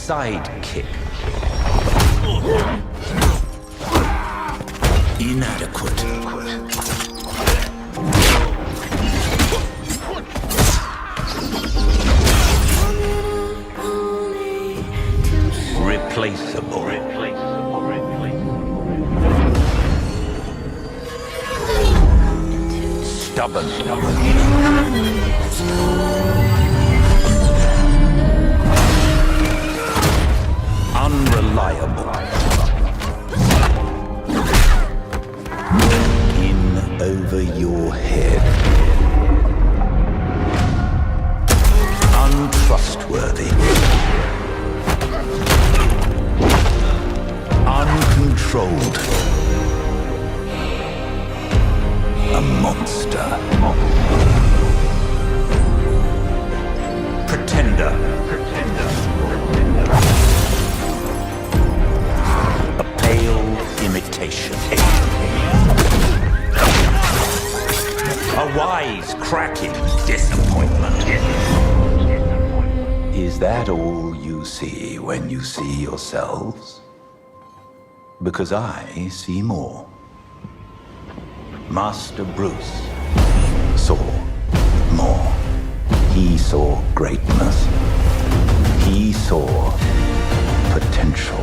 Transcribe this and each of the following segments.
sidekick. Inadequate. Replaceable. Stubborn. Unreliable. In over your head. Untrustworthy. Uncontrolled. A monster. Pretender. A pale imitation. A wise, cracking disappointment. Is that all you see when you see yourselves? Because I see more. Master Bruce saw more. He saw greatness. He saw potential.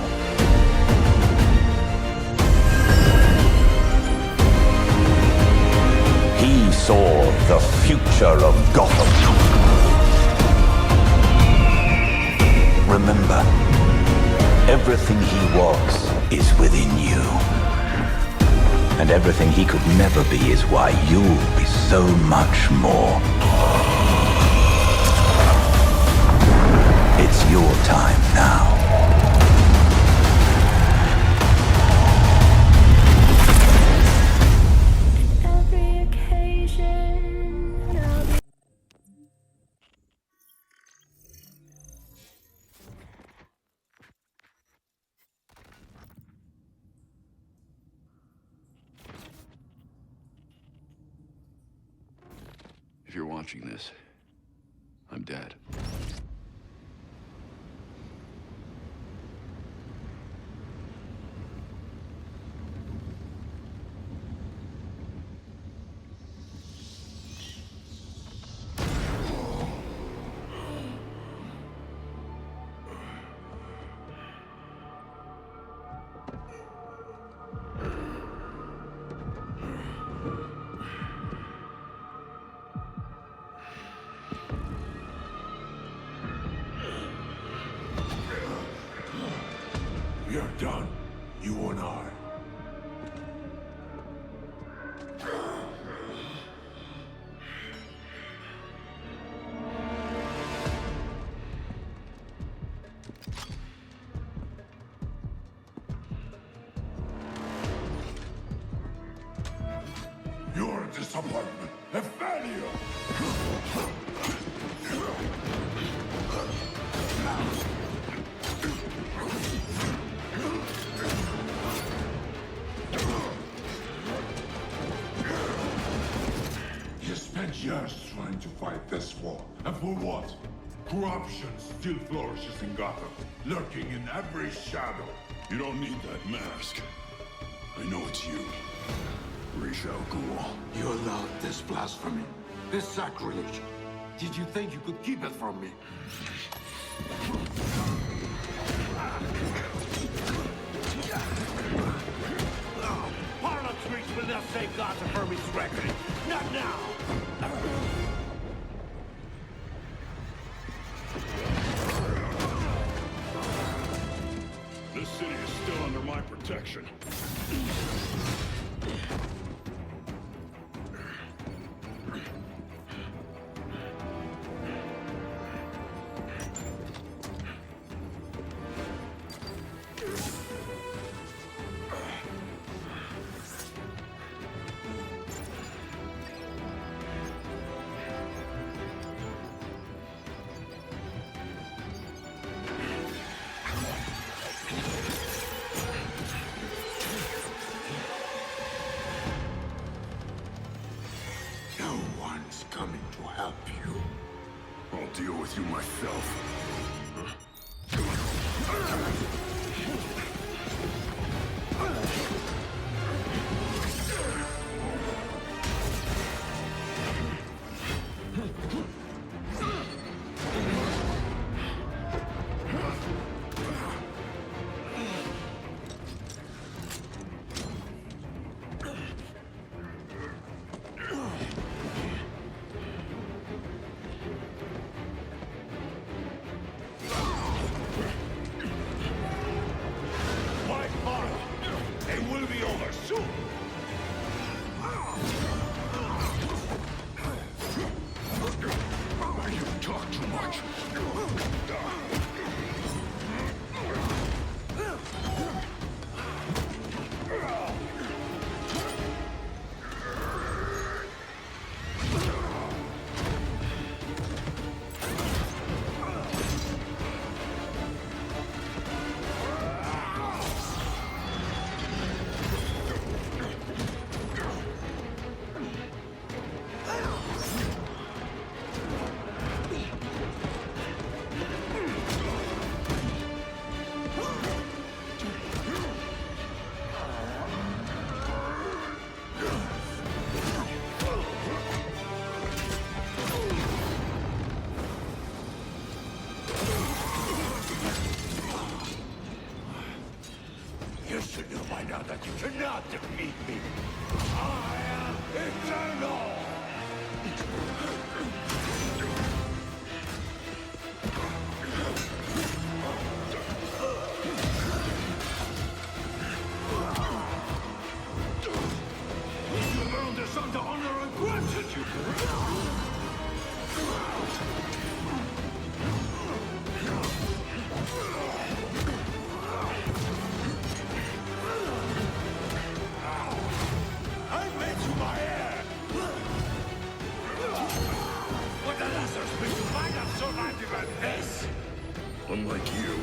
He saw the future of Gotham. Remember, everything he was is within you. And everything he could never be is why you'll be so much more. It's your time now. Every occasion I'll be If you're watching this, I'm dead. We're done, you and I. You're a disappointment, a failure! You spent years trying to fight this war, and for what? Corruption still flourishes in Gotham, lurking in every shadow. You don't need that mask. I know it's you. Ra's al Ghul. You allowed this blasphemy, this sacrilege. Did you think you could keep it from me? Harlem streets will not save Gotham from its reckoning. Not now! This city is still under my protection. No one's coming to help you. I'll deal with you myself. cannot defeat me. I am eternal. You earned this under honor and gratitude. I made you my heir! What the lessons which you might have survived even this! Unlike you,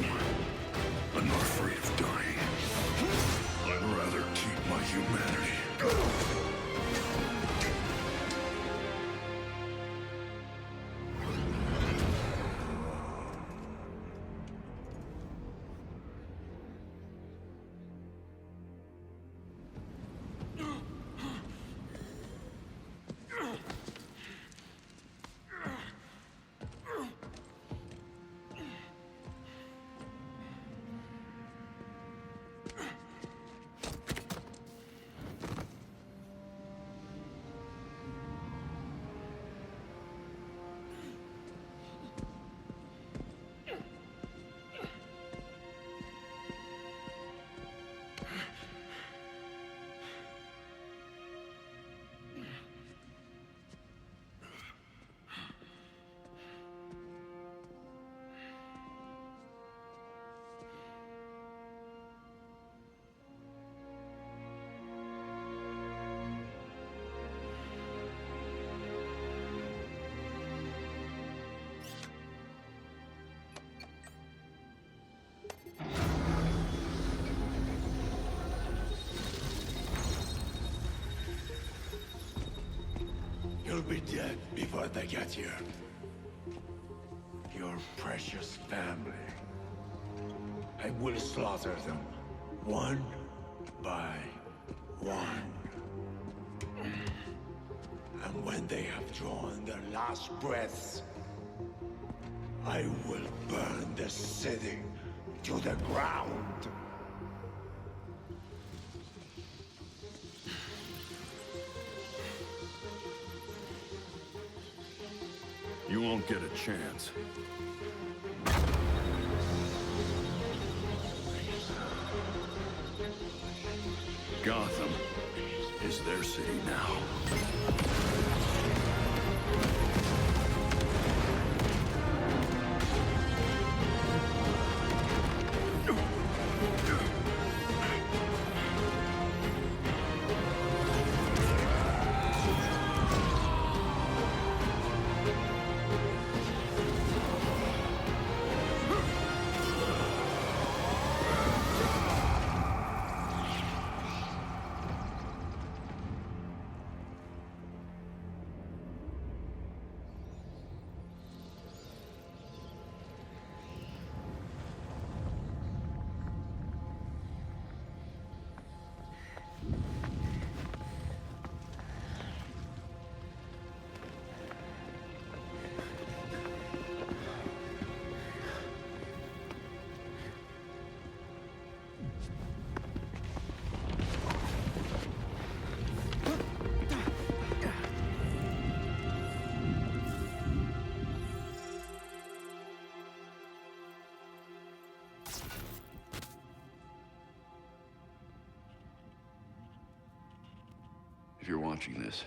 I'm not afraid of dying. I'd rather keep my humanity. You'll be dead before they get here. Your precious family. I will slaughter them, one by one. And when they have drawn their last breaths, I will burn the city to the ground. You won't get a chance. Gotham is their city now. If you're watching this,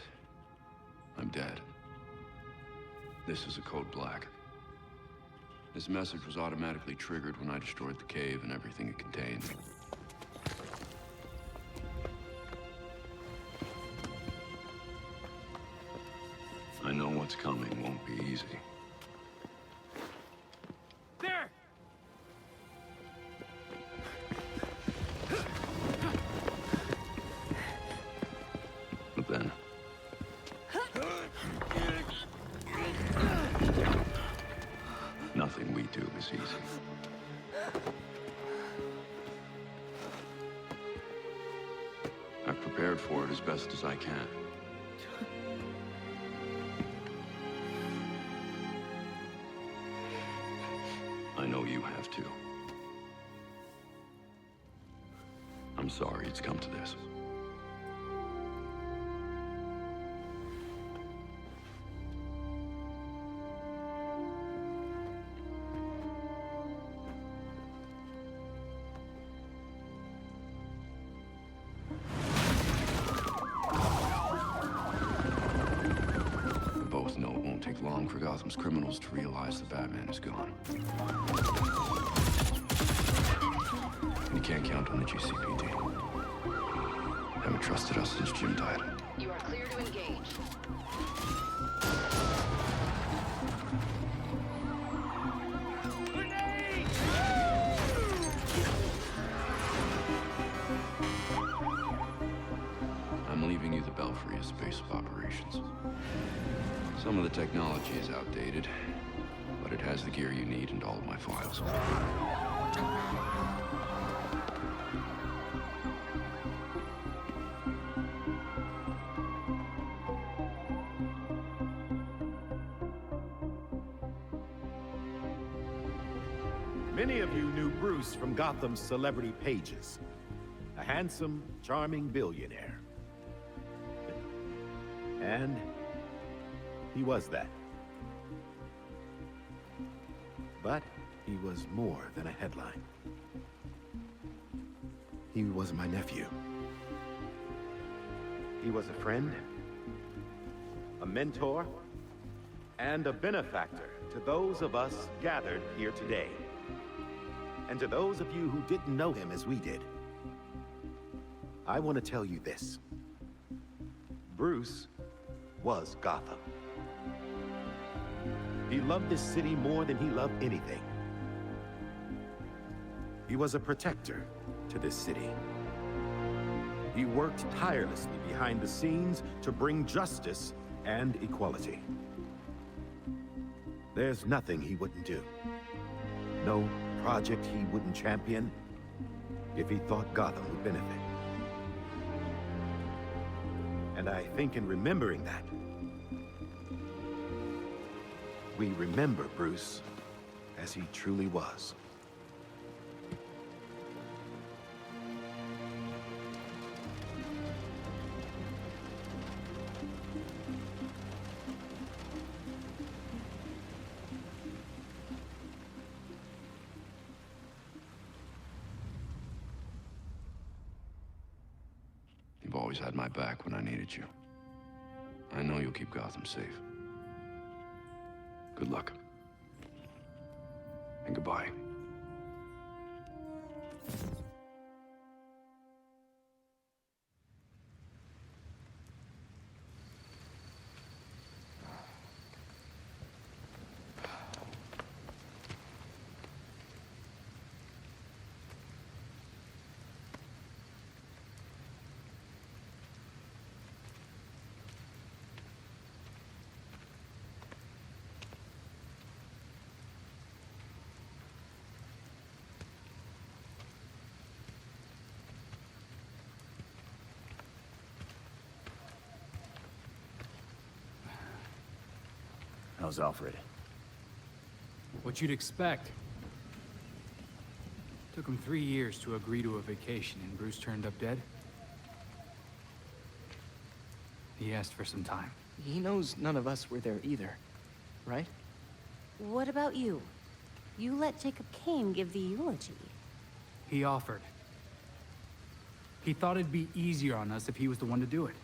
I'm dead. This is a code black. This message was automatically triggered when I destroyed the cave and everything it contained. I know what's coming won't be easy. There! But then... nothing we do is easy. I've prepared for it as best as I can. I know you have too. I'm sorry it's come to this. We both know it won't take long for Gotham's criminals to realize the Batman is gone. And you can't count on the GCPD. Haven't trusted us since Jim died. You are clear to engage. I'm leaving you the Belfry as base of operations. Some of the technology is outdated, but it has the gear you need and all of my files. Many of you knew Bruce from Gotham's celebrity pages. A handsome, charming billionaire. And he was that. But he was more than a headline. He was my nephew. He was a friend, a mentor, and a benefactor to those of us gathered here today. And to those of you who didn't know him as we did, I want to tell you this. Bruce was Gotham. He loved this city more than he loved anything. He was a protector to this city. He worked tirelessly behind the scenes to bring justice and equality. There's nothing he wouldn't do. No project he wouldn't champion if he thought Gotham would benefit. And I think in remembering that, we remember Bruce as he truly was. You've always had my back when I needed you. I know you'll keep Gotham safe. Good luck. And goodbye. How's Alfred? What you'd expect. Took him 3 years to agree to a vacation, and Bruce turned up dead. He asked for some time. He knows none of us were there either, right? What about you? You let Jacob Kane give the eulogy. He offered. He thought it'd be easier on us if he was the one to do it.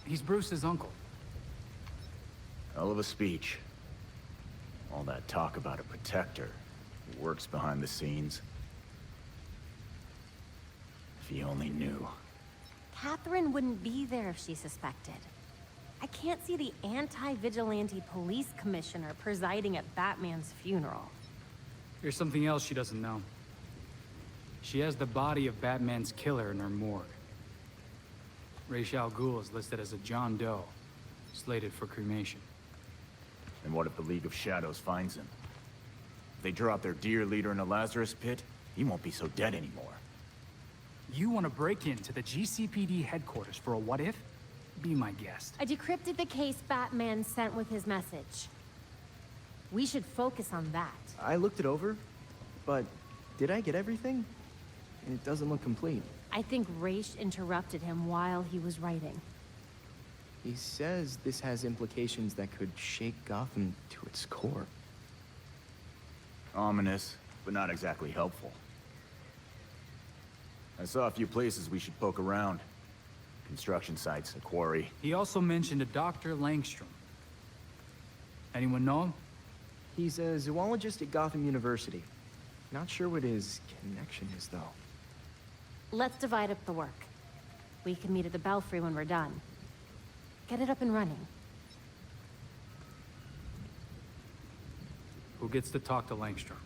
He's Bruce's uncle. Hell of a speech. All that talk about a protector who works behind the scenes. If he only knew. Catherine wouldn't be there if she suspected. I can't see the anti-vigilante police commissioner presiding at Batman's funeral. There's something else she doesn't know. She has the body of Batman's killer in her morgue. Ra's al Ghul is listed as a John Doe, slated for cremation. And what if the League of Shadows finds him? If they drop their dear leader in a Lazarus pit, he won't be so dead anymore. You want to break into the GCPD headquarters for a what-if? Be my guest. I decrypted the case Batman sent with his message. We should focus on that. I looked it over, but did I get everything? It doesn't look complete. I think Ra's interrupted him while he was writing. He says this has implications that could shake Gotham to its core. Ominous, but not exactly helpful. I saw a few places we should poke around. Construction sites, a quarry. He also mentioned a Dr. Langstrom. Anyone know him? He's a zoologist at Gotham University. Not sure what his connection is, though. Let's divide up the work. We can meet at the Belfry when we're done. Get it up and running. Who gets to talk to Langstrom?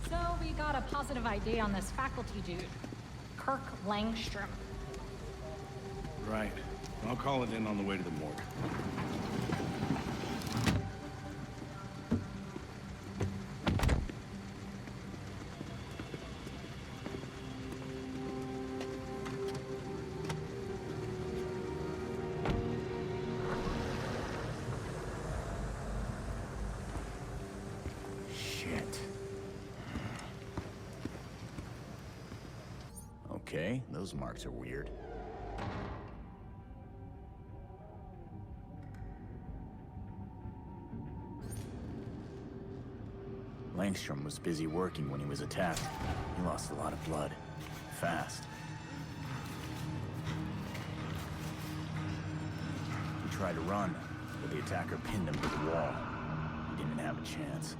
So we got a positive ID on this faculty dude, Kirk Langstrom. Right. I'll call it in on the way to the morgue. Okay, those marks are weird. Langstrom was busy working when he was attacked. He lost a lot of blood. Fast. He tried to run, but the attacker pinned him to the wall. He didn't have a chance.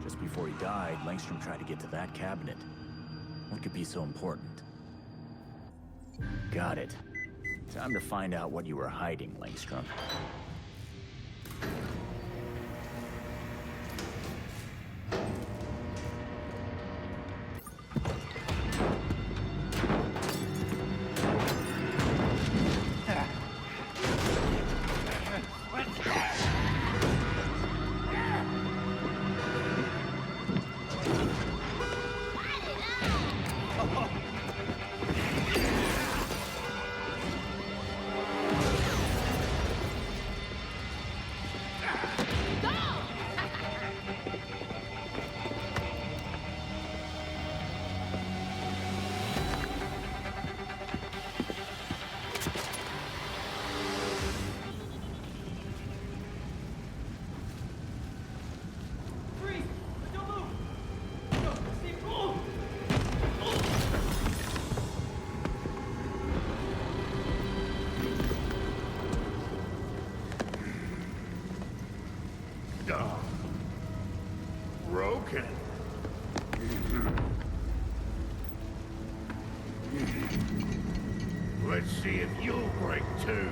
Just before he died, Langstrom tried to get to that cabinet. What could be so important? Got it. Time to find out what you were hiding, Langstrom. Broken. Let's see if you'll break too.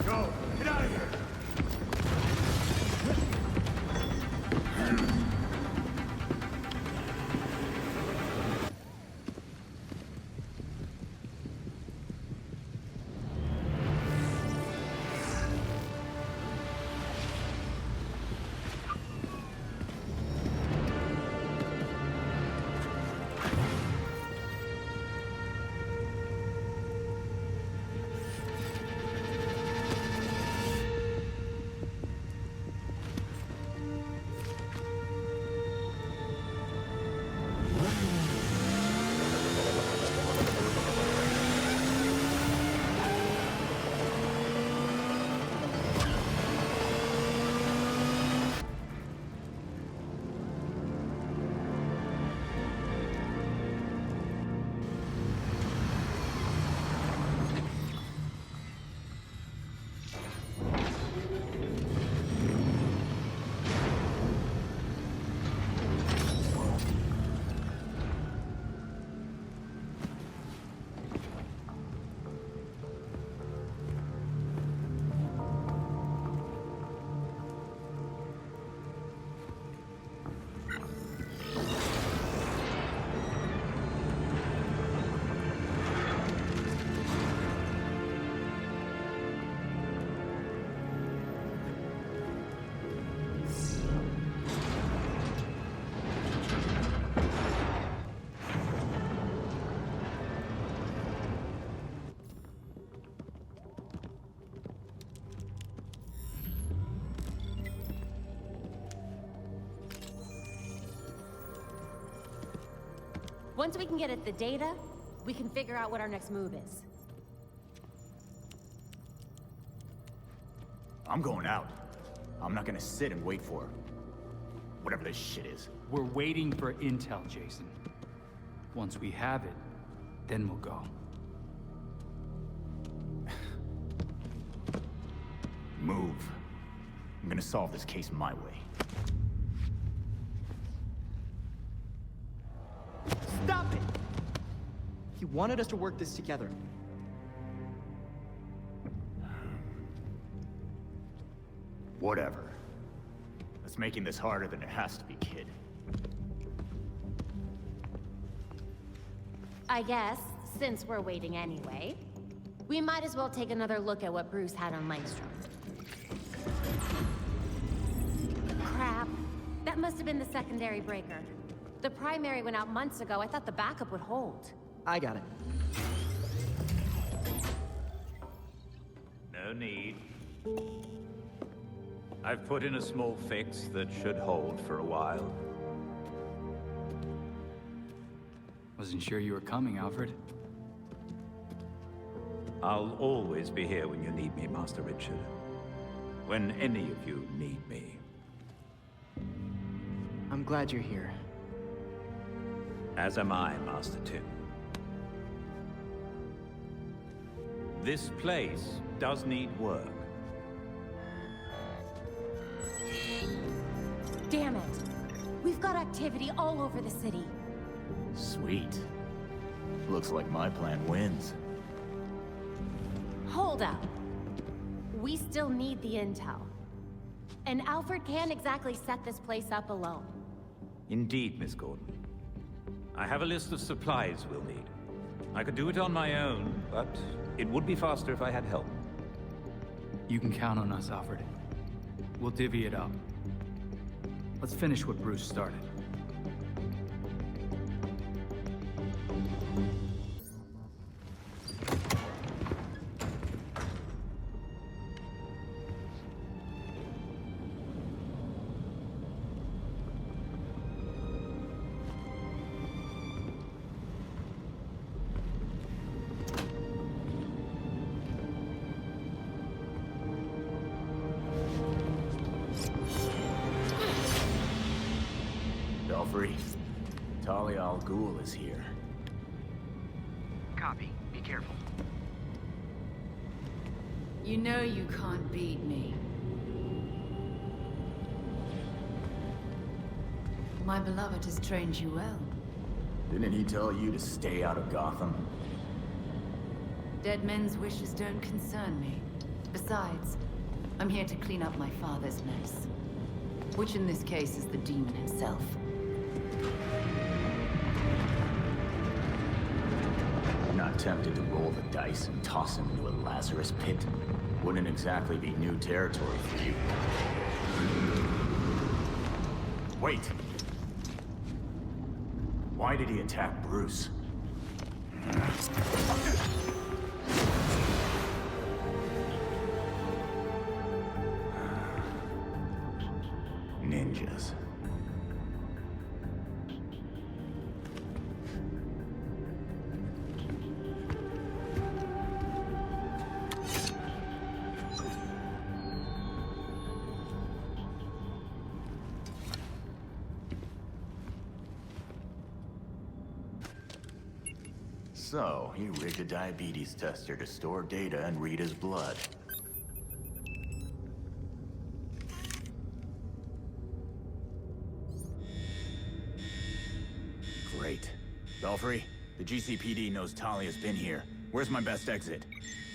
Go, get out of here. Once we can get at the data, we can figure out what our next move is. I'm going out. I'm not gonna sit and wait for whatever this shit is. We're waiting for intel, Jason. Once we have it, then we'll go. Move. I'm gonna solve this case my way. Stop it! He wanted us to work this together. Whatever. That's making this harder than it has to be, kid. I guess, since we're waiting anyway, we might as well take another look at what Bruce had on Langstrom. Crap. That must have been the secondary breaker. The primary went out months ago. I thought the backup would hold. I got it. No need. I've put in a small fix that should hold for a while. Wasn't sure you were coming, Alfred. I'll always be here when you need me, Master Richard. When any of you need me. I'm glad you're here. As am I, Master Tim. This place does need work. Damn it. We've got activity all over the city. Sweet. Looks like my plan wins. Hold up. We still need the intel. And Alfred can't exactly set this place up alone. Indeed, Miss Gordon. I have a list of supplies we'll need. I could do it on my own, but it would be faster if I had help. You can count on us, Alfred. We'll divvy it up. Let's finish what Bruce started. Belfry, Talia al Ghul is here. Copy. Be careful. You know you can't beat me. My beloved has trained you well. Didn't he tell you to stay out of Gotham? Dead men's wishes don't concern me. Besides, I'm here to clean up my father's mess. Which in this case is the demon himself. I'm not tempted to roll the dice and toss him into a Lazarus pit. Wouldn't exactly be new territory for you. Wait! Why did he attack Bruce? Ninjas. So, he rigged a diabetes tester to store data and read his blood. Great. Belfry, the GCPD knows Talia's been here. Where's my best exit?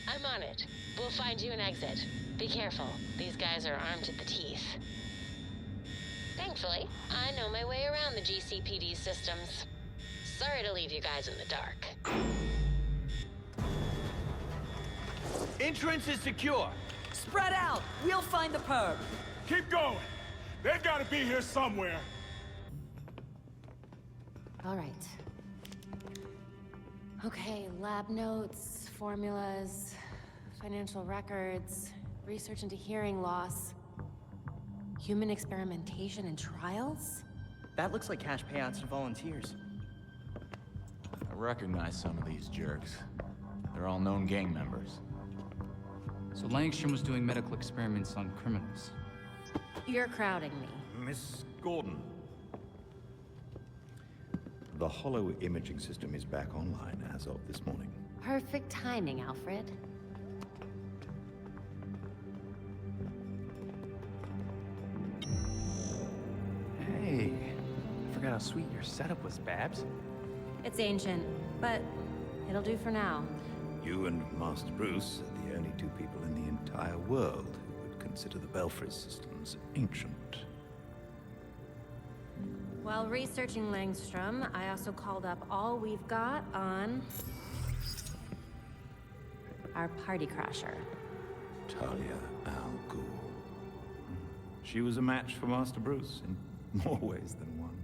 I'm on it. We'll find you an exit. Be careful. These guys are armed to the teeth. Thankfully, I know my way around the GCPD systems. Sorry to leave you guys in the dark. Entrance is secure. Spread out! We'll find the perp. Keep going. They've got to be here somewhere. All right. Okay, lab notes, formulas, financial records, research into hearing loss, human experimentation and trials? That looks like cash payouts to volunteers. I recognize some of these jerks. They're all known gang members. So Langstrom was doing medical experiments on criminals. You're crowding me. Miss Gordon. The hollow imaging system is back online as of this morning. Perfect timing, Alfred. Hey, I forgot how sweet your setup was, Babs. It's ancient, but it'll do for now. You and Master Bruce are the only two people in the entire world who would consider the Belfry systems ancient. While researching Langstrom, I also called up all we've got on our party crasher. Talia al Ghul. She was a match for Master Bruce in more ways than one.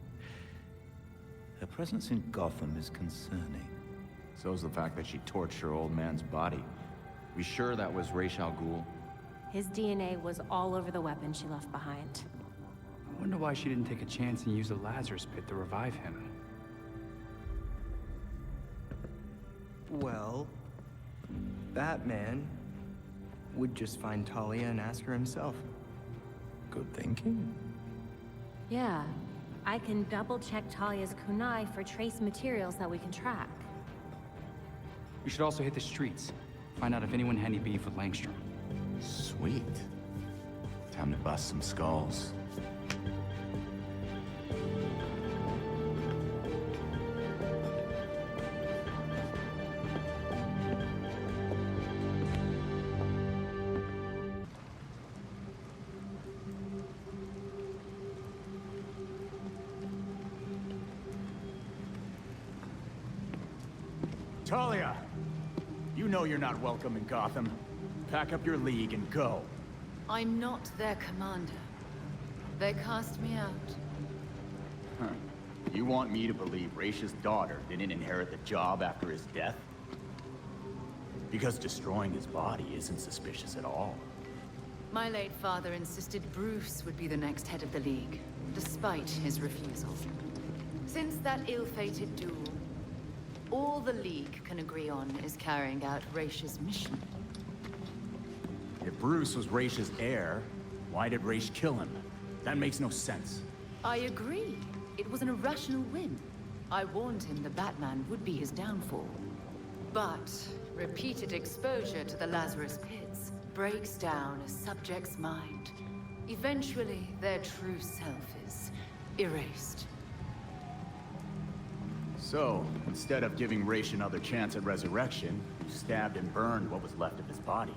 Her presence in Gotham is concerning. So's the fact that she torched her old man's body. We sure that was Ra's al Ghul? His DNA was all over the weapon she left behind. I wonder why she didn't take a chance and use the Lazarus pit to revive him. Well, Batman would just find Talia and ask her himself. Good thinking. Yeah, I can double-check Talia's kunai for trace materials that we can track. We should also hit the streets. Find out if anyone had any beef with Langstrom. Sweet. Time to bust some skulls. Talia! You know you're not welcome in Gotham. Pack up your league and go. I'm not their commander. They cast me out. Huh. You want me to believe Raish's daughter didn't inherit the job after his death? Because destroying his body isn't suspicious at all. My late father insisted Bruce would be the next head of the League, despite his refusal. Since that ill-fated duel, all the League can agree on is carrying out Raish's mission. If Bruce was Raish's heir, why did Raish kill him? That makes no sense. I agree. It was an irrational whim. I warned him the Batman would be his downfall. But repeated exposure to the Lazarus pits breaks down a subject's mind. Eventually, their true self is erased. So, instead of giving Raish another chance at resurrection, you stabbed and burned what was left of his body.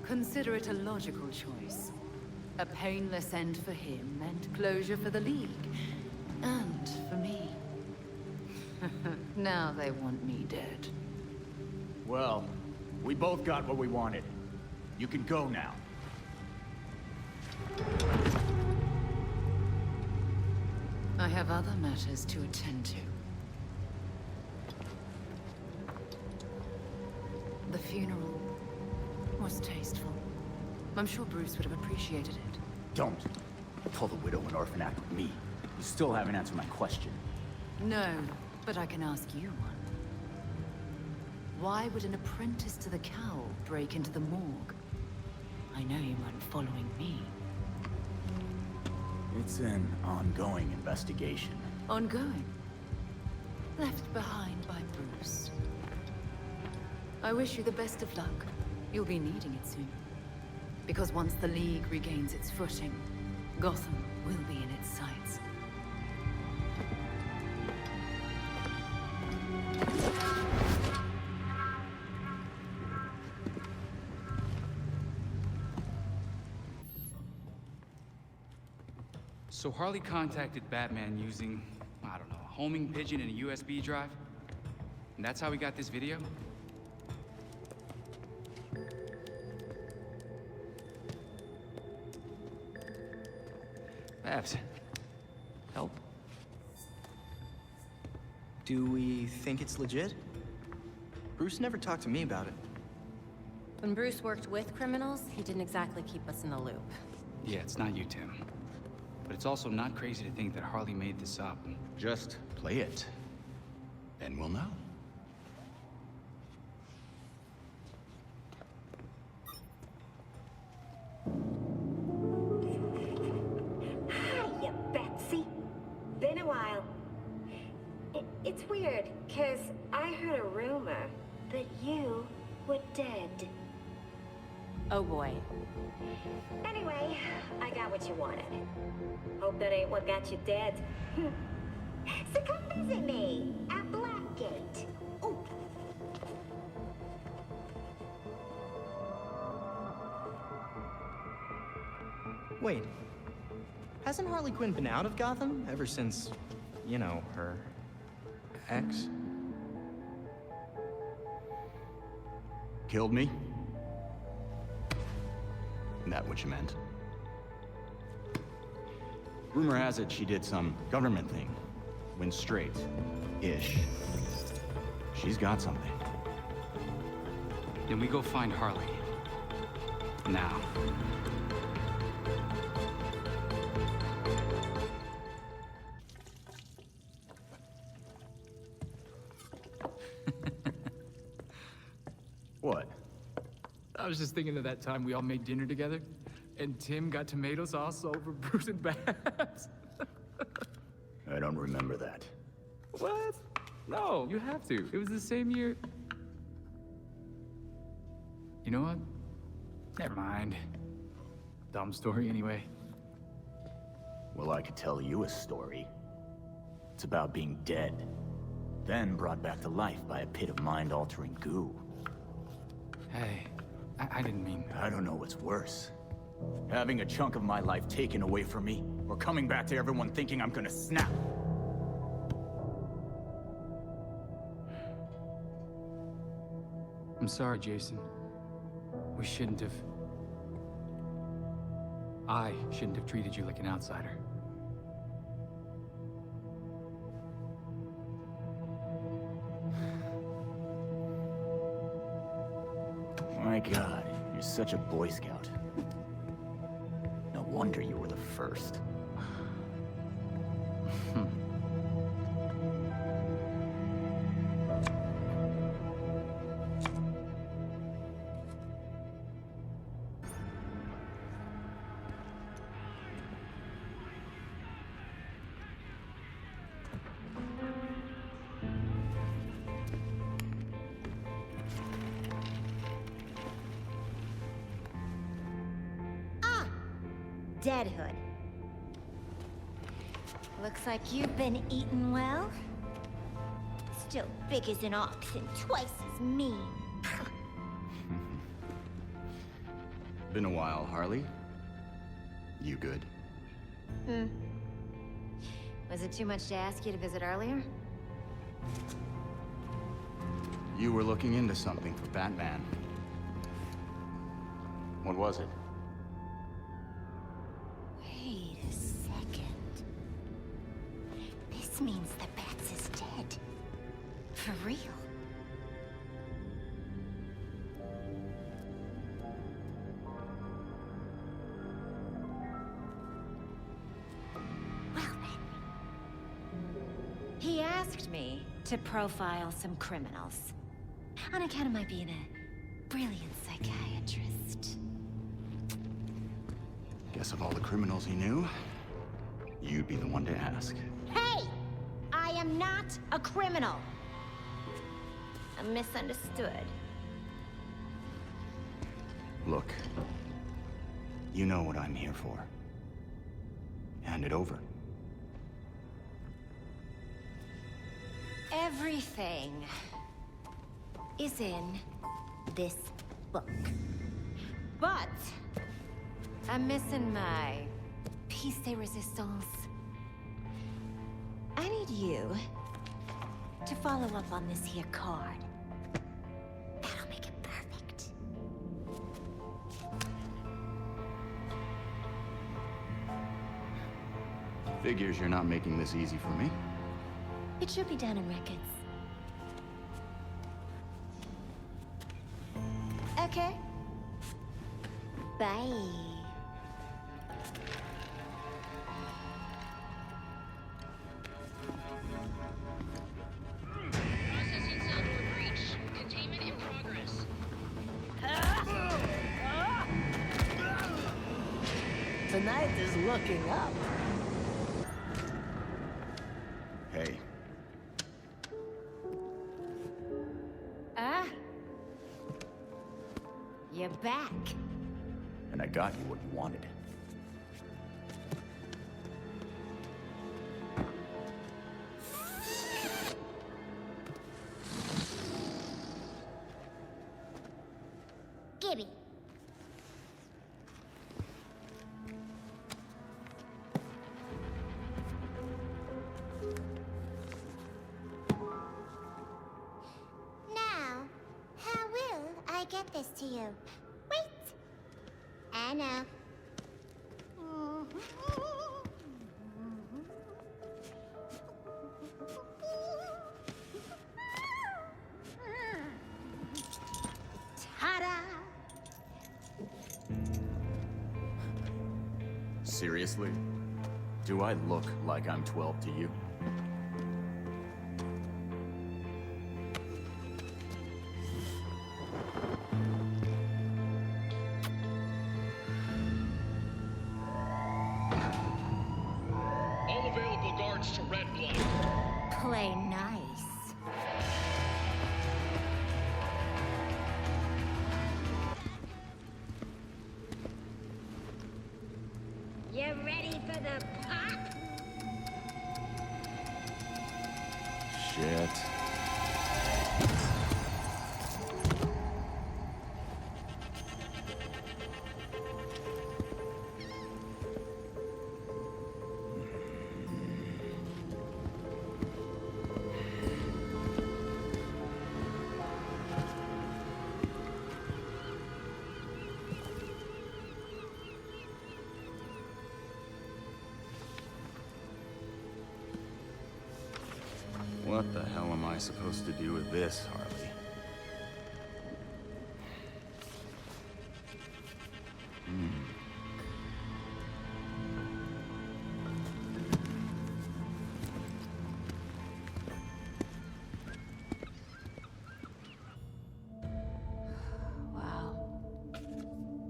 Consider it a logical choice. A painless end for him and closure for the League. And for me. Now they want me dead. Well, we both got what we wanted. You can go now. I have other matters to attend to. The funeral was tasteful. I'm sure Bruce would have appreciated it. Don't pull the widow and orphan act with me. You still haven't answered my question. No, but I can ask you one. Why would an apprentice to the cowl break into the morgue? I know you weren't following me. It's an ongoing investigation. Ongoing? Left behind by Bruce. I wish you the best of luck. You'll be needing it soon. Because once the League regains its footing, Gotham will be in its sights. So Harley contacted Batman using, I don't know, a homing pigeon and a USB drive? And that's how we got this video? Babs, help. Do we think it's legit? Bruce never talked to me about it. When Bruce worked with criminals, he didn't exactly keep us in the loop. Yeah, it's not you, Tim. But it's also not crazy to think that Harley made this up. Just play it. And we'll know. Hiya, Betsy. Been a while. It's weird, 'cause I heard a rumor that you were dead. Oh boy. Anyway, I got what you wanted. Hope that ain't what got you dead. So come visit me at Blackgate. Ooh. Wait. Hasn't Harley Quinn been out of Gotham ever since, you know, her ex? Killed me? That what you meant? Rumor has it she did some government thing. Went straight-ish. She's got something. Then we go find Harley. Now. What? I was just thinking of that time we all made dinner together, and Tim got tomato sauce all over Bruce and Babs. I don't remember that. What? No, you have to. It was the same year. You know what? Never mind. Dumb story anyway. Well, I could tell you a story. It's about being dead, then brought back to life by a pit of mind-altering goo. Hey, I didn't mean... I don't know what's worse. Having a chunk of my life taken away from me, or coming back to everyone thinking I'm gonna snap. I'm sorry, Jason. We shouldn't have... I shouldn't have treated you like an outsider. My God, you're such a Boy Scout. No wonder you were the first. Deadhood. Looks like you've been eating well. Still big as an ox and twice as mean. Been a while, Harley. You good? Was it too much to ask you to visit earlier? You were looking into something for Batman. What was it? Wait a second. This means the Bats is dead. For real. Well then. He asked me to profile some criminals. On account of my being a brilliant psychiatrist. Guess of all the criminals he knew, you'd be the one to ask. Hey! I am not a criminal. I'm misunderstood. Look, you know what I'm here for. Hand it over. Everything is in this book. But I'm missing my piece de resistance. I need you to follow up on this here card. That'll make it perfect. Figures you're not making this easy for me. It should be down in records. Okay. Bye. tonight is looking up. Hey. You're back. And I got you what you wanted. Gibby. Now, how will I get this to you? Wait. I know. Ta-da! Seriously? Do I look like I'm 12 to you? All available guards to Red Blood. Play nice. You ready for the pop? Shit. What the hell am I supposed to do with this, Harley? Wow.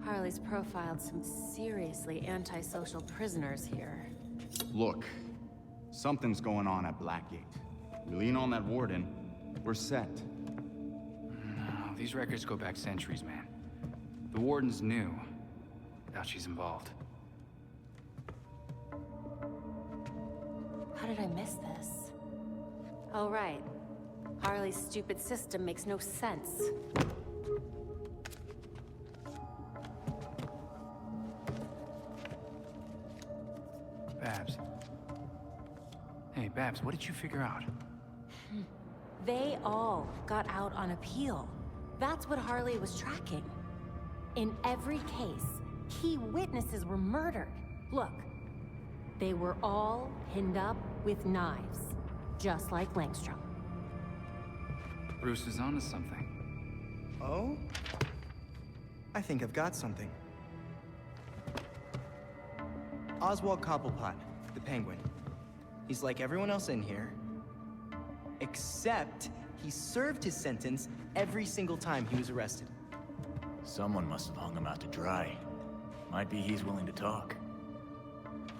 Harley's profiled some seriously antisocial prisoners here. Look, something's going on at Blackgate. We lean on that warden, we're set. No, these records go back centuries, man. The warden's new. Doubt she's involved. How did I miss this? Oh, right. Harley's stupid system makes no sense. Babs. Hey, Babs, what did you figure out? They all got out on appeal. That's what Harley was tracking. In every case, key witnesses were murdered. Look, they were all pinned up with knives, just like Langstrom. Bruce is onto something. Oh? I think I've got something. Oswald Cobblepot, the Penguin. He's like everyone else in here, except he served his sentence every single time he was arrested. Someone must have hung him out to dry. Might be he's willing to talk.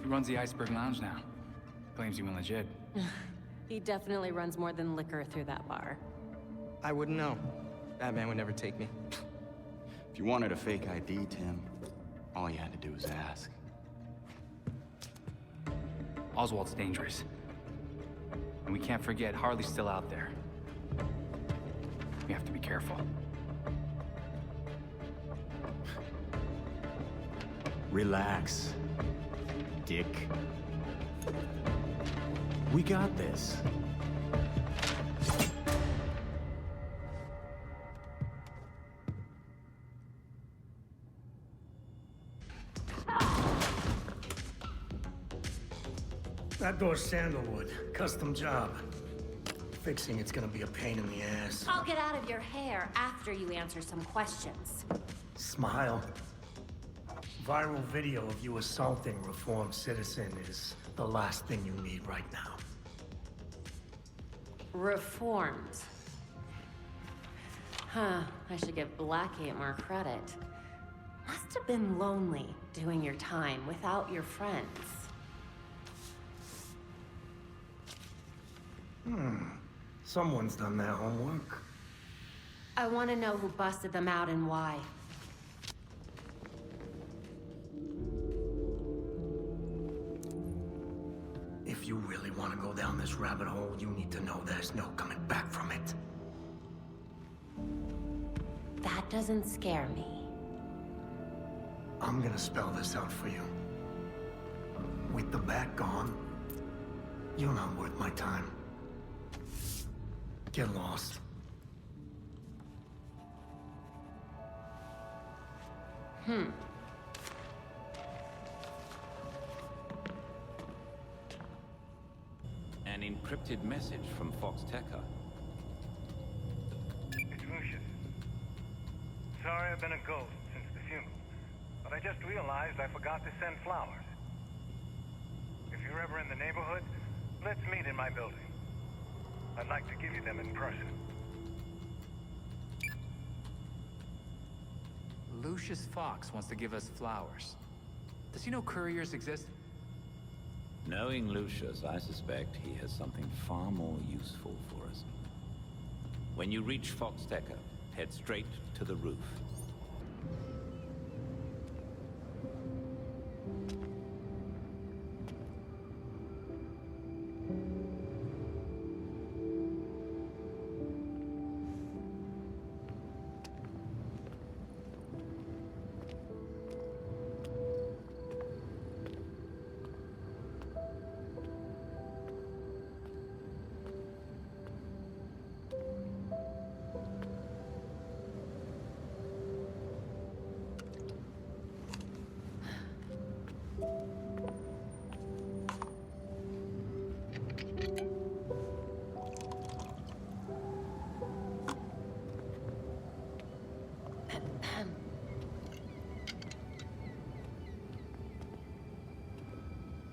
He runs the Iceberg Lounge now. Claims he went legit. He definitely runs more than liquor through that bar. I wouldn't know. Batman would never take me. If you wanted a fake ID, Tim, all you had to do was ask. Oswald's dangerous. And we can't forget Harley's still out there. We have to be careful. Relax, dick. We got this. That door's sandalwood. Custom job. Fixing it's gonna be a pain in the ass. I'll get out of your hair after you answer some questions. Smile. Viral video of you assaulting a reformed citizen is the last thing you need right now. Reformed. Huh, I should give Blackgate more credit. Must Must have been lonely doing your time without your friends. Someone's done their homework. I want to know who busted them out and why. If you really want to go down this rabbit hole, you need to know there's no coming back from it. That doesn't scare me. I'm gonna spell this out for you. With the bat gone, you're not worth my time. Get lost. An encrypted message from Foxteca. It's Lucius. Sorry I've been a ghost since the funeral, but I just realized I forgot to send flowers. If you're ever in the neighborhood, let's meet in my building. I'd like to give you them in person. Lucius Fox wants to give us flowers. Does he know couriers exist? Knowing Lucius, I suspect he has something far more useful for us. When you reach Foxteca, head straight to the roof.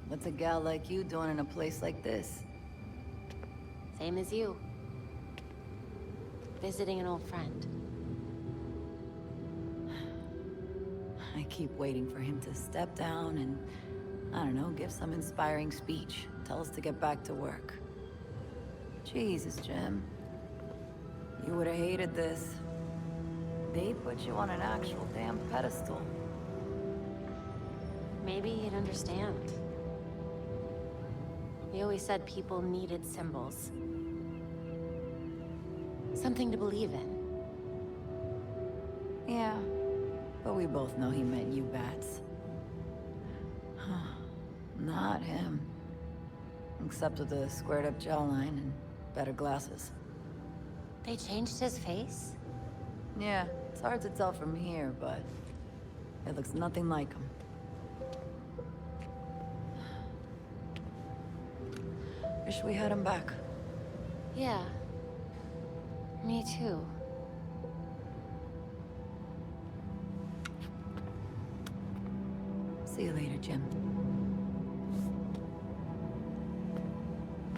What's a gal like you doing in a place like this? Same as you. Visiting an old friend. I keep waiting for him to step down and, I don't know, give some inspiring speech. Tell us to get back to work. Jesus, Jim. You would have hated this. They put you on an actual damn pedestal. Maybe you'd understand. He always said people needed symbols. Something to believe in. Yeah, but we both know he meant you bats. Not him. Except with the squared up jawline and better glasses. They changed his face? Yeah, it's hard to tell from here, but it looks nothing like him. Wish we had him back. Yeah. Me too. See you later, Jim.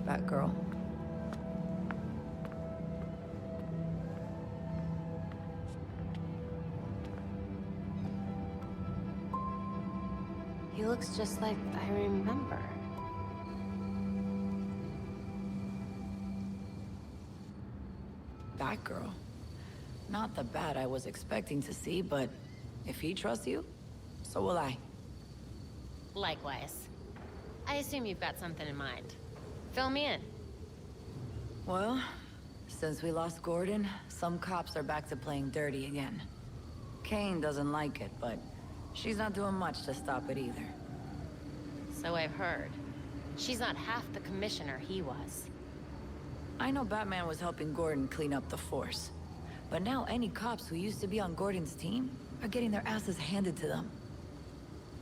Batgirl. He looks just like I remember. Batgirl. Not the bat I was expecting to see, but if he trusts you, so will I. Likewise. I assume you've got something in mind. Fill me in. Well, since we lost Gordon, some cops are back to playing dirty again. Kane doesn't like it, but she's not doing much to stop it either. So I've heard. She's not half the commissioner he was. I know Batman was helping Gordon clean up the force. But now any cops who used to be on Gordon's team are getting their asses handed to them.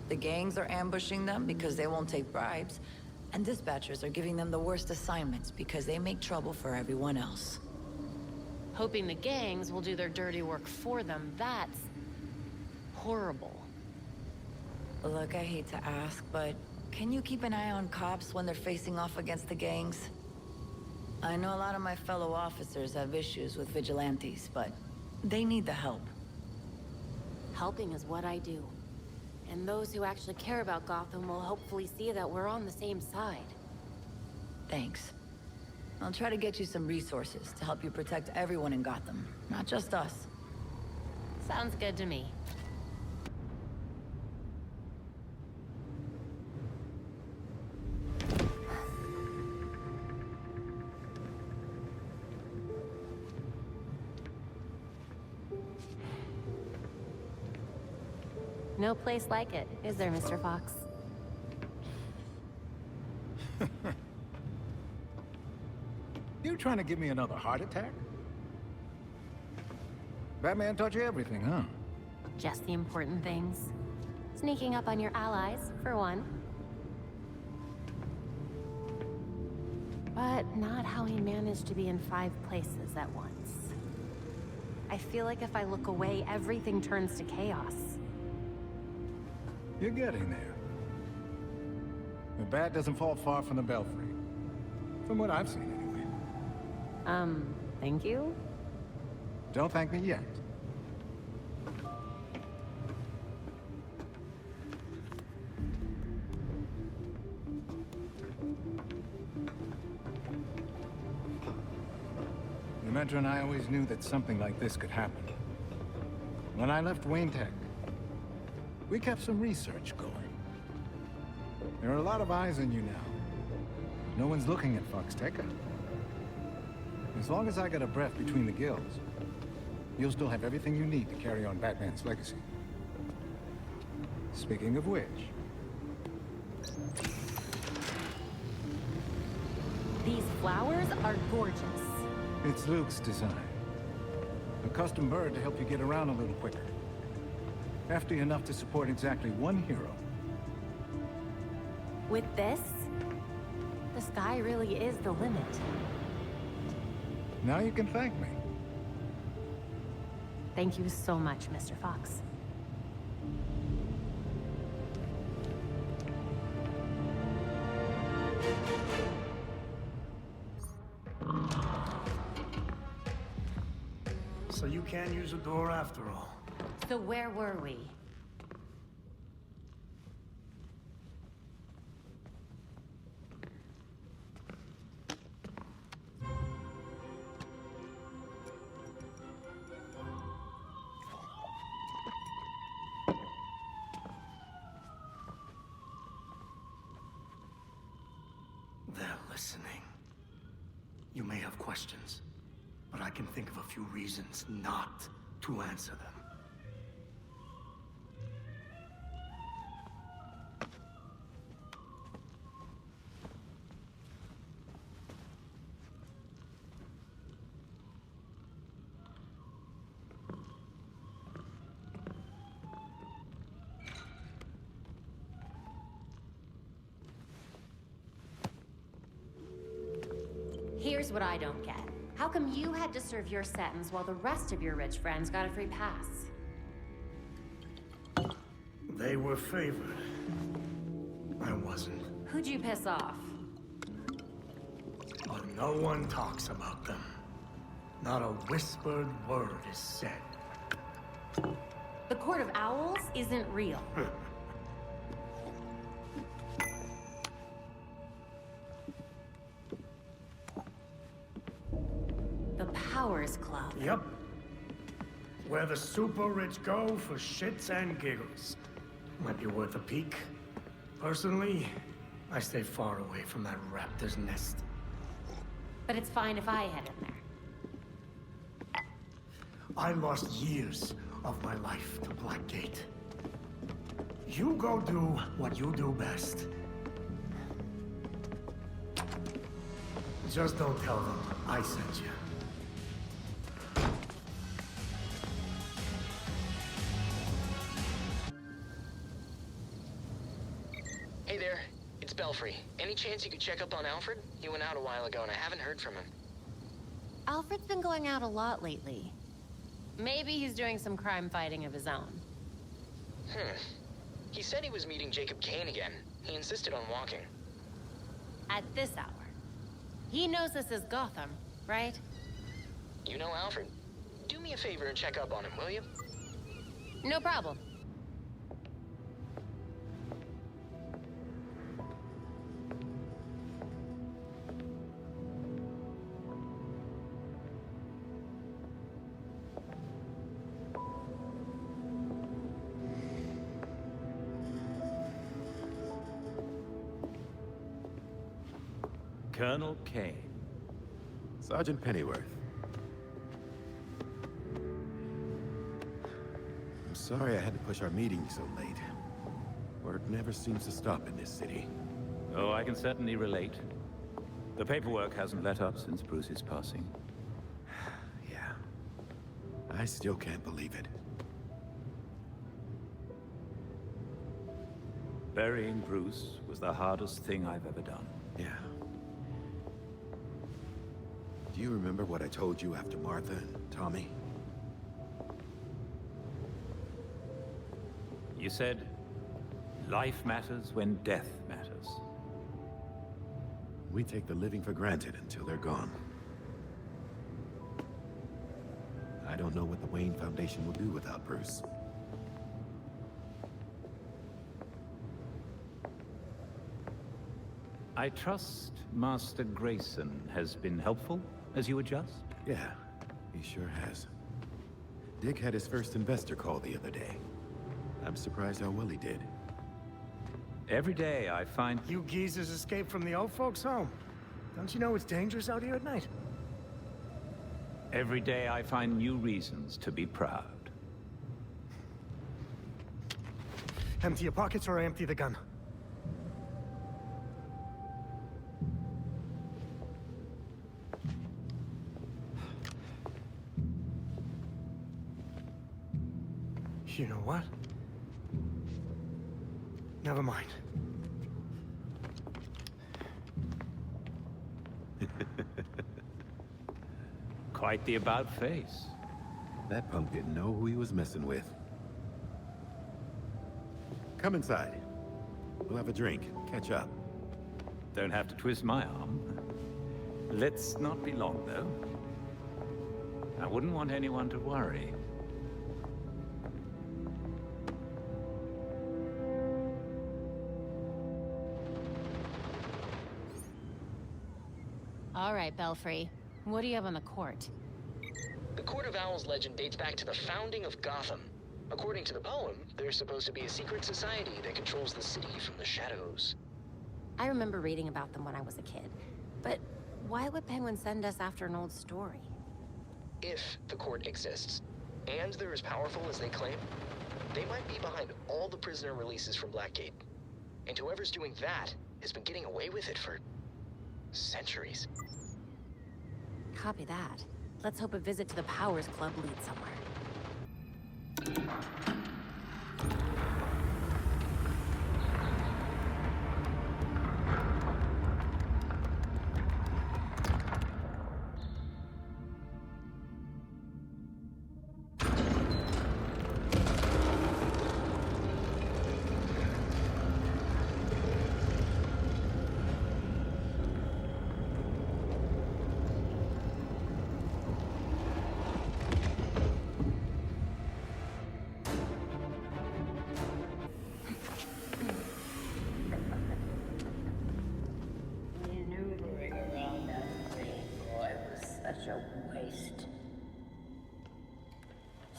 The gangs are ambushing them because they won't take bribes, and dispatchers are giving them the worst assignments because they make trouble for everyone else. Hoping the gangs will do their dirty work for them, that's horrible. Look, I hate to ask, but can you keep an eye on cops when they're facing off against the gangs? I know a lot of my fellow officers have issues with vigilantes, but they need the help. Helping is what I do. And those who actually care about Gotham will hopefully see that we're on the same side. Thanks. I'll try to get you some resources to help you protect everyone in Gotham, not just us. Sounds good to me. No place like it, is there, Mr. Fox? You trying to give me another heart attack? Batman taught you everything, huh? Just the important things. Sneaking up on your allies, for one. But not how he managed to be in 5 places at once. I feel like if I look away, everything turns to chaos. You're getting there. The bat doesn't fall far from the belfry. From what I've seen, anyway. Thank you? Don't thank me yet. The Metro and I always knew that something like this could happen. When I left Wayne Tech, we kept some research going. There are a lot of eyes on you now. No one's looking at Foxtecca. As long as I got a breath between the gills, you'll still have everything you need to carry on Batman's legacy. Speaking of which... These flowers are gorgeous. It's Luke's design. A custom bird to help you get around a little quicker. Hefty enough to support exactly 1 hero. With this, the sky really is the limit. Now you can thank me. Thank you so much, Mr. Fox. So you can't use a door after all. So where were we? They're listening. You may have questions, but I can think of a few reasons not to answer them. Here's what I don't get. How come you had to serve your sentence while the rest of your rich friends got a free pass? They were favored. I wasn't. Who'd you piss off? But no one talks about them. Not a whispered word is said. The Court of Owls isn't real. The Powers Club. Yep. Where the super rich go for shits and giggles. Might be worth a peek. Personally, I stay far away from that raptor's nest. But it's fine if I head in there. I lost years of my life to Blackgate. You go do what you do best. Just don't tell them I sent you. Hey there, it's Belfry. Any chance you could check up on Alfred? He went out a while ago and I haven't heard from him. Alfred's been going out a lot lately. Maybe he's doing some crime fighting of his own. He said he was meeting Jacob Kane again. He insisted on walking. At this hour. He knows this is Gotham, right? You know Alfred. Do me a favor and check up on him, will you? No problem. Colonel Kane. Sergeant Pennyworth. I'm sorry I had to push our meeting so late. Work never seems to stop in this city. Oh, I can certainly relate. The paperwork hasn't let up since Bruce's passing. Yeah. I still can't believe it. Burying Bruce was the hardest thing I've ever done. Yeah. Do you remember what I told you after Martha and Tommy? You said, life matters when death matters. We take the living for granted until they're gone. I don't know what the Wayne Foundation will do without Bruce. I trust Master Grayson has been helpful as you adjust? Yeah, he sure has. Dick had his first investor call the other day. I'm surprised how well he did. Every day I find... You geezers escaped from the old folks' home. Don't you know it's dangerous out here at night? Every day I find new reasons to be proud. Empty your pockets or I empty the gun. You know what? Never mind. Quite the about-face. That punk didn't know who he was messing with. Come inside. We'll have a drink, catch up. Don't have to twist my arm. Let's not be long, though. I wouldn't want anyone to worry. All right, Belfry. What do you have on the court? The Court of Owls legend dates back to the founding of Gotham. According to the poem, there's supposed to be a secret society that controls the city from the shadows. I remember reading about them when I was a kid. But why would Penguin send us after an old story? If the court exists, and they're as powerful as they claim, they might be behind all the prisoner releases from Blackgate. And whoever's doing that has been getting away with it for centuries. Copy that. Let's hope a visit to the Powers Club leads somewhere. Maneuvering around that thing, boy, was such a waste.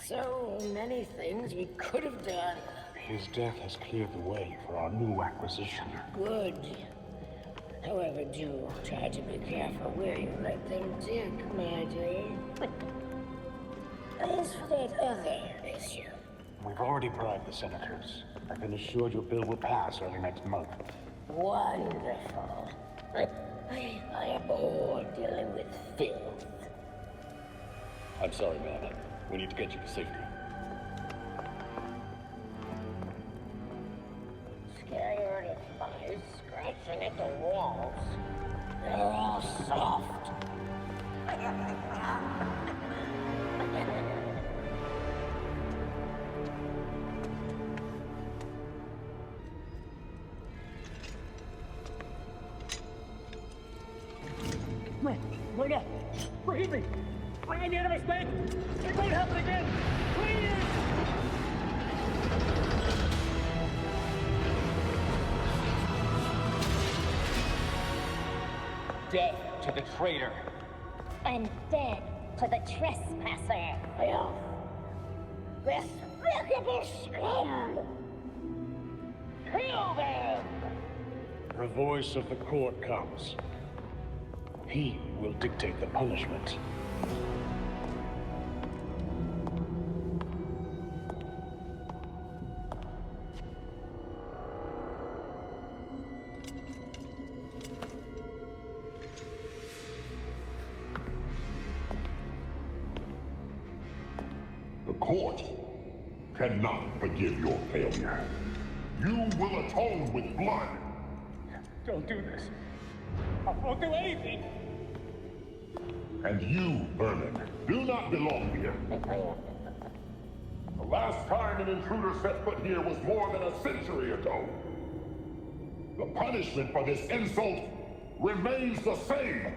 So many things we could have done. His death has cleared the way for our new acquisition. Good. However, do try to be careful where you let them dig, my dear. As for that other issue, We've already bribed the senators. I've been assured your bill will pass early next month. wonderful. I abhor dealing with filth. I'm sorry, man. We need to get you to safety. Scared of flies scratching at the walls. They're all soft. Wait up! Forgive me! I need a mistake! It won't happen again! Please! Death to the traitor. And dead to the trespasser. Filth. Despicable scum! Kill them! The voice of the court comes. He will dictate the punishment. The court cannot forgive your failure. You will atone with blood. Don't do this. I won't do anything. And you, Vermin, do not belong here. The last time an intruder set foot here was more than a century ago. The punishment for this insult remains the same.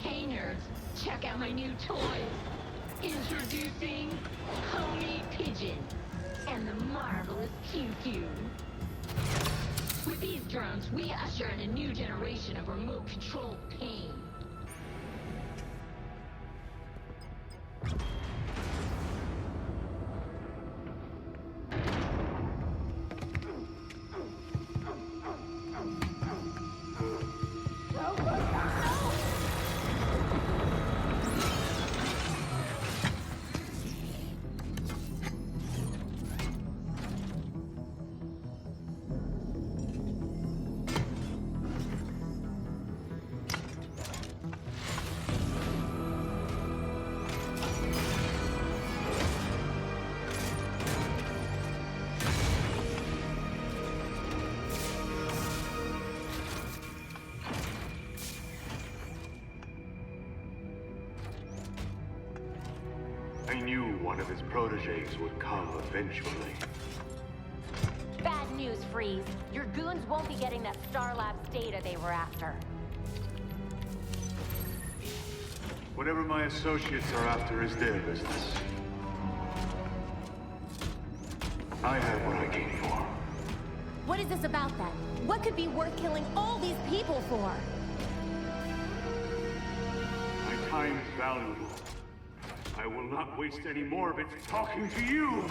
Hey nerds, check out my new toys. Introducing Pony Pigeon and the marvelous Q-Q. With these drones, we usher in a new generation of remote-controlled pain. I knew one of his proteges would come eventually. Bad news, Freeze. Your goons won't be getting that Star Labs data they were after. Whatever my associates are after is their business. I have what I came for. What is this about then? What could be worth killing all these people for? My time is valuable. I will not waste any more of it talking to you!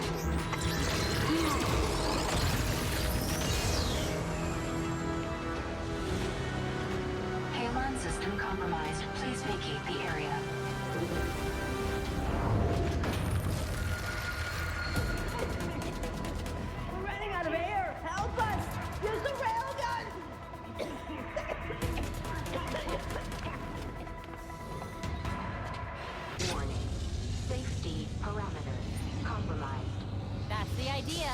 Payload system compromised. Please vacate the area. We're running out of air! Help us! Use the railgun! Warning. Safety parameters compromised. That's the idea.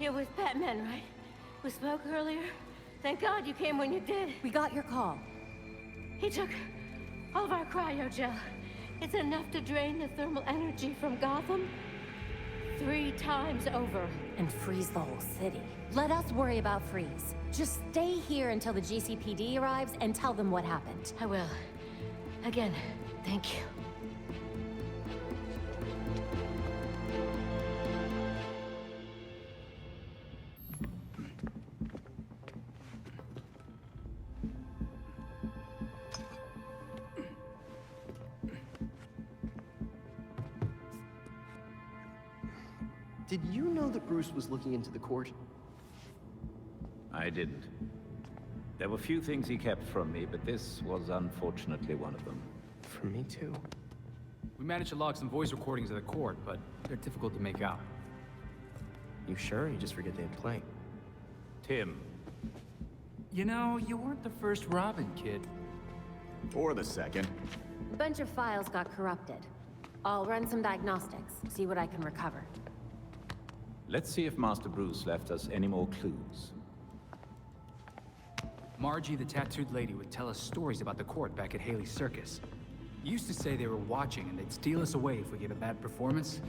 You're with Batman, right? We spoke earlier? Thank God you came when you did. We got your call. He took all of our cryogel. It's enough to drain the thermal energy from Gotham 3 times over. And freeze the whole city. Let us worry about Freeze. Just stay here until the GCPD arrives and tell them what happened. I will. Again, thank you. Did you know that Bruce was looking into the court? I didn't. There were few things he kept from me, but this was unfortunately one of them. From me too. We managed to log some voice recordings of the court, but they're difficult to make out. You sure? You just forget they have playing. Tim. You know, you weren't the first Robin, kid. Or the second. A bunch of files got corrupted. I'll run some diagnostics, see what I can recover. Let's see if Master Bruce left us any more clues. Margie, the tattooed lady, would tell us stories about the court back at Haley's Circus. Used to say they were watching and they'd steal us away if we gave a bad performance.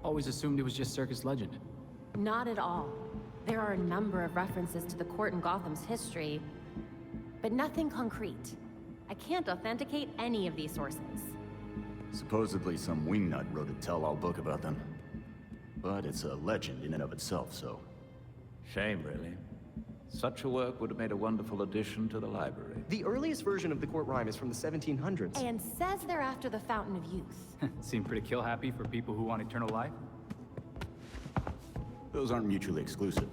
Always assumed it was just circus legend. Not at all. There are a number of references to the court in Gotham's history, but nothing concrete. I can't authenticate any of these sources. Supposedly some wingnut wrote a tell-all book about them. But it's a legend in and of itself, so... Shame, really. Such a work would have made a wonderful addition to the library. The earliest version of the court rhyme is from the 1700s. And says they're after the Fountain of Youth. Seem pretty kill-happy for people who want eternal life. Those aren't mutually exclusive.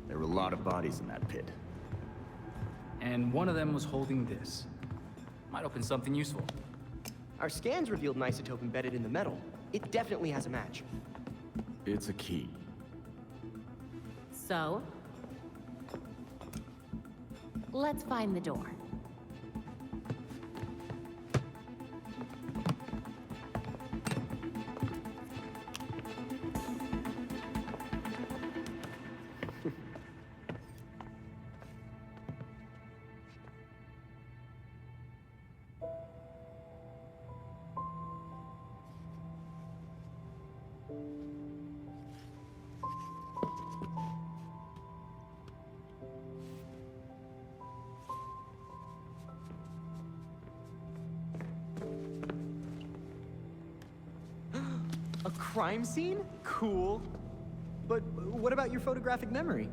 There were a lot of bodies in that pit. And one of them was holding this. Might open something useful. Our scans revealed an isotope embedded in the metal. It definitely has a match. It's a key. So? Let's find the door. A crime scene? Cool. But what about your photographic memory?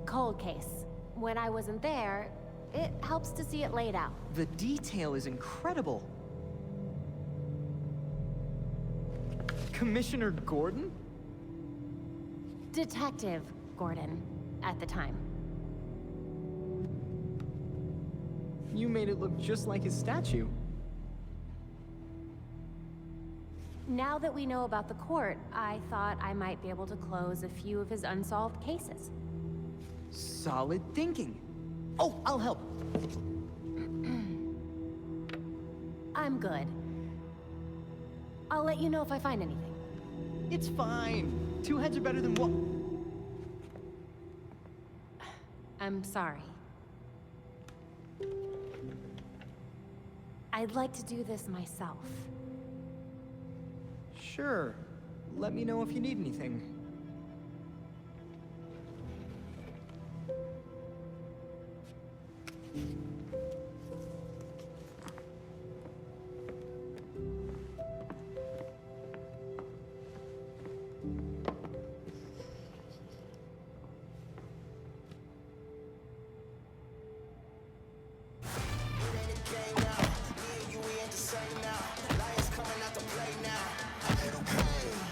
Cold case. When I wasn't there, it helps to see it laid out. The detail is incredible. Commissioner Gordon? Detective Gordon, at the time. You made it look just like his statue. Now that we know about the court, I thought I might be able to close a few of his unsolved cases. Solid thinking. Oh, I'll help. I'm good. I'll let you know if I find anything. It's fine. 2 heads are better than 1. I'm sorry. I'd like to do this myself. Sure. Let me know if you need anything.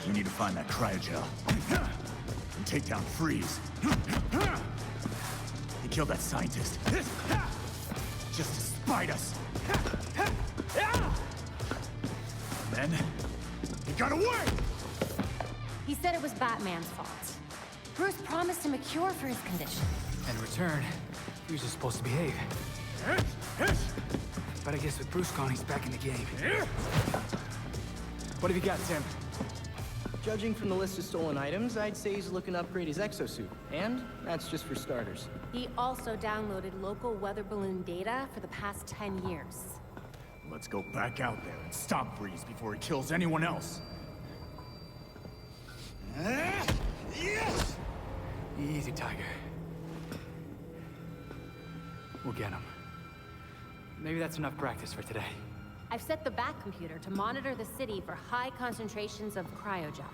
We need to find that cryogel. And take down Freeze. He killed that scientist. Just to spite us. And then, he got away! He said it was Batman's fault. Bruce promised him a cure for his condition. In return, he was just supposed to behave. But I guess with Bruce gone, he's back in the game. What have you got, Tim? Judging from the list of stolen items, I'd say he's looking to upgrade his exosuit. And that's just for starters. He also downloaded local weather balloon data for the past 10 years. Let's go back out there and stop Freeze before he kills anyone else. Easy, Tiger. We'll get him. Maybe that's enough practice for today. I've set the back computer to monitor the city for high concentrations of cryogel.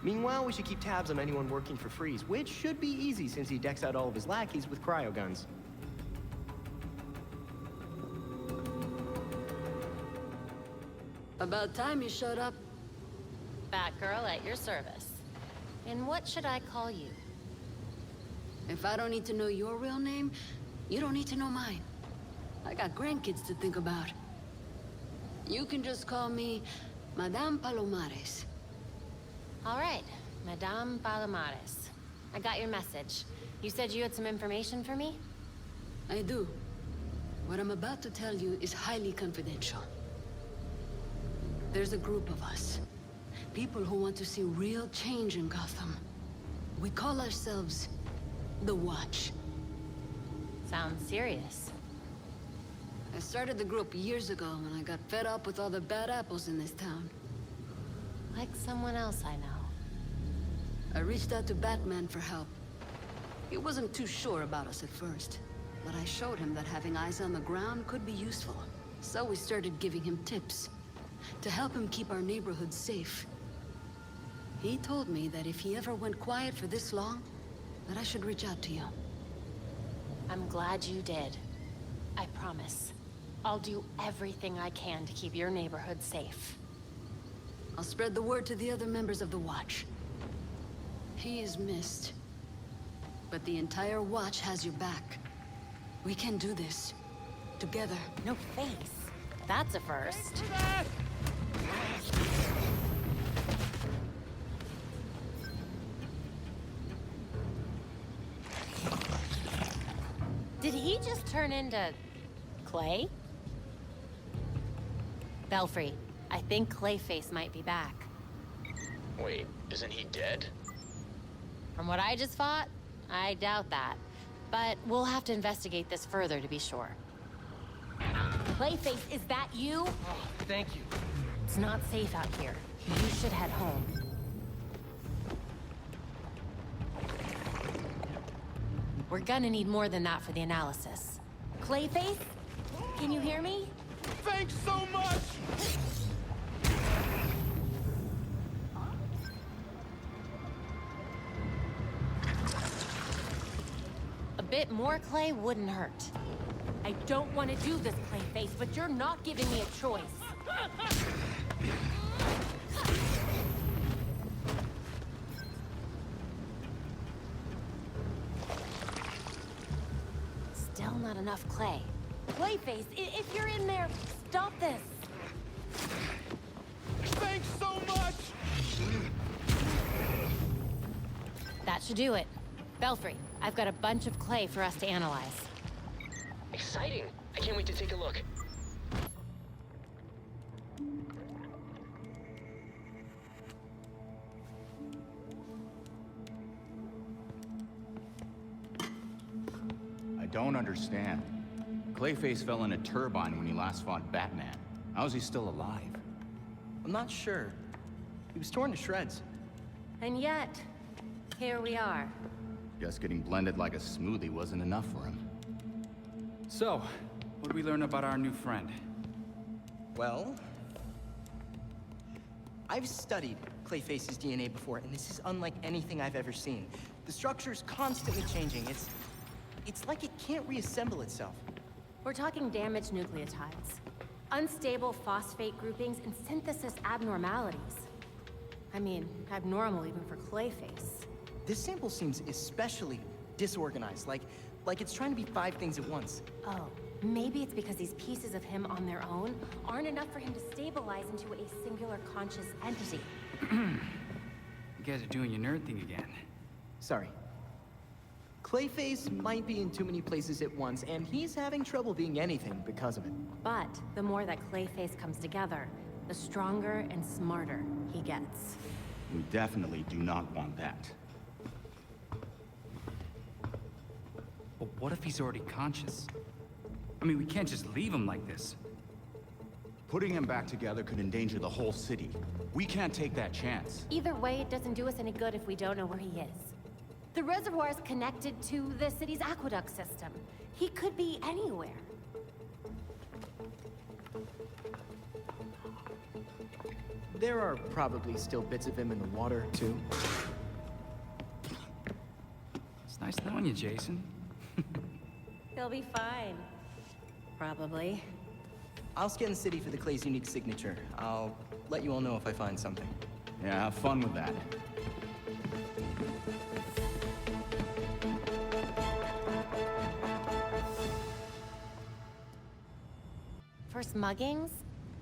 Meanwhile, we should keep tabs on anyone working for Freeze, which should be easy since he decks out all of his lackeys with cryo guns. About time you showed up. Batgirl at your service. And what should I call you? If I don't need to know your real name, you don't need to know mine. I got grandkids to think about. You can just call me Madame Palomares. All right, Madame Palomares. I got your message. You said you had some information for me? I do. What I'm about to tell you is highly confidential. There's a group of us. People who want to see real change in Gotham. We call ourselves the Watch. Sounds serious. I started the group years ago when I got fed up with all the bad apples in this town. Like someone else I know. I reached out to Batman for help. He wasn't too sure about us at first, but I showed him that having eyes on the ground could be useful. So we started giving him tips to help him keep our neighborhood safe. He told me that if he ever went quiet for this long, that I should reach out to you. I'm glad you did. I promise. I'll do everything I can to keep your neighborhood safe. I'll spread the word to the other members of the Watch. He is missed, but the entire Watch has your back. We can do this. Together. No face. That's a first. Did he just turn into Clay? Belfry, I think Clayface might be back. Wait, isn't he dead? From what I just fought, I doubt that. But we'll have to investigate this further to be sure. Clayface, is that you? Oh, thank you. It's not safe out here. You should head home. We're gonna need more than that for the analysis. Clayface? Can you hear me? Thanks so much! A bit more clay wouldn't hurt. I don't want to do this, Clayface, but you're not giving me a choice. Still not enough clay. Clayface, if you're in there, stop this. Thanks so much! That should do it. Belfry, I've got a bunch of clay for us to analyze. Exciting! I can't wait to take a look. I don't understand. Clayface fell in a turbine when he last fought Batman. How is he still alive? I'm not sure. He was torn to shreds. And yet, here we are. Just getting blended like a smoothie wasn't enough for him. So, what do we learn about our new friend? Well, I've studied Clayface's DNA before, and this is unlike anything I've ever seen. The structure's constantly changing. It's like it can't reassemble itself. We're talking damaged nucleotides, unstable phosphate groupings, and synthesis abnormalities. I mean, abnormal even for Clayface. This sample seems especially disorganized, like it's trying to be 5 things at once. Oh, maybe it's because these pieces of him on their own aren't enough for him to stabilize into a singular conscious entity. You guys are doing your nerd thing again. Sorry. Clayface might be in too many places at once, and he's having trouble being anything because of it. But the more that Clayface comes together, the stronger and smarter he gets. We definitely do not want that. But what if he's already conscious? I mean, we can't just leave him like this. Putting him back together could endanger the whole city. We can't take that chance. Either way, it doesn't do us any good if we don't know where he is. The reservoir is connected to the city's aqueduct system. He could be anywhere. There are probably still bits of him in the water, too. It's nice knowing you, Jason. He'll be fine. Probably. I'll scan the city for the Clay's unique signature. I'll let you all know if I find something. Yeah, have fun with that. First muggings,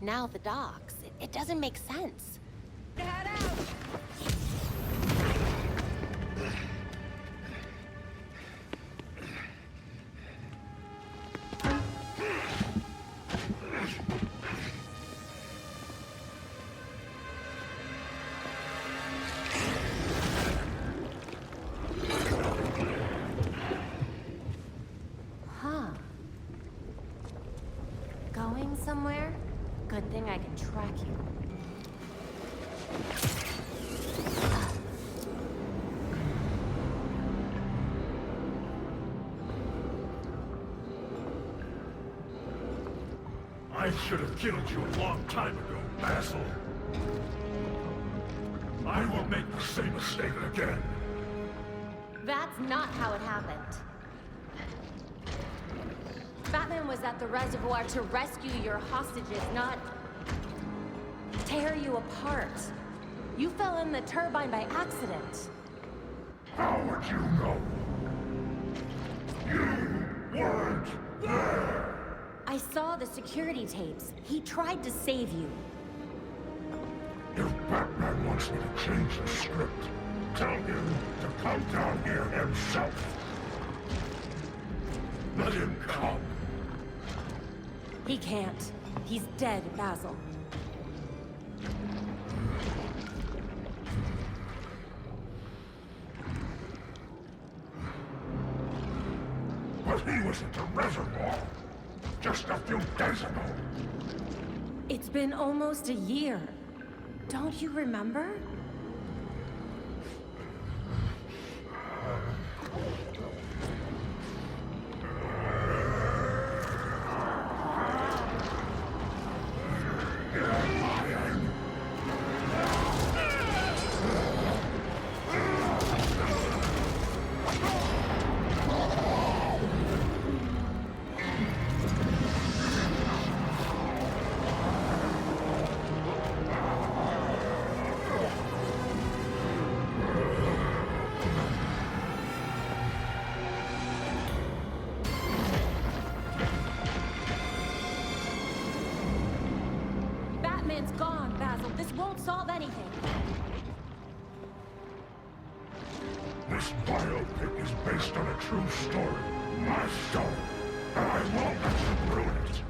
now the docks. It doesn't make sense. Head out! Huh. Going somewhere? Good thing I can track you. I should have killed you a long time ago, Basil. I won't make the same mistake again. That's not how it happened. Batman was at the reservoir to rescue your hostages, not tear you apart. You fell in the turbine by accident. How would you know? You weren't there! I saw the security tapes. He tried to save you. If Batman wants me to change the script, tell him to come down here himself. Let him come. He can't. He's dead, Basil. But he was at the reservoir just a few days ago. It's been almost a year. Don't you remember? Batman's gone, Basil. This won't solve anything. This biopic is based on a true story. My story. And I won't let you ruin it.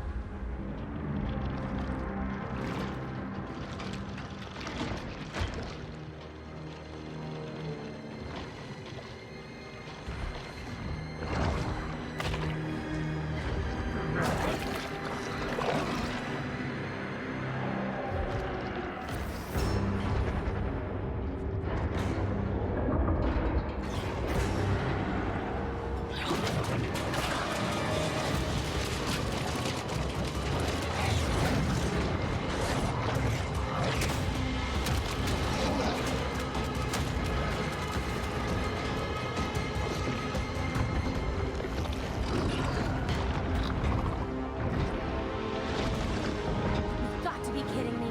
You've got to be kidding me.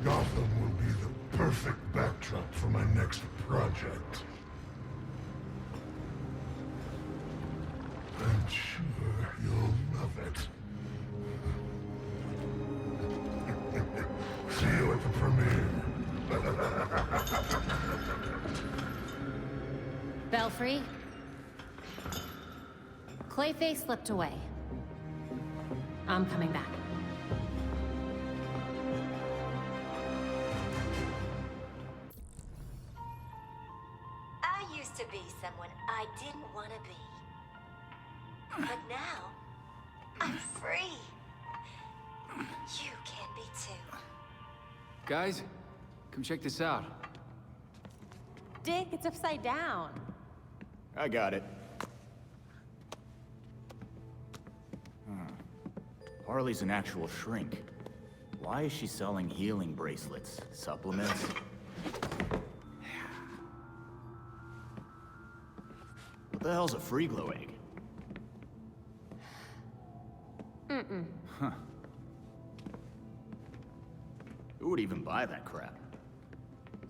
Gotham will be the perfect backdrop for my next project. I'm sure you'll love it. Belfry? Clayface slipped away. I'm coming back. I used to be someone I didn't want to be. But now, I'm free. You can be too. Guys, come check this out. Dick, it's upside down. I got it. Harley's an actual shrink. Why is she selling healing bracelets? Supplements? What the hell's a free glow egg? Mm-mm. Huh. Who would even buy that crap?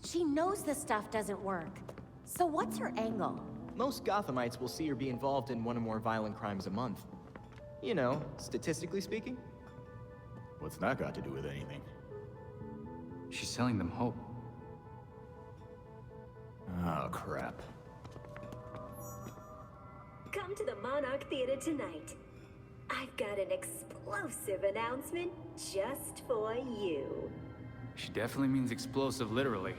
She knows this stuff doesn't work. So what's her angle? Most Gothamites will see her be involved in one or more violent crimes a month. You know, statistically speaking. What's that got to do with anything? She's selling them hope. Oh, crap. Come to the Monarch Theater tonight. I've got an explosive announcement just for you. She definitely means explosive, literally.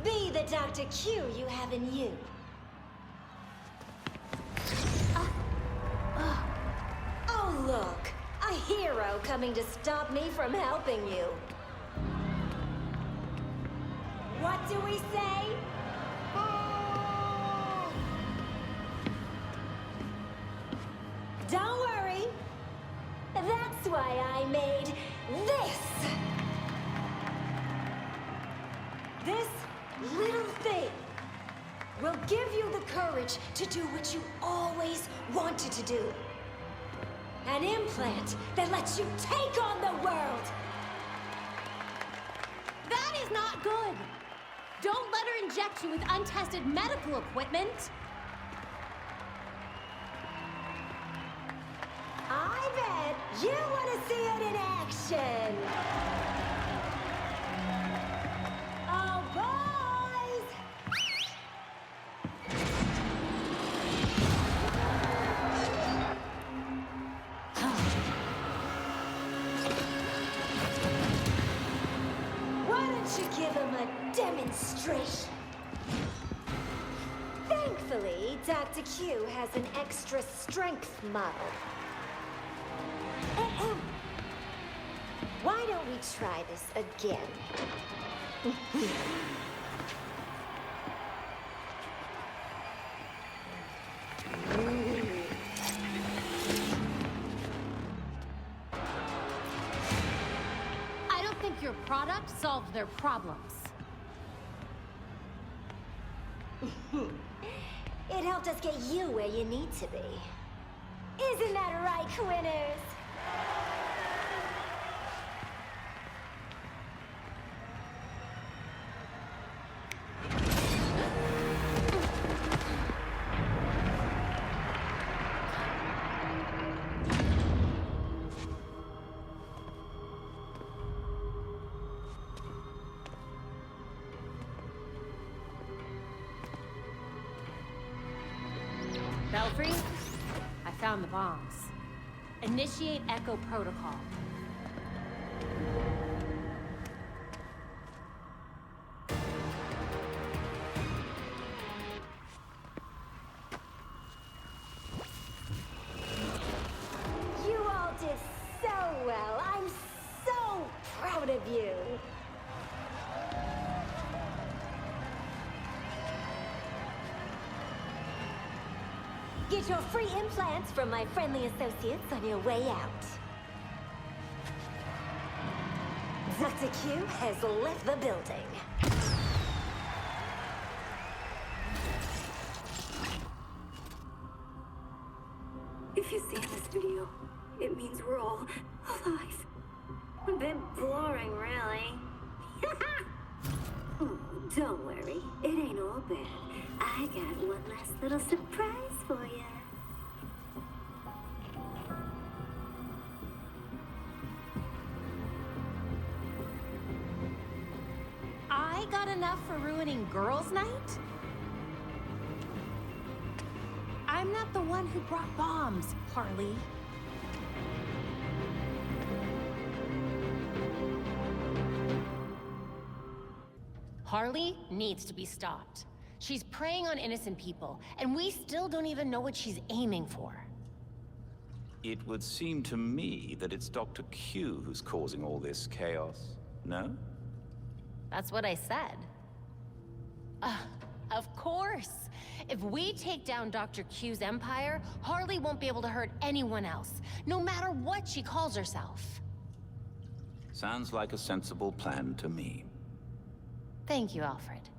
Be the Dr. Q you have in you. Oh, look. A hero coming to stop me from helping you. What do we say? Don't worry. That's why I made this. This little thing will give you the courage to do what you always wanted to do. An implant that lets you take on the world. That is not good! Don't let her inject you with untested medical equipment! I bet you want to see it in action. Oh, boys! Why don't you give him a demonstration? Thankfully, Dr. Q has an extra strength model. Why don't we try this again? I don't think your product solved their problems. It helped us get you where you need to be. Isn't that right, Quinners? Belfry, I found the bombs. Initiate Echo Protocol. You all did so well. I'm so proud of you. Get your free implants from my friendly associates on your way out. Dr. Q has left the building. If you stay in this video, it means we're all alive. A bit boring, really. Oh, don't worry. It ain't all bad. I got one last little surprise for you. I got enough for ruining girls' night? I'm not the one who brought bombs, Harley. Harley needs to be stopped. She's preying on innocent people, and we still don't even know what she's aiming for. It would seem to me that it's Dr. Q who's causing all this chaos, no? That's what I said. Of course! If we take down Dr. Q's empire, Harley won't be able to hurt anyone else, no matter what she calls herself. Sounds like a sensible plan to me. Thank you, Alfred.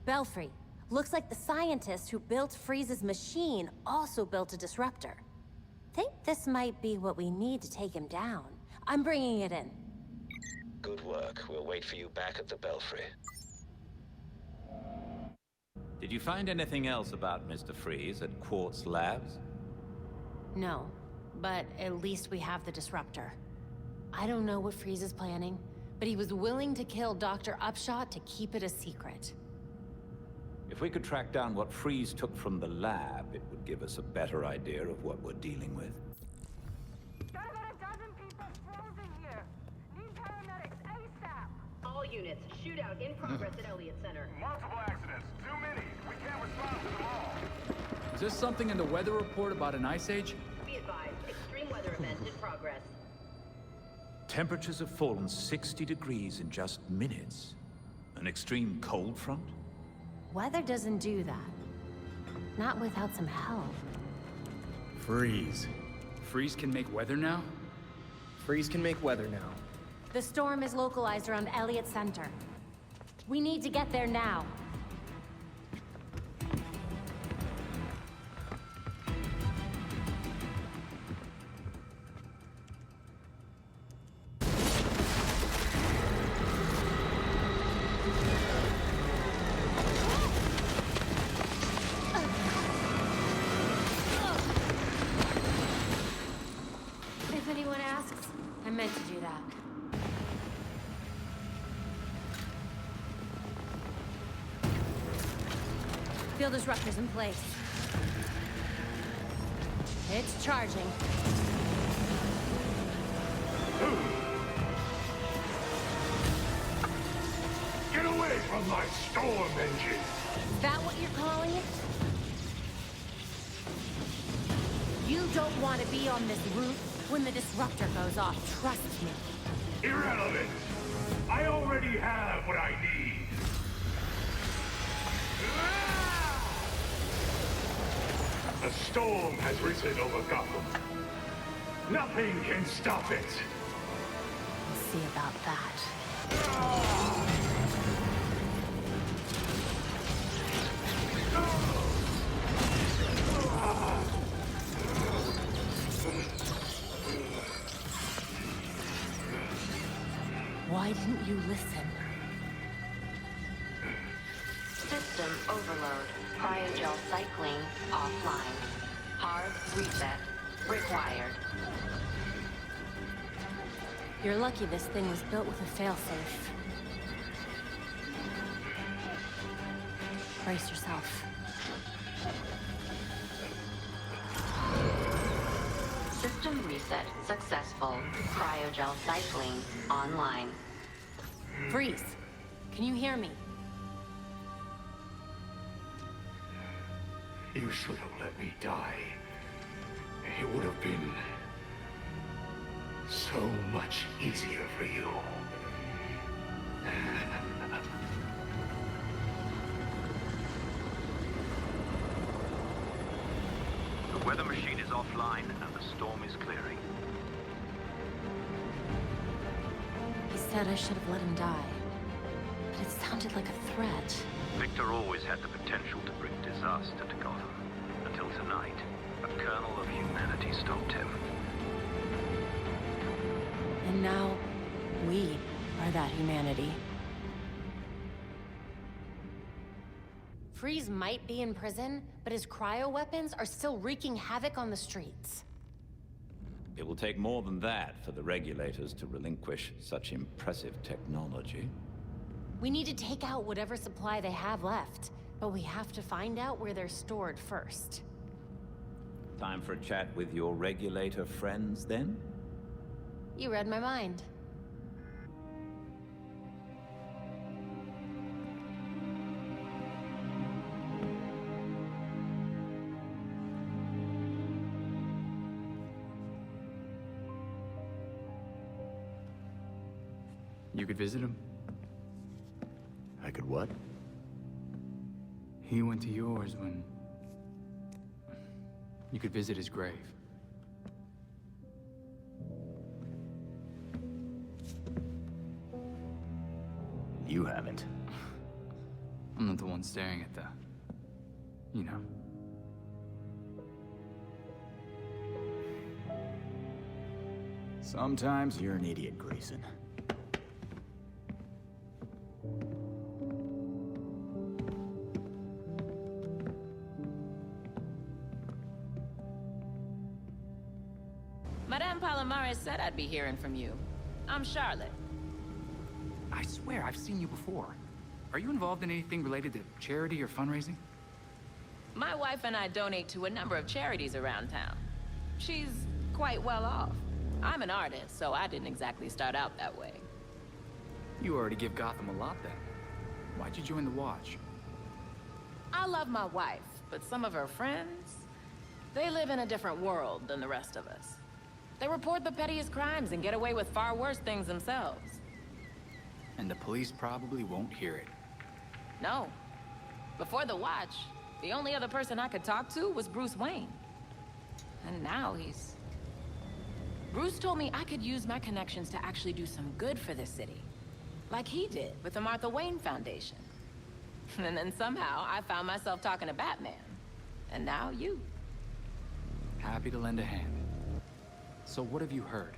Belfry, looks like the scientist who built Freeze's machine also built a disruptor. Think this might be what we need to take him down. I'm bringing it in. Good work. We'll wait for you back at the Belfry. Did you find anything else about Mr. Freeze at Quartz Labs? No, but at least we have the disruptor. I don't know what Freeze is planning, but he was willing to kill Dr. Upshot to keep it a secret. If we could track down what Freeze took from the lab, it would give us a better idea of what we're dealing with. Got about a dozen people frozen here. Need paramedics ASAP. All units, shootout in progress at Elliott Center. Multiple accidents. Too many. We can't respond to them all. Is there something in the weather report about an ice age? Be advised, extreme weather event in progress. Temperatures have fallen 60 degrees in just minutes. An extreme cold front? Weather doesn't do that. Not without some help. Freeze. Freeze can make weather now? Freeze can make weather now. The storm is localized around Elliott Center. We need to get there now. If anyone asks, I meant to do that. Field disruptors in place. It's charging. Get away from my storm engine! Is that what you're calling it? You don't want to be on this roof when the disruptor goes off, trust me. Irrelevant! I already have what I need! A storm has risen over Gotham. Nothing can stop it! We'll see about that. Why didn't you listen? System overload. Cryogel cycling offline. Hard reset required. You're lucky this thing was built with a failsafe. Brace yourself. System reset successful. Cryogel cycling online. Freeze! Can you hear me? You should have let me die. It would have been so much easier for you. The weather machine is offline and the storm is clearing. He said I should have let him die. But it sounded like a threat. Victor always had the potential to bring disaster to Gotham. Until tonight, a kernel of humanity stopped him. And now, we are that humanity. Freeze might be in prison, but his cryo-weapons are still wreaking havoc on the streets. It will take more than that for the regulators to relinquish such impressive technology. We need to take out whatever supply they have left, but we have to find out where they're stored first. Time for a chat with your regulator friends, then? You read my mind. You could visit him? I could what? He went to yours when... You could visit his grave. You haven't. I'm not the one staring at the... You know. Sometimes you're an idiot, Grayson. Madame Palomares said I'd be hearing from you. I'm Charlotte. I swear I've seen you before. Are you involved in anything related to charity or fundraising? My wife and I donate to a number of charities around town. She's quite well off. I'm an artist, so I didn't exactly start out that way. You already give Gotham a lot then. Why'd you join the Watch? I love my wife, but some of her friends, they live in a different world than the rest of us. They report the pettiest crimes and get away with far worse things themselves. And the police probably won't hear it. No. Before the Watch, the only other person I could talk to was Bruce Wayne. And now he's... Bruce told me I could use my connections to actually do some good for the city. Like he did with the Martha Wayne Foundation. And then somehow I found myself talking to Batman. And now you. Happy to lend a hand. So what have you heard?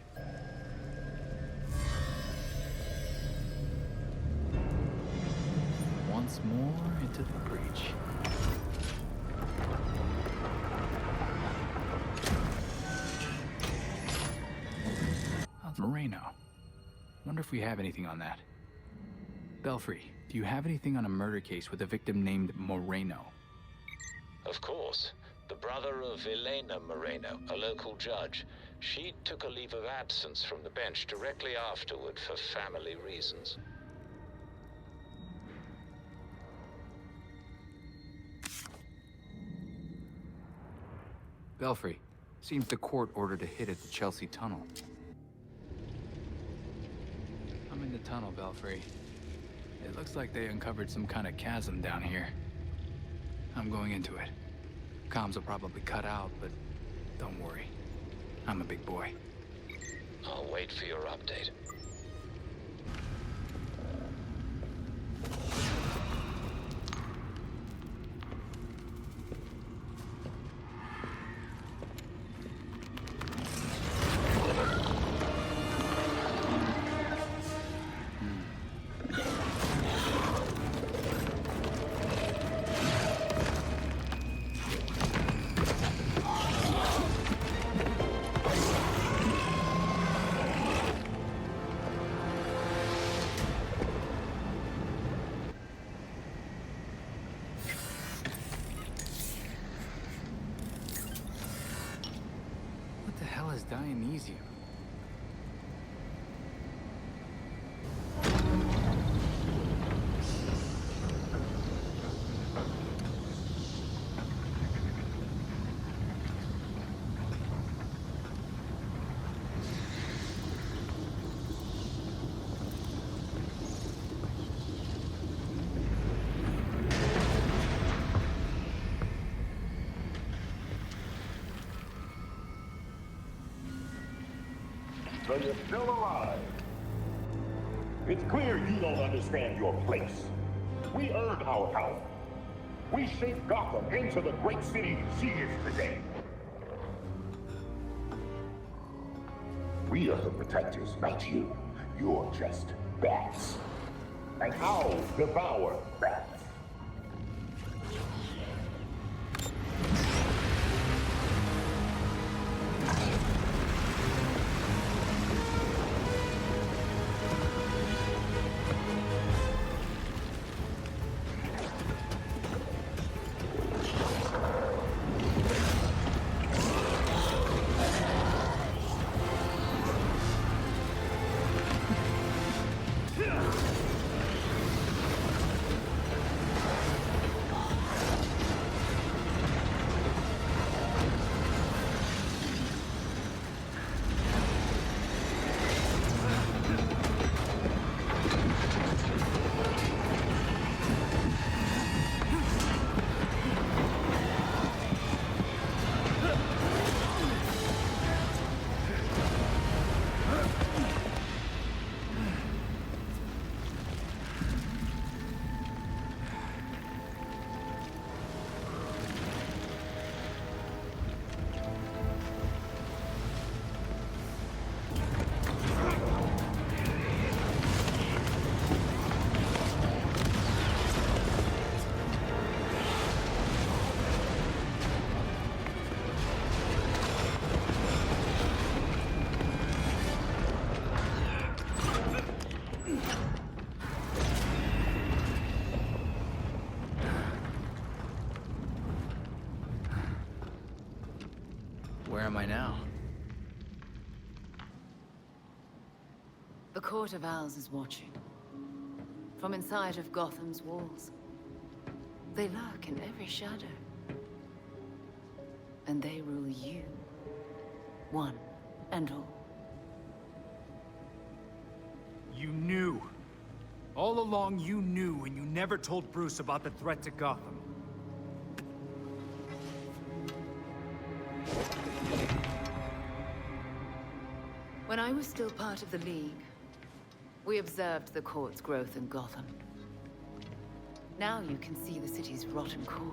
Once more into the breach. Moreno. Wonder if we have anything on that. Belfry, do you have anything on a murder case with a victim named Moreno? Of course. The brother of Elena Moreno, a local judge. She took a leave of absence from the bench directly afterward for family reasons. Belfry, seems the court ordered a hit at the Chelsea Tunnel. I'm in the tunnel, Belfry. It looks like they uncovered some kind of chasm down here. I'm going into it. Comms will probably cut out, but don't worry. I'm a big boy. I'll wait for your update. Dionysium. So you're still alive. It's clear you don't understand your place. We earned our power. We shaped Gotham into the great city she is today. We are the protectors, not you. You're just bats. And owls devour bats. Where am I now? The Court of Owls is watching. From inside of Gotham's walls. They lurk in every shadow. And they rule you. One and all. You knew. All along you knew, and you never told Bruce about the threat to Gotham. When I was still part of the League, we observed the Court's growth in Gotham. Now you can see the city's rotten core.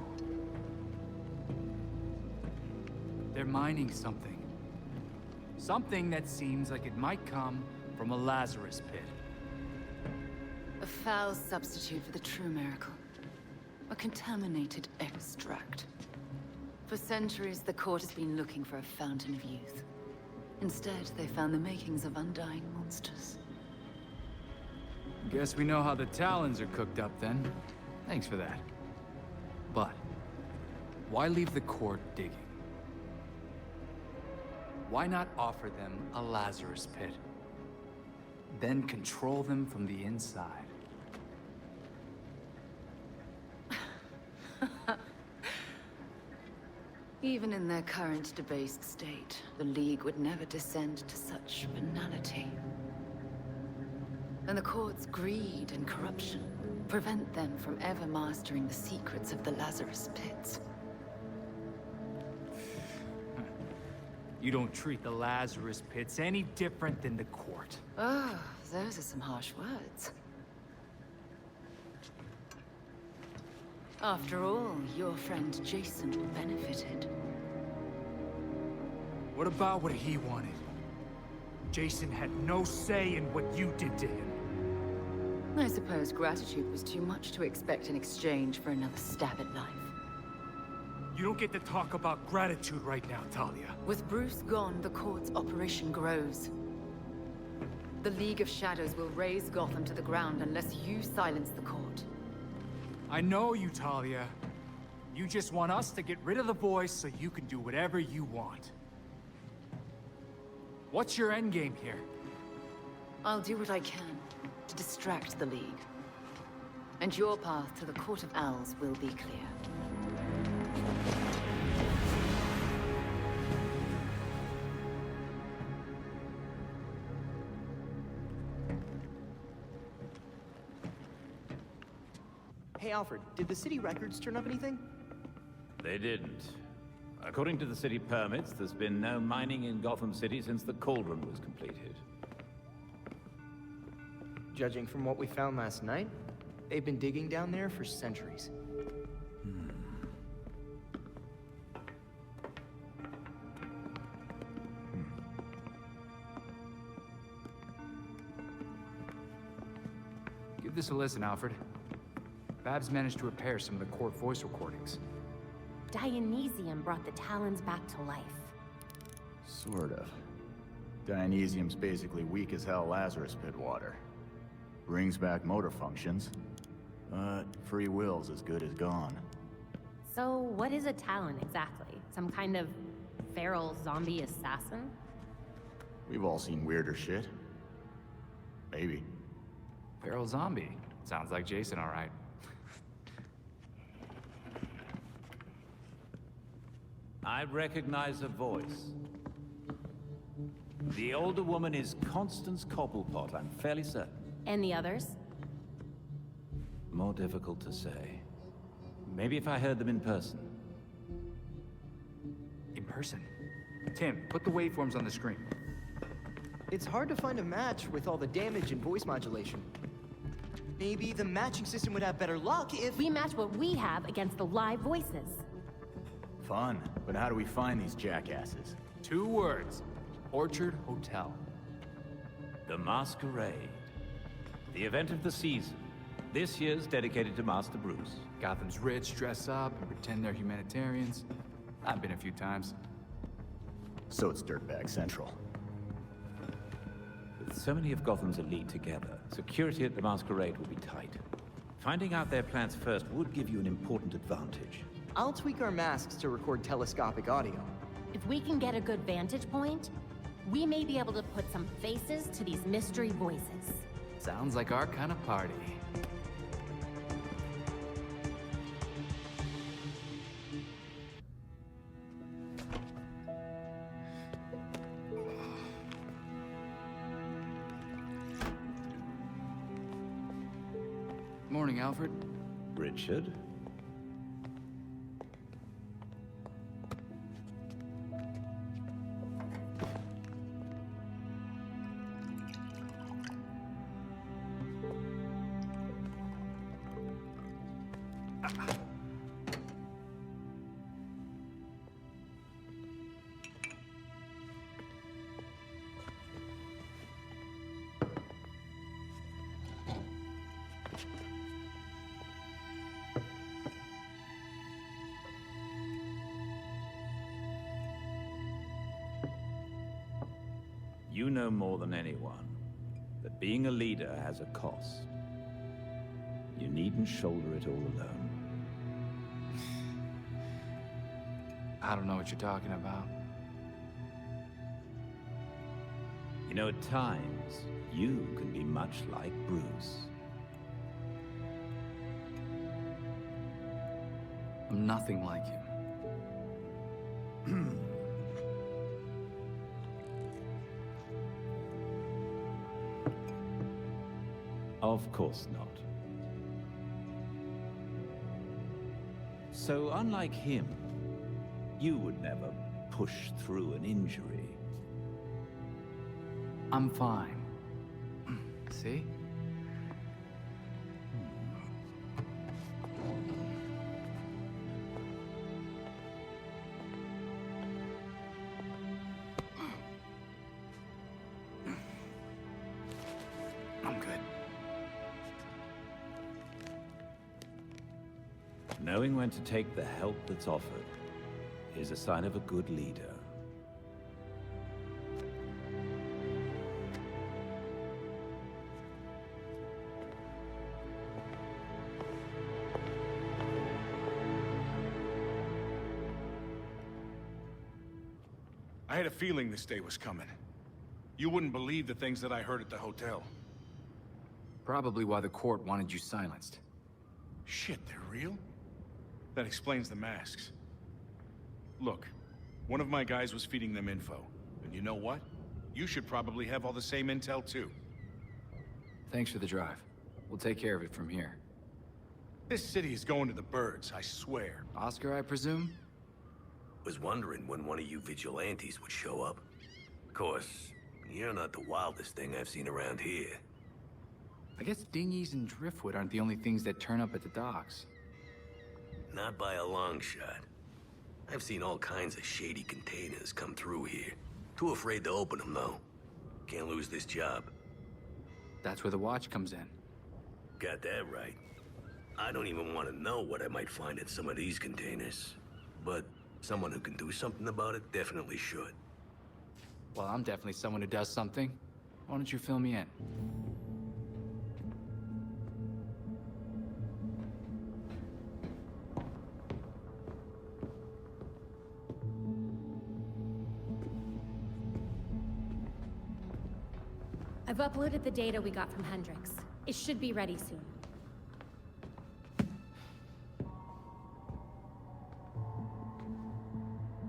They're mining something. Something that seems like it might come from a Lazarus pit. A foul substitute for the true miracle. A contaminated extract. For centuries, the Court has been looking for a fountain of youth. Instead, they found the makings of undying monsters. Guess we know how the Talons are cooked up then. Thanks for that. But, why leave the Court digging? Why not offer them a Lazarus pit? Then control them from the inside. Even in their current debased state, the League would never descend to such banality. And the Court's greed and corruption prevent them from ever mastering the secrets of the Lazarus Pits. You don't treat the Lazarus Pits any different than the Court. Oh, those are some harsh words. After all, your friend Jason benefited. What about what he wanted? Jason had no say in what you did to him. I suppose gratitude was too much to expect in exchange for another stab at life. You don't get to talk about gratitude right now, Talia. With Bruce gone, the Court's operation grows. The League of Shadows will raze Gotham to the ground unless you silence the Court. I know you, Talia. You just want us to get rid of the voice so you can do whatever you want. What's your endgame here? I'll do what I can to distract the League. And your path to the Court of Owls will be clear. Hey, Alfred, did the city records turn up anything? They didn't. According to the city permits, there's been no mining in Gotham City since the Cauldron was completed. Judging from what we found last night, they've been digging down there for centuries. Give this a listen, Alfred. Babs managed to repair some of the court voice recordings. Dionysium brought the Talons back to life. Sort of. Dionysium's basically weak as hell Lazarus pit water. Brings back motor functions, but free will's as good as gone. So, what is a Talon exactly? Some kind of feral zombie assassin? We've all seen weirder shit. Maybe. Feral zombie. Sounds like Jason, all right. I recognize a voice. The older woman is Constance Cobblepot, I'm fairly certain. And the others? More difficult to say. Maybe if I heard them in person. In person? Tim, put the waveforms on the screen. It's hard to find a match with all the damage and voice modulation. Maybe the matching system would have better luck if... We match what we have against the live voices. Fun, but how do we find these jackasses? 2 words. Orchard Hotel. The Masquerade. The event of the season. This year's dedicated to Master Bruce. Gotham's rich dress up and pretend they're humanitarians. I've been a few times. So it's Dirtbag Central. With so many of Gotham's elite together, security at the Masquerade will be tight. Finding out their plans first would give you an important advantage. I'll tweak our masks to record telescopic audio. If we can get a good vantage point, we may be able to put some faces to these mystery voices. Sounds like our kind of party. Morning, Alfred. Richard? You know more than anyone that being a leader has a cost. You needn't shoulder it all alone. I don't know what you're talking about. You know, at times, you can be much like Bruce. I'm nothing like him. Of course not. So, unlike him, you would never push through an injury. I'm fine. See? I'm good. Knowing when to take the help that's offered is a sign of a good leader. I had a feeling this day was coming. You wouldn't believe the things that I heard at the hotel. Probably why the court wanted you silenced. Shit, they're real? That explains the masks. Look, one of my guys was feeding them info. And you know what? You should probably have all the same intel too. Thanks for the drive. We'll take care of it from here. This city is going to the birds, I swear. Oscar, I presume? Was wondering when one of you vigilantes would show up. Of course, you're not the wildest thing I've seen around here. I guess dinghies and driftwood aren't the only things that turn up at the docks. Not by a long shot. I've seen all kinds of shady containers come through here. Too afraid to open them, though. Can't lose this job. That's where the watch comes in. Got that right. I don't even want to know what I might find in some of these containers. But someone who can do something about it definitely should. Well, I'm definitely someone who does something. Why don't you fill me in? I've uploaded the data we got from Hendrix. It should be ready soon.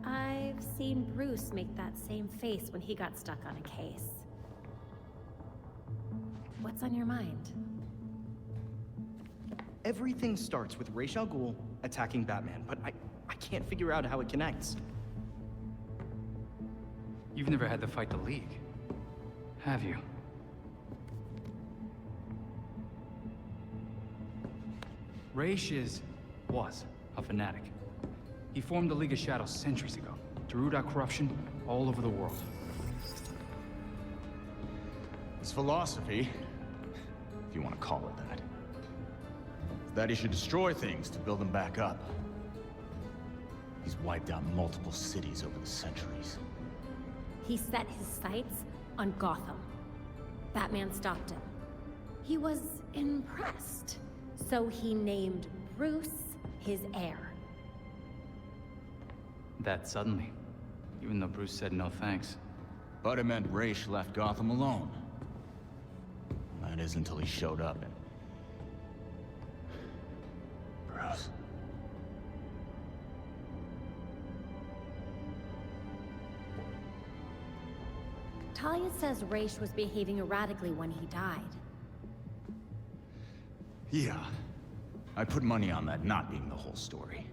I've seen Bruce make that same face when he got stuck on a case. What's on your mind? Everything starts with Ra's al Ghul attacking Batman, but I can't figure out how it connects. You've never had to fight the League, have you? Ra's was a fanatic. He formed the League of Shadows centuries ago to root out corruption all over the world. His philosophy, if you want to call it that, is that he should destroy things to build them back up. He's wiped out multiple cities over the centuries. He set his sights on Gotham. Batman stopped him. He was impressed, so he named Bruce his heir. That suddenly, even though Bruce said no thanks. But it meant Ra's left Gotham alone. That is until he showed up and... Bruce. Talia says Ra's was behaving erratically when he died. Yeah. I put money on that not being the whole story.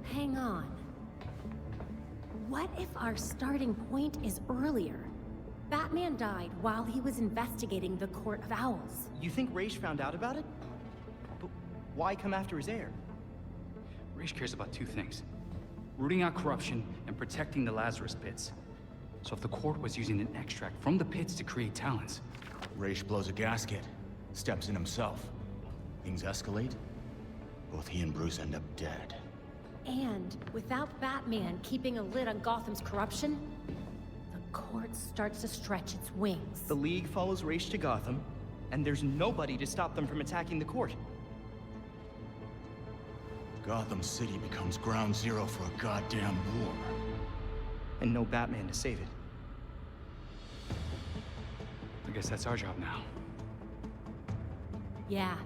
Hang on. What if our starting point is earlier? Batman died while he was investigating the Court of Owls. You think Ra's found out about it? But why come after his heir? Ra's cares about two things: rooting out corruption and protecting the Lazarus Pits. So if the court was using an extract from the pits to create talents... Ra's blows a gasket, steps in himself. Things escalate. Both he and Bruce end up dead. And without Batman keeping a lid on Gotham's corruption, the court starts to stretch its wings. The League follows Ra's to Gotham, and there's nobody to stop them from attacking the court. Gotham City becomes ground zero for a goddamn war. And no Batman to save it. I guess that's our job now. Yeah.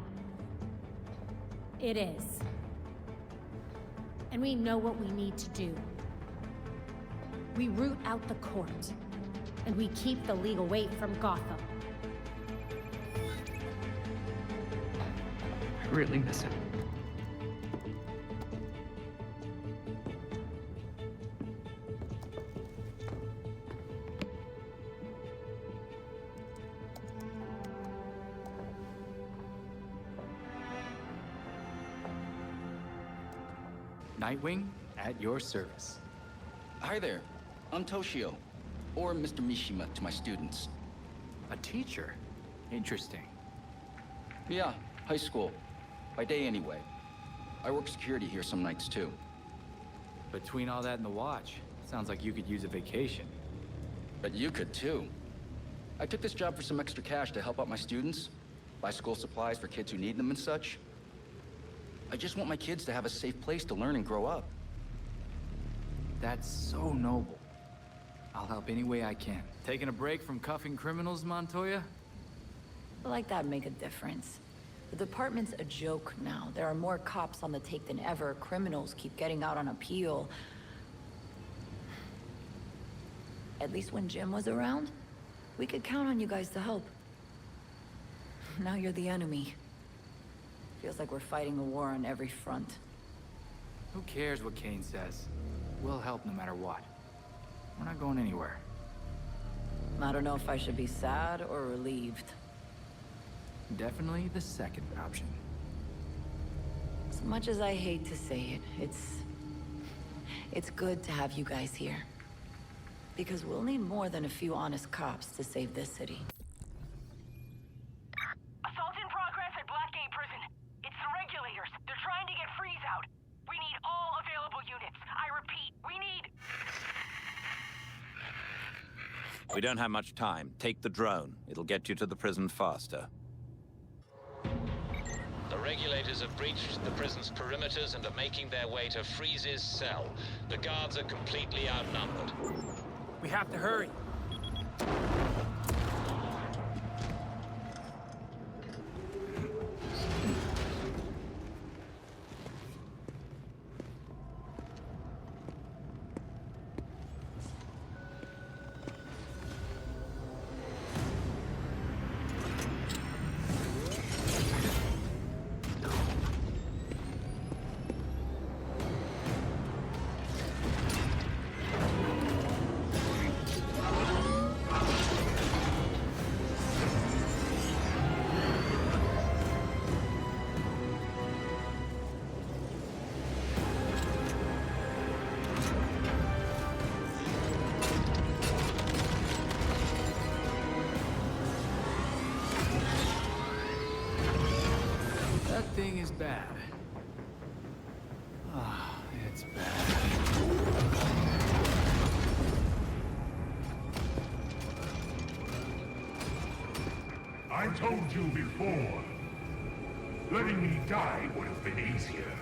It is. And we know what we need to do. We root out the court, and we keep the League away from Gotham. I really miss him. Nightwing, at your service. Hi there. I'm Toshio, or Mr. Mishima to my students. A teacher? Interesting. Yeah, high school. By day anyway. I work security here some nights too. Between all that and the watch, sounds like you could use a vacation. But you could too. I took this job for some extra cash to help out my students, buy school supplies for kids who need them and such. I just want my kids to have a safe place to learn and grow up. That's so noble. I'll help any way I can. Taking a break from cuffing criminals, Montoya? Like that'd make a difference. The department's a joke now. There are more cops on the take than ever. Criminals keep getting out on appeal. At least when Jim was around, we could count on you guys to help. Now you're the enemy. Feels like we're fighting a war on every front. Who cares what Kane says? We'll help no matter what. We're not going anywhere. I don't know if I should be sad or relieved. Definitely the second option. As much as I hate to say it, it's good to have you guys here. Because we'll need more than a few honest cops to save this city. Assault in progress at Blackgate Prison. It's the regulators. They're trying to get Freeze out. We need all available units. I repeat, we need... We don't have much time. Take the drone. It'll get you to the prison faster. The regulators have breached the prison's perimeters and are making their way to Freeze's cell. The guards are completely outnumbered. We have to hurry. That thing is bad. Ah, it's bad. I told you before. Letting me die would have been easier.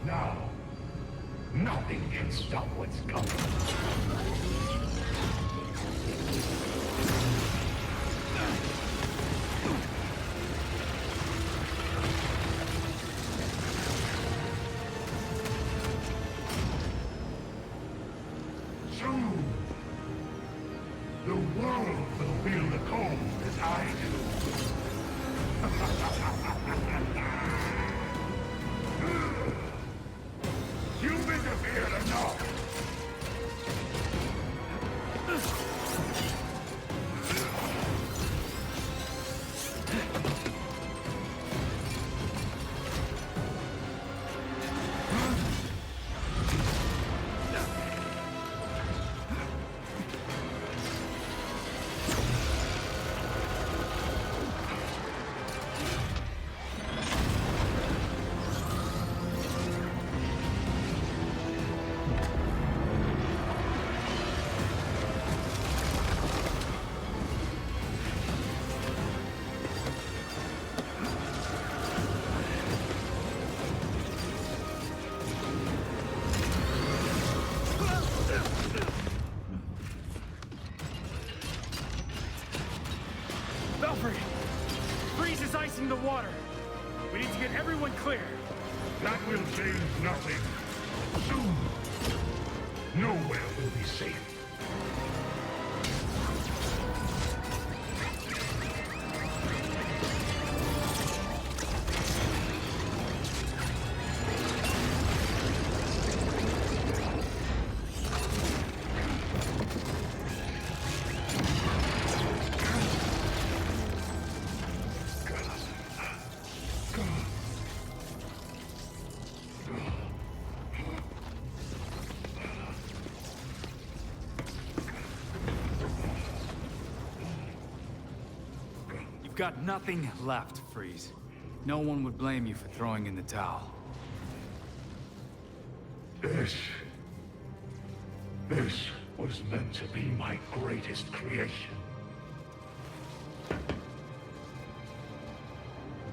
Now, nothing can stop what's coming. Soon, the world will feel the cold as I do. You've interfered enough. Belfry! Freeze is icing the water. We need to get everyone clear. That will change nothing. Soon, nowhere will be safe. You've got nothing left, Freeze. No one would blame you for throwing in the towel. This was meant to be my greatest creation.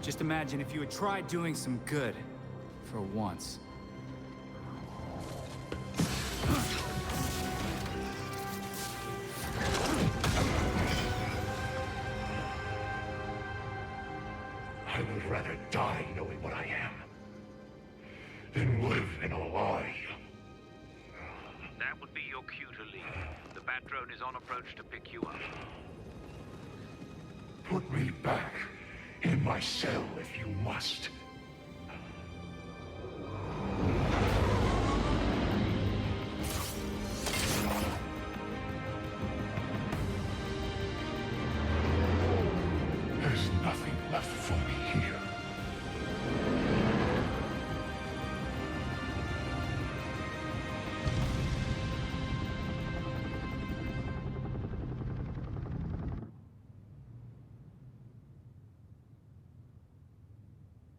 Just imagine if you had tried doing some good. For once. I would rather die knowing what I am than live in a lie. That would be your cue to leave. The Bat drone is on approach to pick you up. Put me back in my cell if you must.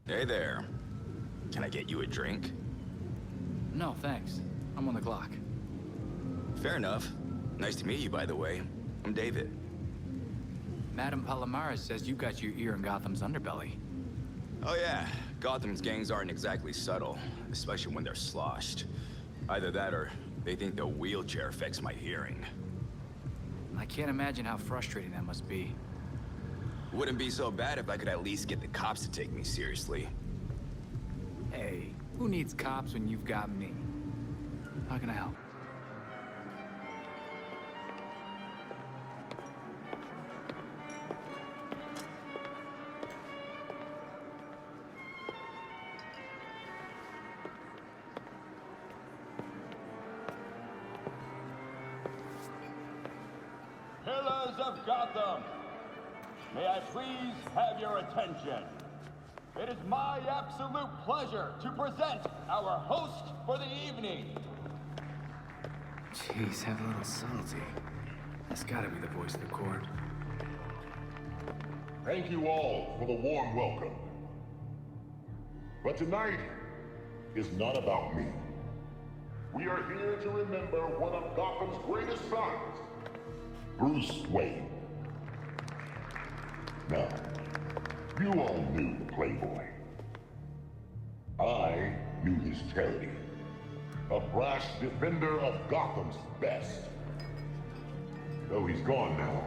Hey there. Can I get you a drink? No, thanks. I'm on the clock. Fair enough. Nice to meet you, by the way. I'm David. Madame Palomares says you got your ear in Gotham's underbelly. Oh yeah, Gotham's gangs aren't exactly subtle, especially when they're sloshed. Either that or they think the wheelchair affects my hearing. I can't imagine how frustrating that must be. Wouldn't be so bad if I could at least get the cops to take me seriously. Hey, who needs cops when you've got me? How can I help? Pillars of Gotham, may I please have your attention? It is my absolute pleasure to present our host for the evening. Jeez, have a little subtlety. That's gotta be the voice of the court. Thank you all for the warm welcome. But tonight is not about me. We are here to remember one of Gotham's greatest sons, Bruce Wayne. Now, you all knew the Playboy. I knew his charity. A brash defender of Gotham's best. Though he's gone now,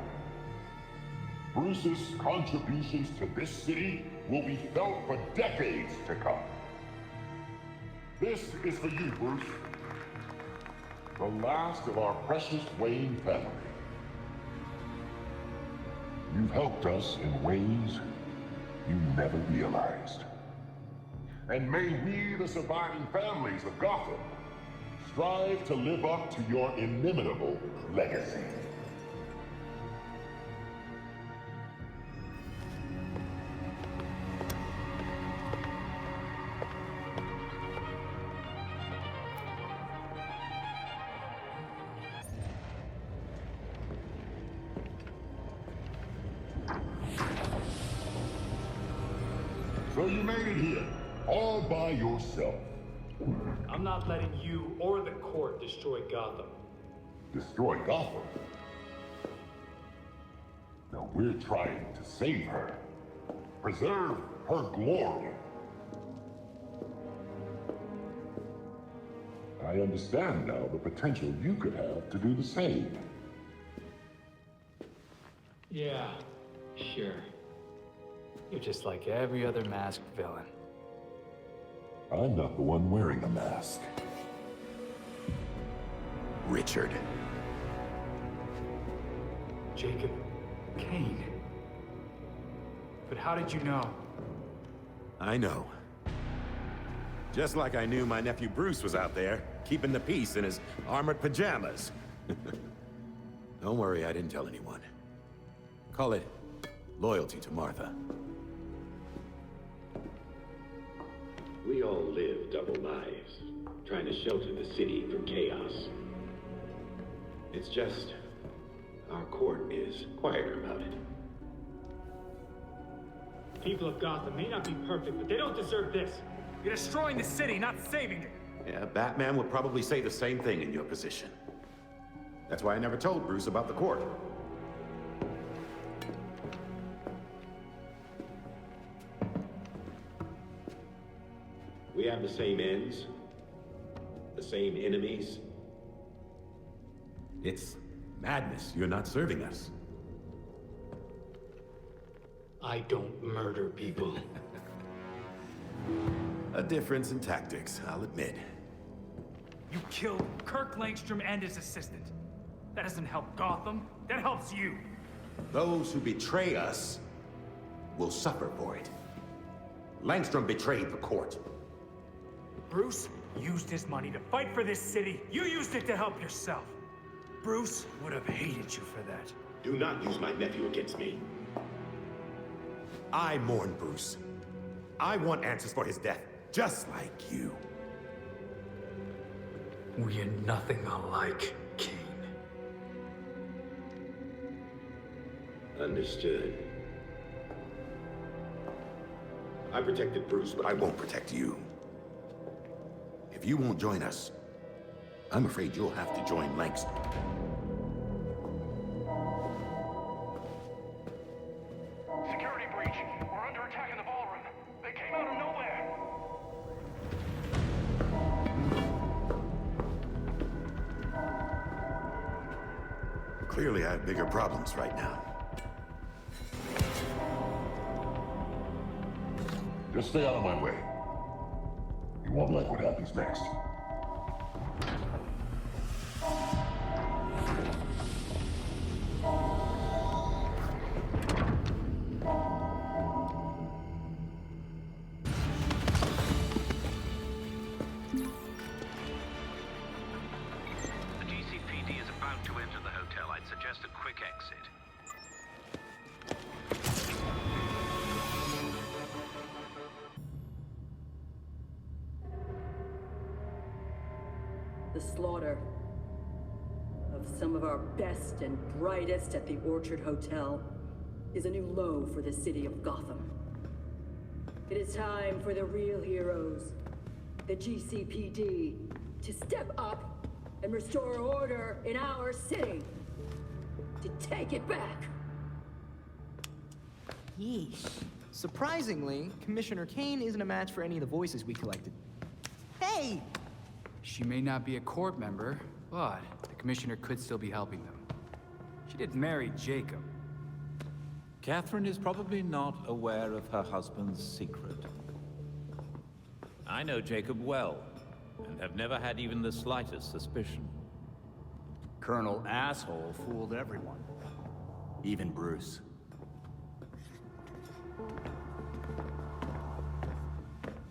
Bruce's contributions to this city will be felt for decades to come. This is for you, Bruce. The last of our precious Wayne family. You've helped us in ways you never realized. And may we, the surviving families of Gotham, strive to live up to your inimitable legacy. So you made it here, all by yourself. I'm not letting you or the court destroy Gotham. Destroy Gotham? No, we're trying to save her. Preserve her glory. I understand now the potential you could have to do the same. Yeah, sure. You're just like every other masked villain. I'm not the one wearing a mask. Richard. Jacob Kane. But how did you know? I know. Just like I knew my nephew Bruce was out there, keeping the peace in his armored pajamas. Don't worry, I didn't tell anyone. Call it loyalty to Martha. We all live double lives, trying to shelter the city from chaos. It's just, our court is quieter about it. People of Gotham may not be perfect, but they don't deserve this. You're destroying the city, not saving it. Yeah, Batman would probably say the same thing in your position. That's why I never told Bruce about the court. We have the same ends, the same enemies. It's madness. You're not serving us. I don't murder people. A difference in tactics, I'll admit. You killed Kirk Langstrom and his assistant. That doesn't help Gotham. That helps you. Those who betray us will suffer for it. Langstrom betrayed the court. Bruce used his money to fight for this city. You used it to help yourself. Bruce would have hated you for that. Do not use my nephew against me. I mourn Bruce. I want answers for his death, just like you. We are nothing alike, Kane. Understood. I protected Bruce, but I won't protect you. If you won't join us, I'm afraid you'll have to join Langston. Security breach. We're under attack in the ballroom. They came out of nowhere. Clearly, I have bigger problems right now. Just stay out of my way. You won't like what happens next. The GCPD is about to enter the hotel. I'd suggest a quick exit. The slaughter of some of our best and brightest at the Orchard Hotel is a new low for the city of Gotham. It is time for the real heroes, the GCPD, to step up and restore order in our city. To take it back. Yeesh. Surprisingly, Commissioner Kane isn't a match for any of the voices we collected. Hey! She may not be a court member, but the commissioner could still be helping them. She did marry Jacob. Catherine is probably not aware of her husband's secret. I know Jacob well, and have never had even the slightest suspicion. Colonel Asshole fooled everyone. Even Bruce.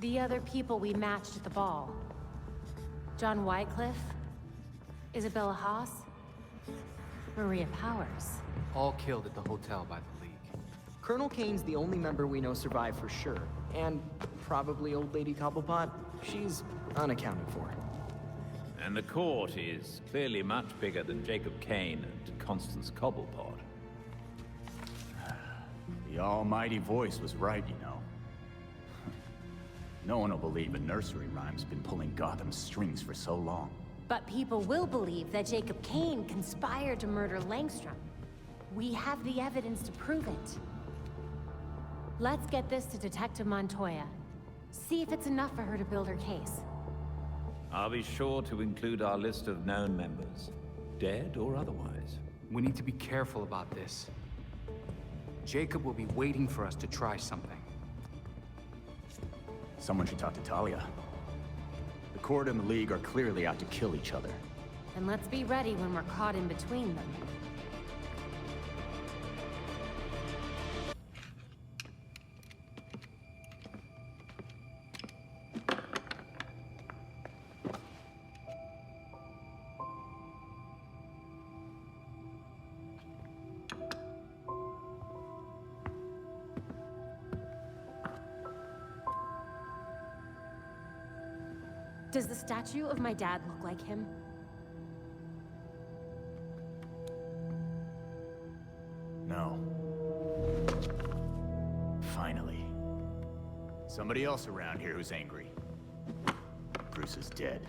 The other people we matched at the ball. John Wycliffe, Isabella Haas, Maria Powers. All killed at the hotel by the League. Colonel Kane's the only member we know survived for sure. And probably Old Lady Cobblepot. She's unaccounted for. And the court is clearly much bigger than Jacob Kane and Constance Cobblepot. The almighty voice was right, you know. No one will believe a nursery rhyme's been pulling Gotham's strings for so long. But people will believe that Jacob Kane conspired to murder Langstrom. We have the evidence to prove it. Let's get this to Detective Montoya. See if it's enough for her to build her case. I'll be sure to include our list of known members, dead or otherwise. We need to be careful about this. Jacob will be waiting for us to try something. Someone should talk to Talia. The Court and the League are clearly out to kill each other. And let's be ready when we're caught in between them. Does the statue of my dad look like him? No. Finally. Somebody else around here who's angry. Bruce is dead.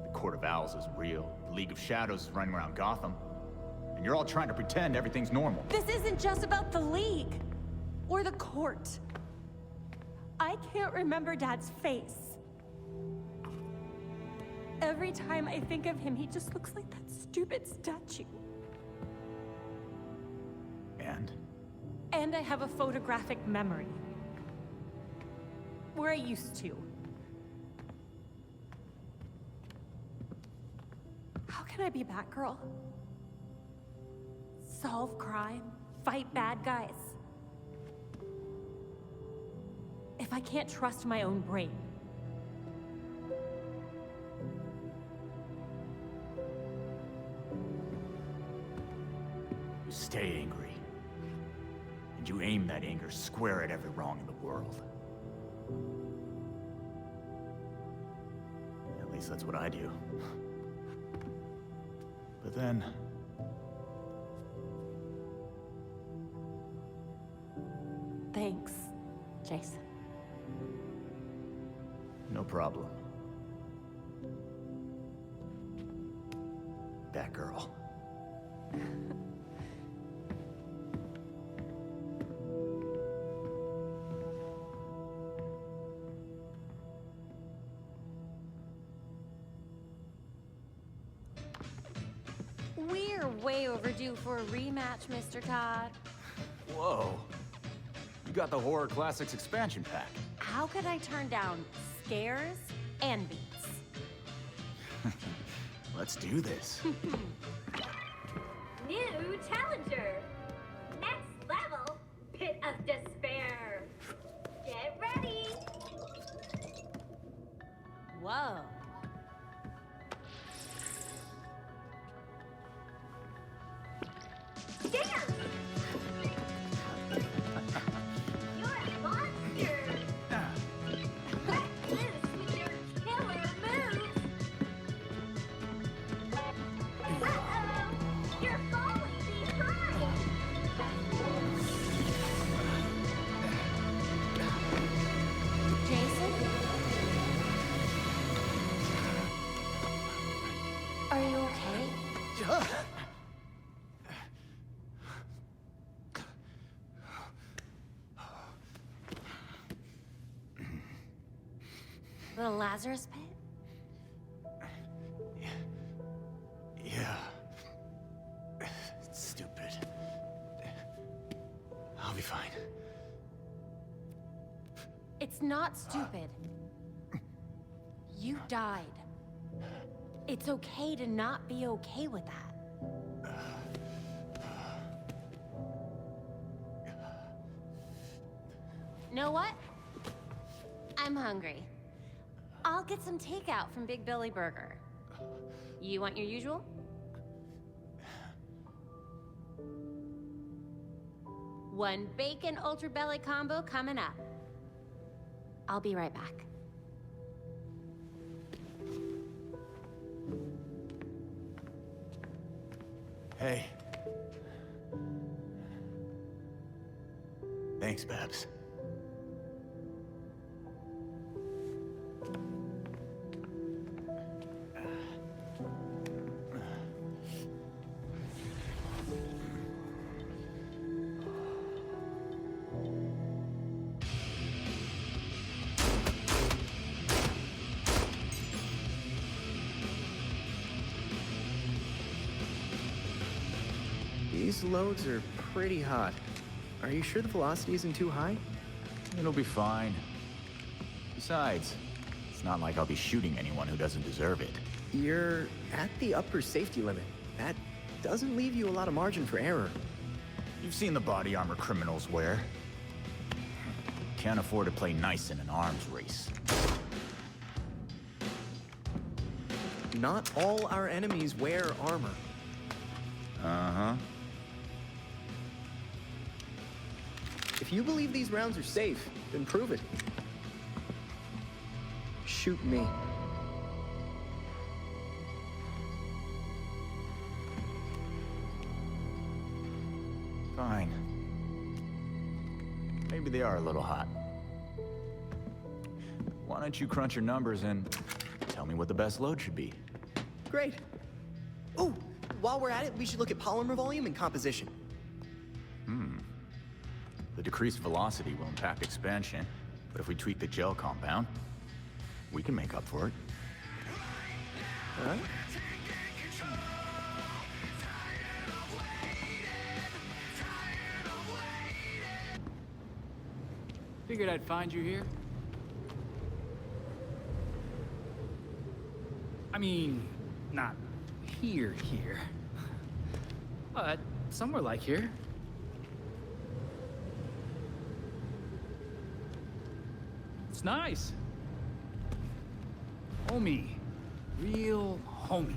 The Court of Owls is real. The League of Shadows is running around Gotham. And you're all trying to pretend everything's normal. This isn't just about the League. Or the Court. I can't remember Dad's face. Every time I think of him, he just looks like that stupid statue. And I have a photographic memory. Where I used to. How can I be Batgirl? Solve crime, fight bad guys. If I can't trust my own brain. You stay angry. And you aim that anger square at every wrong in the world. At least that's what I do. But then... Thanks, Jason. problem. That girl. We're way overdue for a rematch, Mr. Todd. Whoa. You got the Horror Classics expansion pack. How could I turn down scares and beats? Let's do this. New challenger! Next level, Pit of Despair! Get ready! Whoa. Dance! You're a monster! Let loose with your killer moves! Uh-oh! You're falling behind! Jason? Are you okay? The Lazarus Pit? Yeah. It's stupid. I'll be fine. It's not stupid. You died. It's okay to not be okay with that. Know what? I'm hungry. I'll get some takeout from Big Billy Burger. You want your usual? One bacon ultra belly combo coming up. I'll be right back. Hey. Thanks, Babs. These loads are pretty hot. Are you sure the velocity isn't too high? It'll be fine. Besides, it's not like I'll be shooting anyone who doesn't deserve it. You're at the upper safety limit. That doesn't leave you a lot of margin for error. You've seen the body armor criminals wear. Can't afford to play nice in an arms race. Not all our enemies wear armor. Uh-huh. If you believe these rounds are safe, then prove it. Shoot me. Fine. Maybe they are a little hot. Why don't you crunch your numbers and tell me what the best load should be? Great. Oh, while we're at it, we should look at polymer volume and composition. The decreased velocity will impact expansion, but if we tweak the gel compound, we can make up for it. Huh? Figured I'd find you here. I mean, not here, but somewhere like here. It's nice. Homey. Real homey.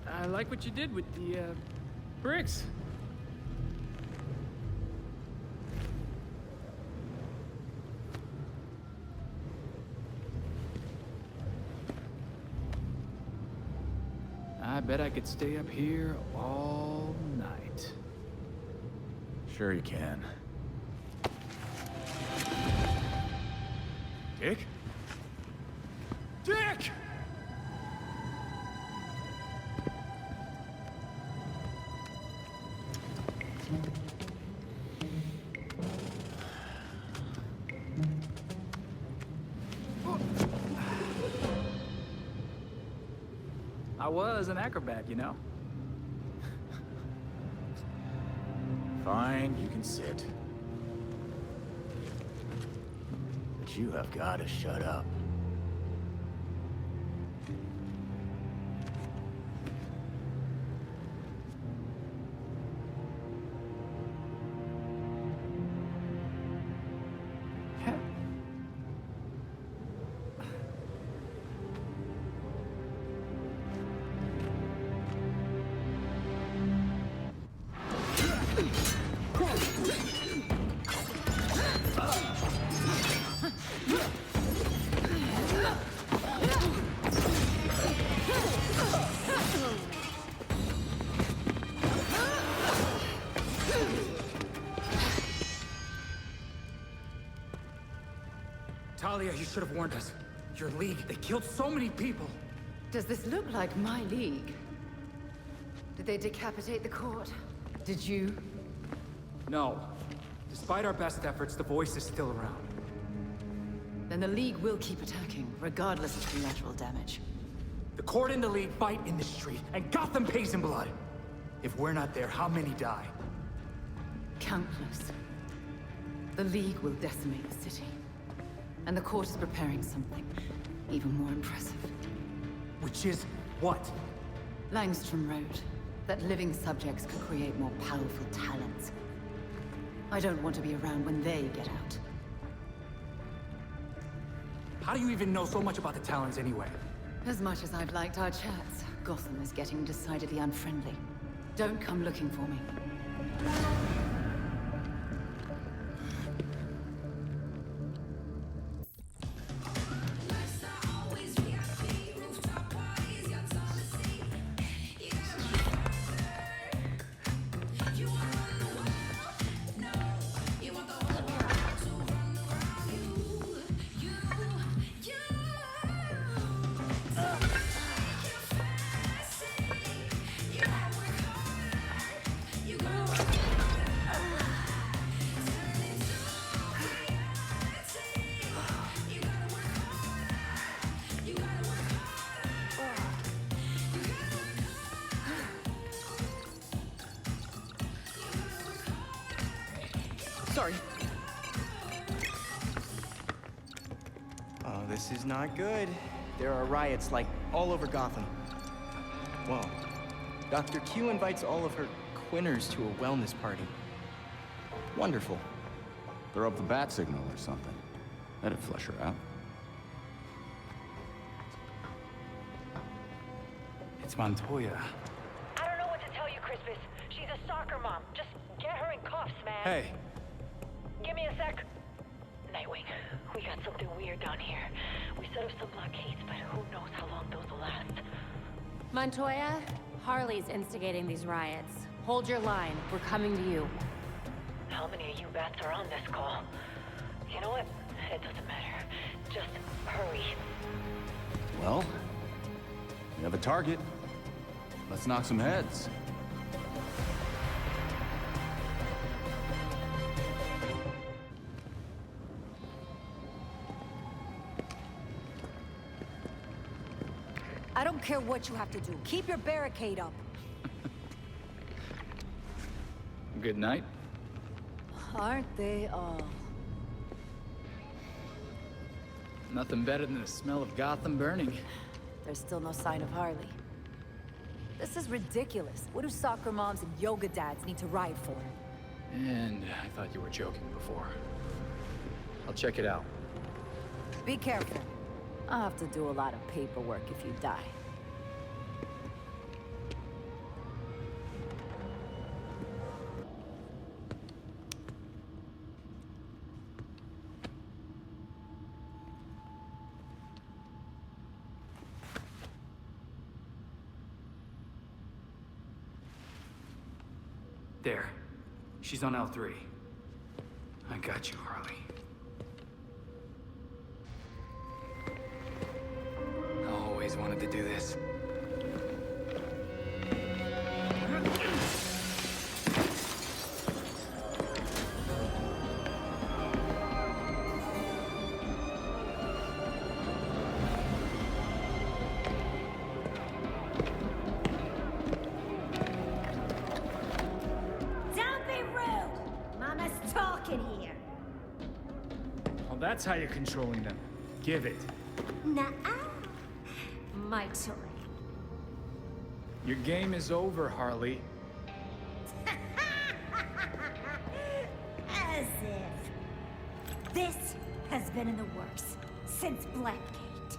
I like what you did with the, bricks. I bet I could stay up here all night. Sure you can. Dick? Dick! I was an acrobat, you know? Fine, you can sit. But you have got to shut up. Talia, you should have warned us. Your league, they killed so many people. Does this look like my league? Did they decapitate the court? Did you? No. Despite our best efforts, the voice is still around. Then the league will keep attacking, regardless of collateral damage. The court and the league fight in the street, and Gotham pays in blood. If we're not there, how many die? Countless. The league will decimate the city. And the court is preparing something even more impressive. Which is what? Langstrom wrote that living subjects could create more powerful talents. I don't want to be around when they get out. How do you even know so much about the Talons anyway? As much as I've liked our chats, Gotham is getting decidedly unfriendly. Don't come looking for me. Sorry. Oh, this is not good. There are riots, like, all over Gotham. Whoa. Dr. Q invites all of her quinners to a wellness party. Wonderful. Throw up the bat signal or something. That'd flush her out. It's Montoya. I don't know what to tell you, Crispus. She's a soccer mom. Just get her in cuffs, man. Hey. Give me a sec. Nightwing, we got something weird down here. We set up some blockades, but who knows how long those will last. Montoya, Harley's instigating these riots. Hold your line. We're coming to you. How many of you bats are on this call? You know what? It doesn't matter. Just hurry. Well, we have a target. Let's knock some heads. I don't care what you have to do. Keep your barricade up. Good night. Aren't they all? Nothing better than the smell of Gotham burning. There's still no sign of Harley. This is ridiculous. What do soccer moms and yoga dads need to riot for? And I thought you were joking before. I'll check it out. Be careful. I'll have to do a lot of paperwork if you die. There. She's on L3. I got you, Harley. love to do this. Don't be rude! Mama's talking here. Well, that's how you're controlling them. Give it. Nuh-uh. My toy. Your game is over, Harley. As if. This has been in the works since Blackgate.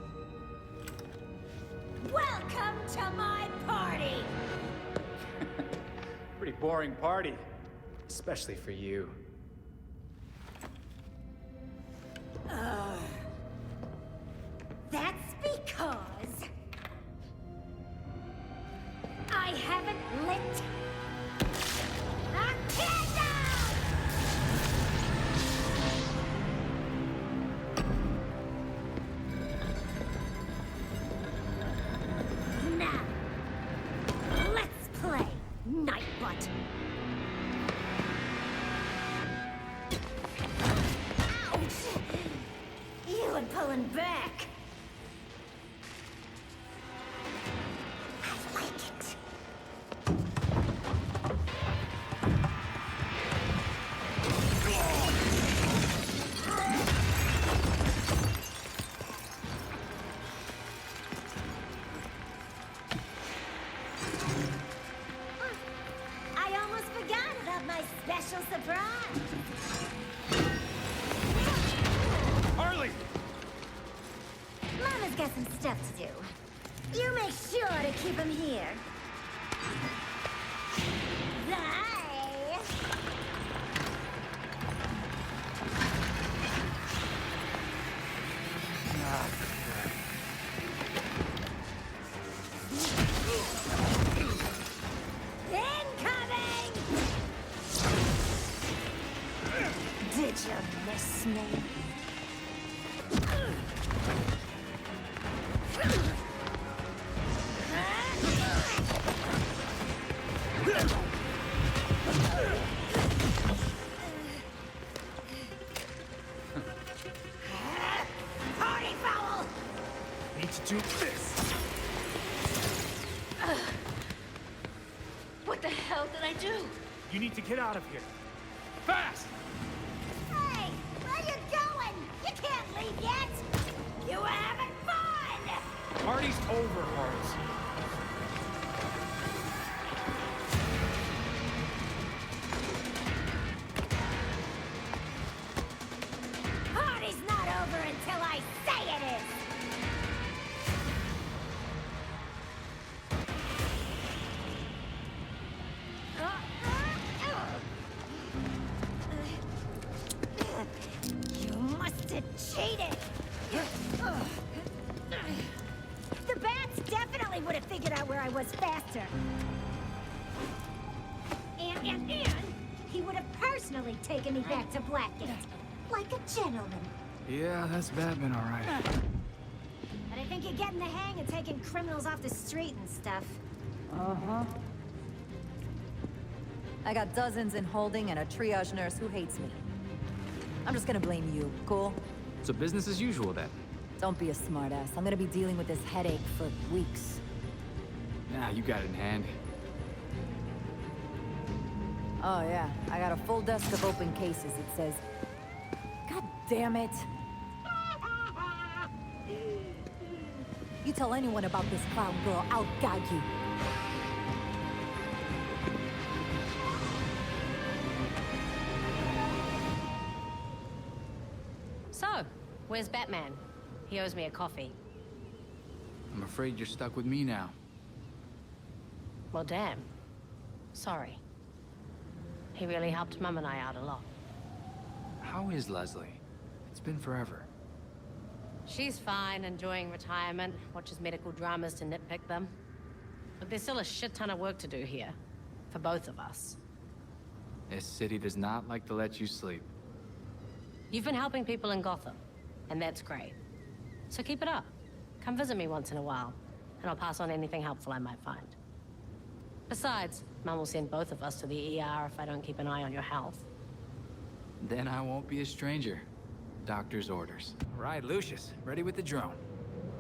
Welcome to my party! Pretty boring party. Especially for you. That's because I haven't lit a candle! Now, let's play Nightbutt. Ouch! You were pulling back. I like it. I almost forgot about my special surprise. Harley! Mama's got some stuff to do. You make sure to keep him here. Bye. Incoming! Did you miss me? Party foul! Need to do this. What the hell did I do? You need to get out of here. Fast! Hey, where you going? You can't leave yet. You were having fun. Party's over, Harley. Party's not over until I say it is. You must have cheated. The bats definitely would have figured out where I was faster. And he would have personally taken me back to Blackgate. Like a gentleman. Yeah, that's Batman, all right. But I think you're getting the hang of taking criminals off the street and stuff. Uh-huh. I got dozens in holding and a triage nurse who hates me. I'm just gonna blame you, cool? So business as usual, then? Don't be a smartass. I'm gonna be dealing with this headache for weeks. Nah, you got it in hand. Oh yeah, I got a full desk of open cases, it says. God damn it! You tell anyone about this clown girl, I'll gag you. So, where's Batman? He owes me a coffee. I'm afraid you're stuck with me now. Well, damn. Sorry. He really helped Mum and I out a lot. How is Leslie? It's been forever. She's fine, enjoying retirement, watches medical dramas to nitpick them. But there's still a shit ton of work to do here. For both of us. This city does not like to let you sleep. You've been helping people in Gotham, and that's great. So keep it up. Come visit me once in a while. and I'll pass on anything helpful I might find. Besides, Mum will send both of us to the ER if I don't keep an eye on your health. Then I won't be a stranger. Doctor's orders. Right, Lucius, ready with the drone.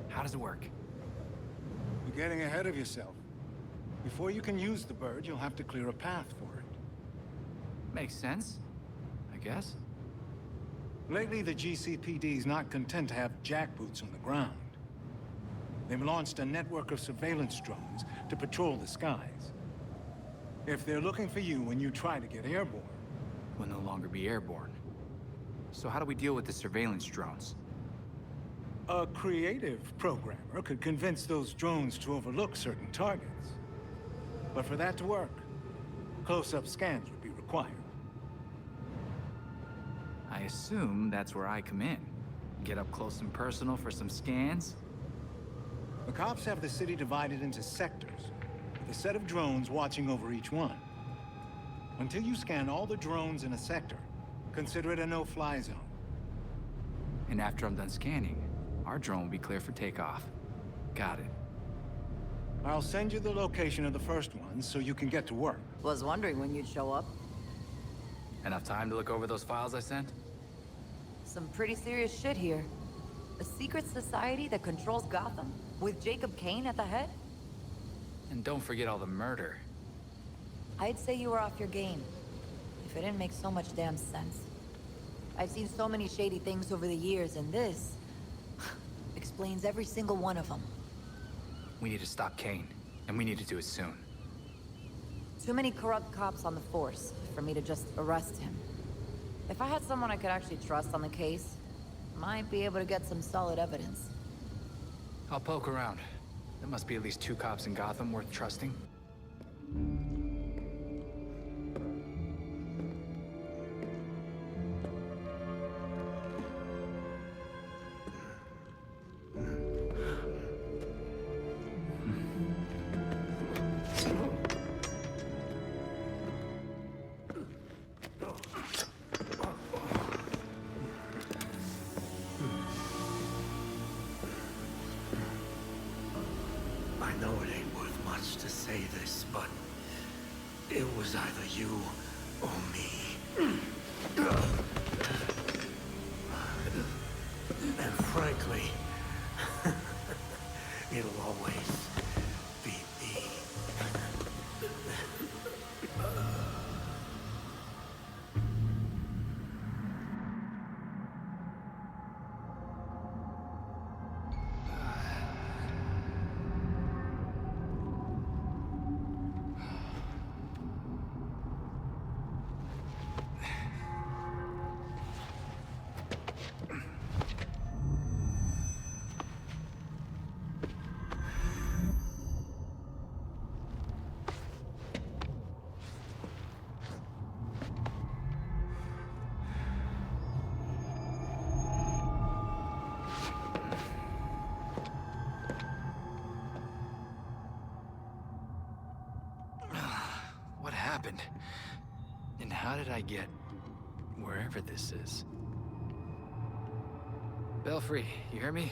How does it work? You're getting ahead of yourself. Before you can use the bird, you'll have to clear a path for it. Makes sense, I guess. Lately, the GCPD's not content to have jackboots on the ground. They've launched a network of surveillance drones to patrol the skies. If they're looking for you when you try to get airborne... We'll no longer be airborne. So how do we deal with the surveillance drones? A creative programmer could convince those drones to overlook certain targets. But for that to work, close-up scans would be required. I assume that's where I come in. Get up close and personal for some scans? The cops have the city divided into sectors, with a set of drones watching over each one. Until you scan all the drones in a sector, consider it a no-fly zone. And after I'm done scanning, our drone will be clear for takeoff. Got it. I'll send you the location of the first one so you can get to work. Was wondering when you'd show up. Enough time to look over those files I sent? Some pretty serious shit here. A secret society that controls Gotham, with Jacob Kane at the head? And don't forget all the murder. I'd say you were off your game, if it didn't make so much damn sense. I've seen so many shady things over the years, and this explains every single one of them. We need to stop Kane, and we need to do it soon. Too many corrupt cops on the force for me to just arrest him. If I had someone I could actually trust on the case, might be able to get some solid evidence. I'll poke around. There must be at least 2 cops in Gotham worth trusting. I know it ain't worth much to say this, but it was either you or me. And frankly, it'll always be me. What happened? And how did I get wherever this is? Belfry, you hear me?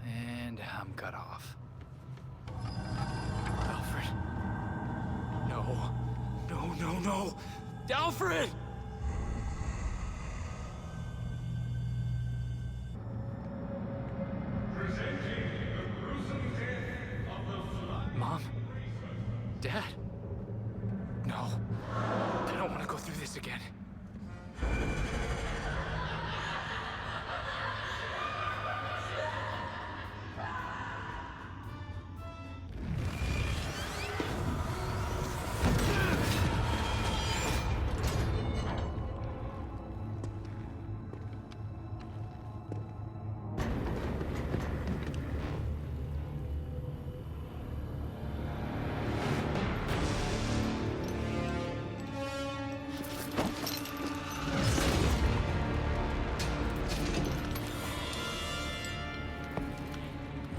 And I'm cut off. Alfred. No. No, no, no! Alfred! Mom? Dad? No. I don't want to go through this again.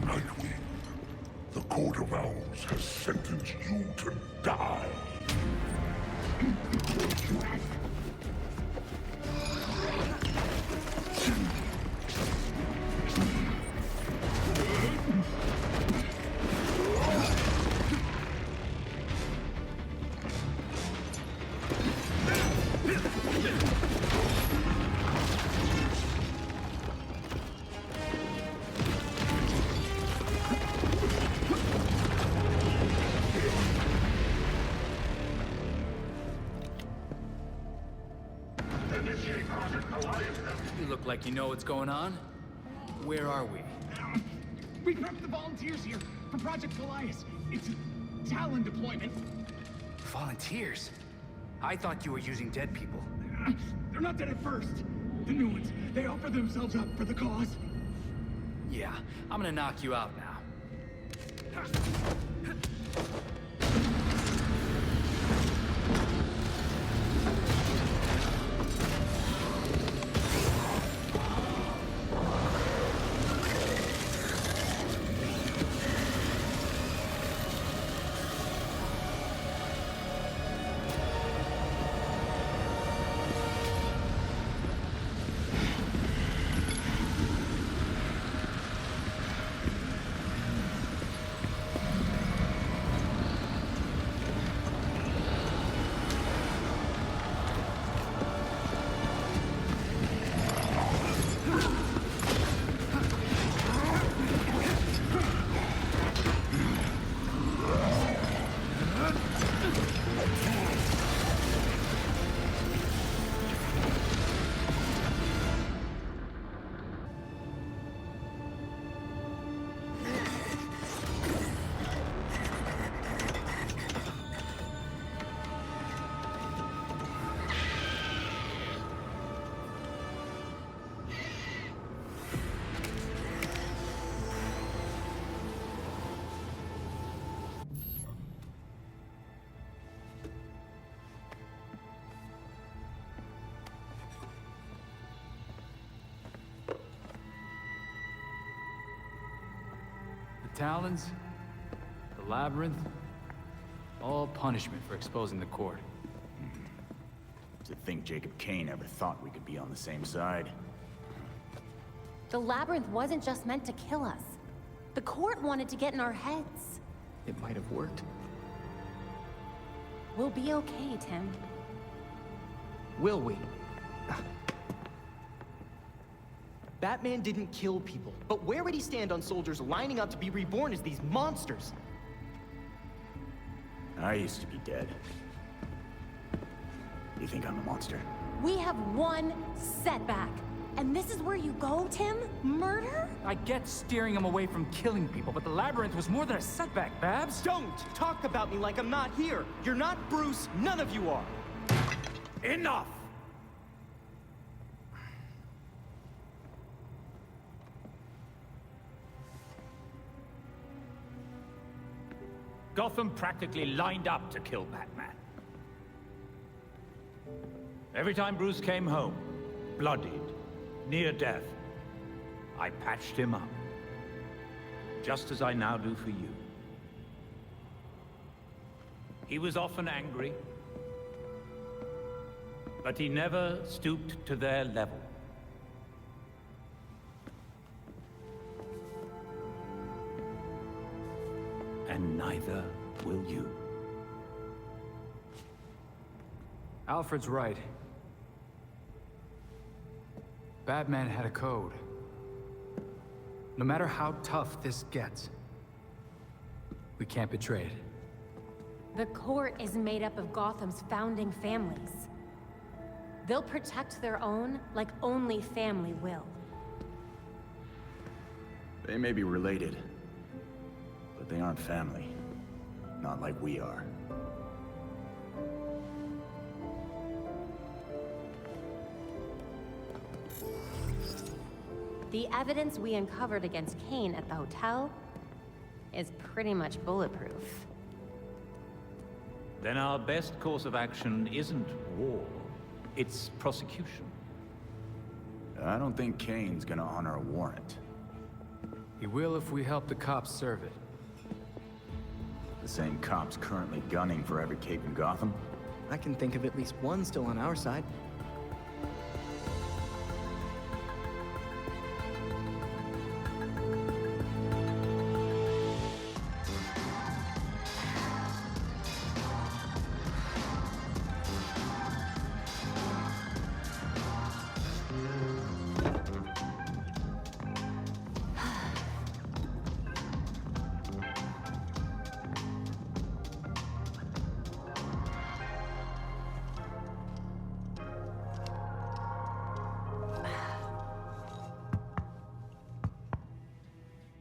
Nightwing, the Court of Owls has sentenced you to die. You look like you know what's going on. Where are we? We prepped the volunteers here for Project Goliath. It's a Talon deployment. Volunteers? I thought you were using dead people. They're not dead at first. The new ones, they offer themselves up for the cause. Yeah, I'm gonna knock you out now. Talons, the Labyrinth, all punishment for exposing the court. To think Jacob Kane ever thought we could be on the same side. The Labyrinth wasn't just meant to kill us. The court wanted to get in our heads. It might have worked. We'll be okay, Tim. Will we? Batman didn't kill people, but where would he stand on soldiers lining up to be reborn as these monsters? I used to be dead. You think I'm a monster? We have one setback. And this is where you go, Tim? Murder? I get steering him away from killing people, but the Labyrinth was more than a setback, Babs. Don't talk about me like I'm not here. You're not Bruce, none of you are. Enough! Gotham practically lined up to kill Batman. Every time Bruce came home, bloodied, near death, I patched him up. Just as I now do for you. He was often angry, but he never stooped to their level. And neither will you. Alfred's right. Batman had a code. No matter how tough this gets, we can't betray it. The court is made up of Gotham's founding families. They'll protect their own like only family will. They may be related, but they aren't family. Not like we are. The evidence we uncovered against Kane at the hotel is pretty much bulletproof. Then our best course of action isn't war, it's prosecution. I don't think Kane's gonna honor a warrant. He will if we help the cops serve it. The same cops currently gunning for every cape in Gotham? I can think of at least one still on our side.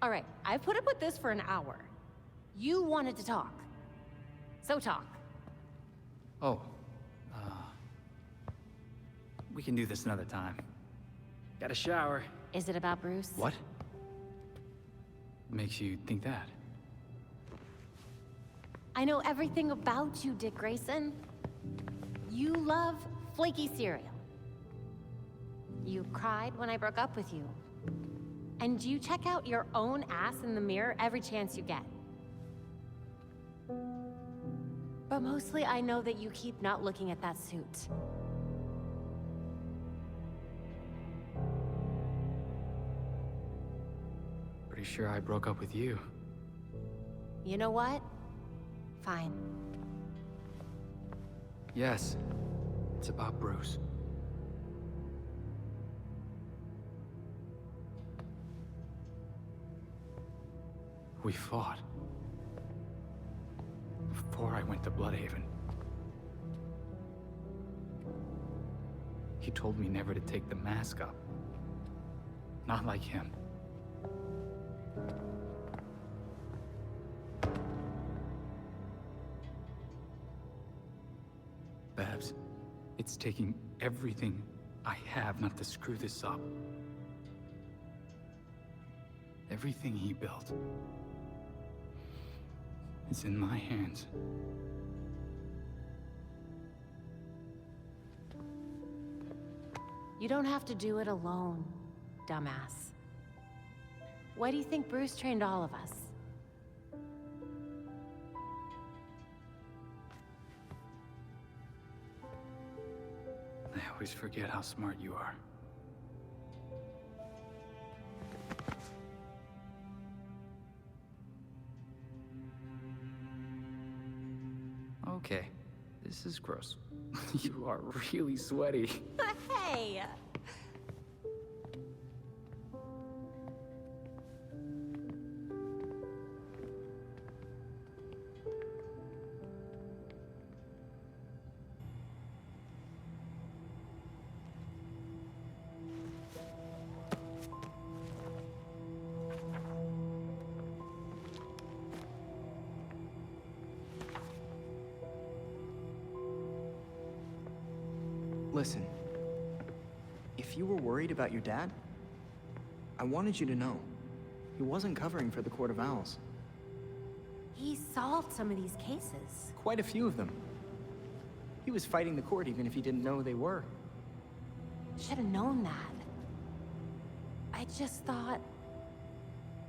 All right, I've put up with this for an hour. You wanted to talk. So talk. Oh, we can do this another time. Got a shower. Is it about Bruce? What? Makes you think that? I know everything about you, Dick Grayson. You love flaky cereal. You cried when I broke up with you. And you check out your own ass in the mirror every chance you get. But mostly I know that you keep not looking at that suit. Pretty sure I broke up with you. You know what? Fine. Yes, it's about Bruce. We fought. Before I went to Bloodhaven. He told me never to take the mask up. Not like him. Babs, it's taking everything I have not to screw this up. Everything he built. It's in my hands. You don't have to do it alone, dumbass. Why do you think Bruce trained all of us? I always forget how smart you are. Okay, this is gross. You are really sweaty. Hey! Listen, if you were worried about your dad, I wanted you to know. He wasn't covering for the Court of Owls. He solved some of these cases. Quite a few of them. He was fighting the court even if he didn't know they were. Should have known that. I just thought...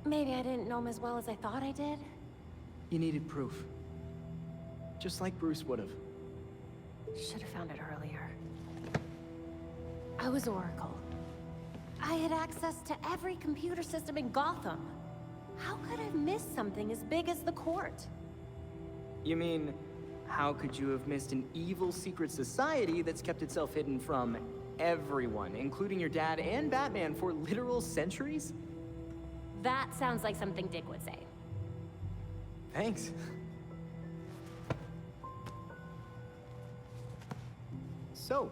maybe I didn't know him as well as I thought I did? You needed proof. Just like Bruce would have. Should have found it earlier. I was Oracle. I had access to every computer system in Gotham. How could I have missed something as big as the court? You mean, how could you have missed an evil secret society that's kept itself hidden from everyone, including your dad and Batman, for literal centuries? That sounds like something Dick would say. Thanks. So,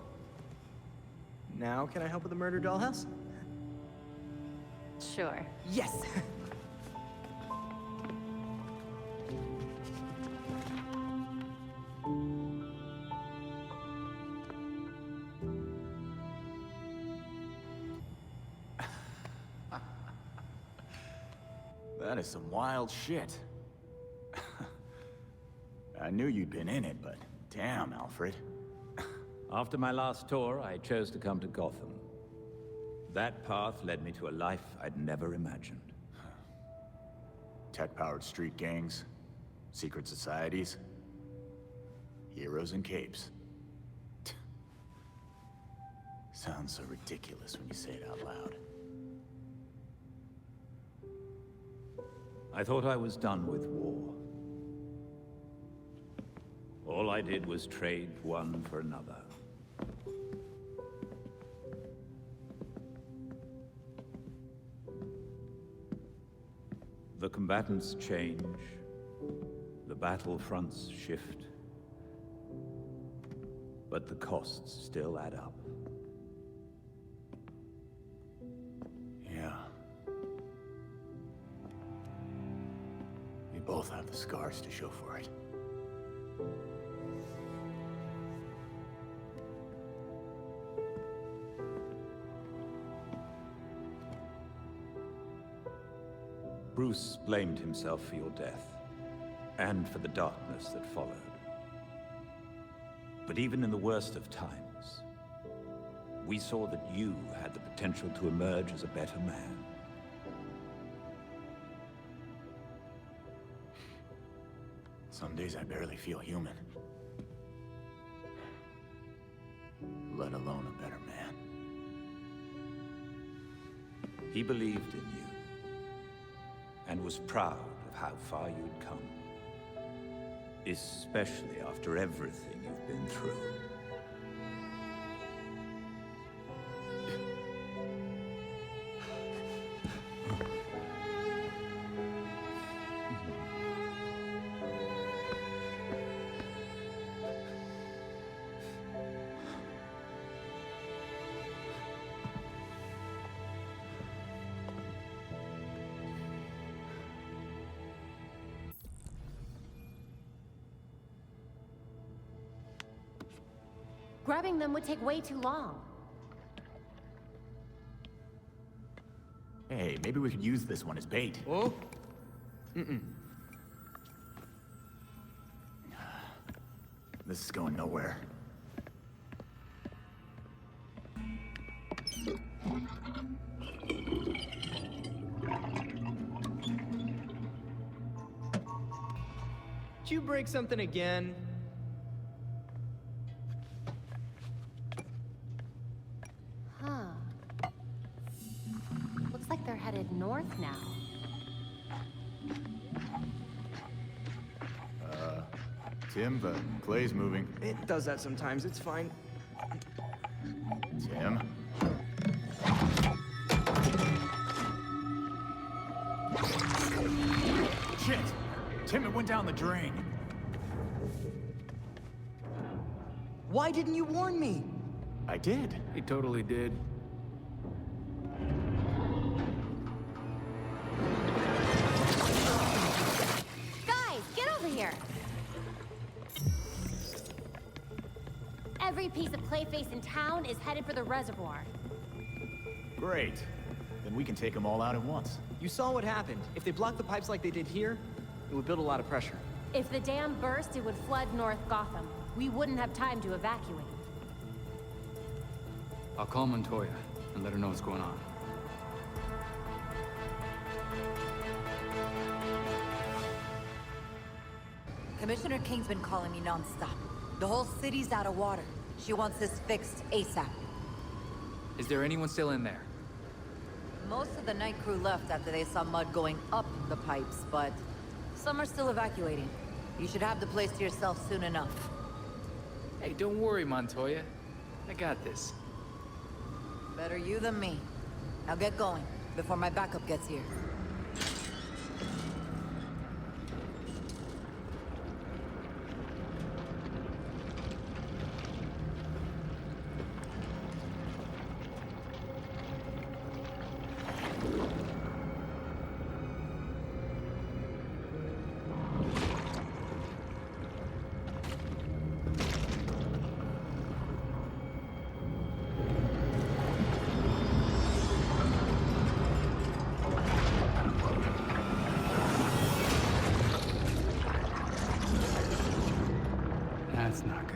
now can I help with the murder dollhouse? Sure. Yes! That is some wild shit. I knew you'd been in it, but damn, Alfred. After my last tour, I chose to come to Gotham. That path led me to a life I'd never imagined. Tech-powered street gangs, secret societies, heroes in capes. Sounds so ridiculous when you say it out loud. I thought I was done with war. All I did was trade one for another. The combatants change, the battlefronts shift, but the costs still add up. Yeah. both have the scars to show for it. Bruce blamed himself for your death, and for the darkness that followed. But even in the worst of times, we saw that you had the potential to emerge as a better man. Some days I barely feel human. Let alone a better man. He believed in you, and was proud of how far you'd come. Especially after everything you've been through. Grabbing them would take way too long. Hey, maybe we could use this one as bait. Oh? Mm-mm. This is going nowhere. Did you break something again? Huh. Looks like they're headed north now. Tim, the clay's moving. It does that sometimes, it's fine. Tim? Shit! Tim, it went down the drain. Why didn't you warn me? I did. He totally did. Guys, get over here! Every piece of Clayface in town is headed for the reservoir. Great. Then we can take them all out at once. You saw what happened. If they blocked the pipes like they did here, it would build a lot of pressure. If the dam burst, it would flood North Gotham. We wouldn't have time to evacuate. I'll call Montoya and let her know what's going on. Commissioner King's been calling me non-stop. The whole city's out of water. She wants this fixed ASAP. Is there anyone still in there? Most of the night crew left after they saw mud going up the pipes, but some are still evacuating. You should have the place to yourself soon enough. Hey, don't worry, Montoya. I got this. Better you than me. Now get going, before my backup gets here. That's not good.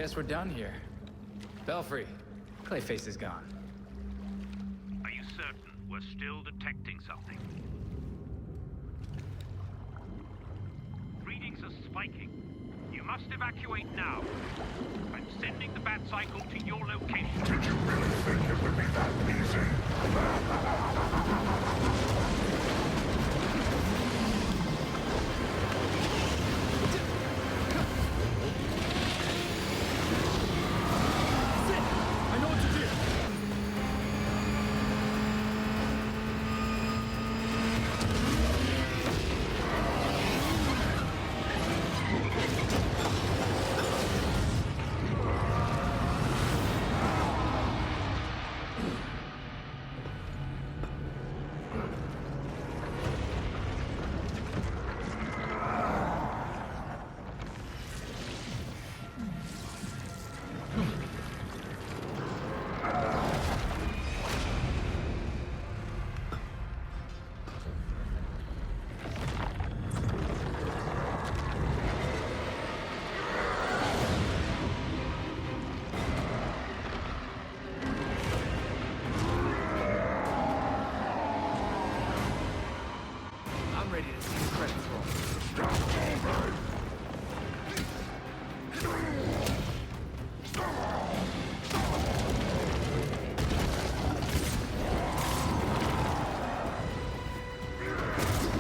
Guess we're done here. Belfry, Clayface is gone. Are you certain we're still detecting something? Readings are spiking. You must evacuate now. I'm sending the bat cycle to your location. Did you really think it would be that easy? I know what to do! I'm ready to see the credits roll.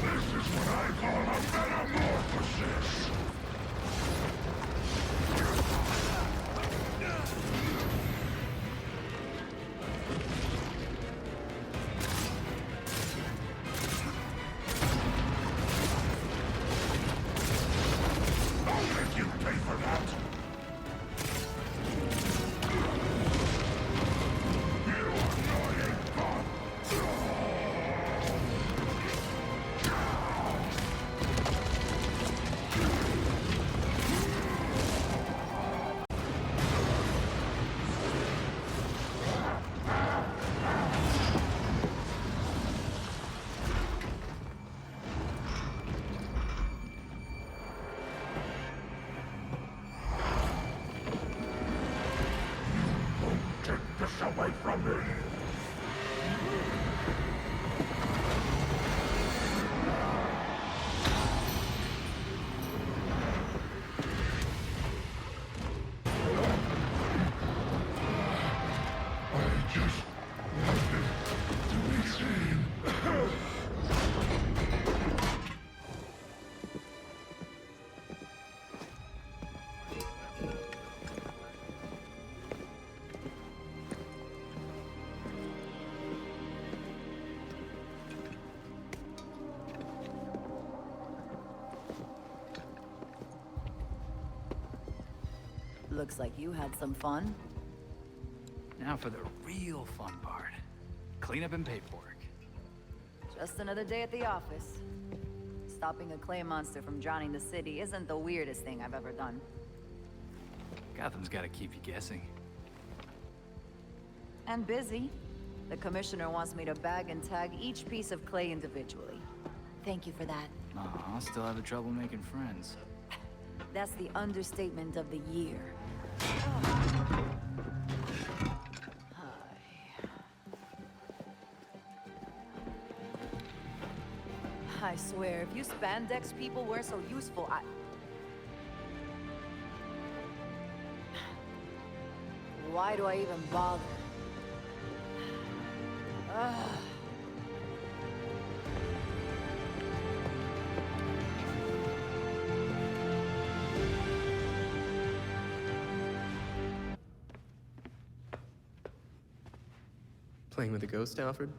This is what I call a metamorphosis. I'll make you pay for that. You annoying bot. Take this away from me. I just wanted to be seen. Looks like you had some fun. Now for the real fun part. Cleanup and paperwork. Just another day at the office. Stopping a clay monster from drowning the city isn't the weirdest thing I've ever done. Gotham's gotta keep you guessing. And busy. The commissioner wants me to bag and tag each piece of clay individually. Thank you for that. Aw, still having trouble making friends. That's the understatement of the year. I swear, if you spandex people weren't so useful, why do I even bother? Ugh. Playing with a ghost, Alfred?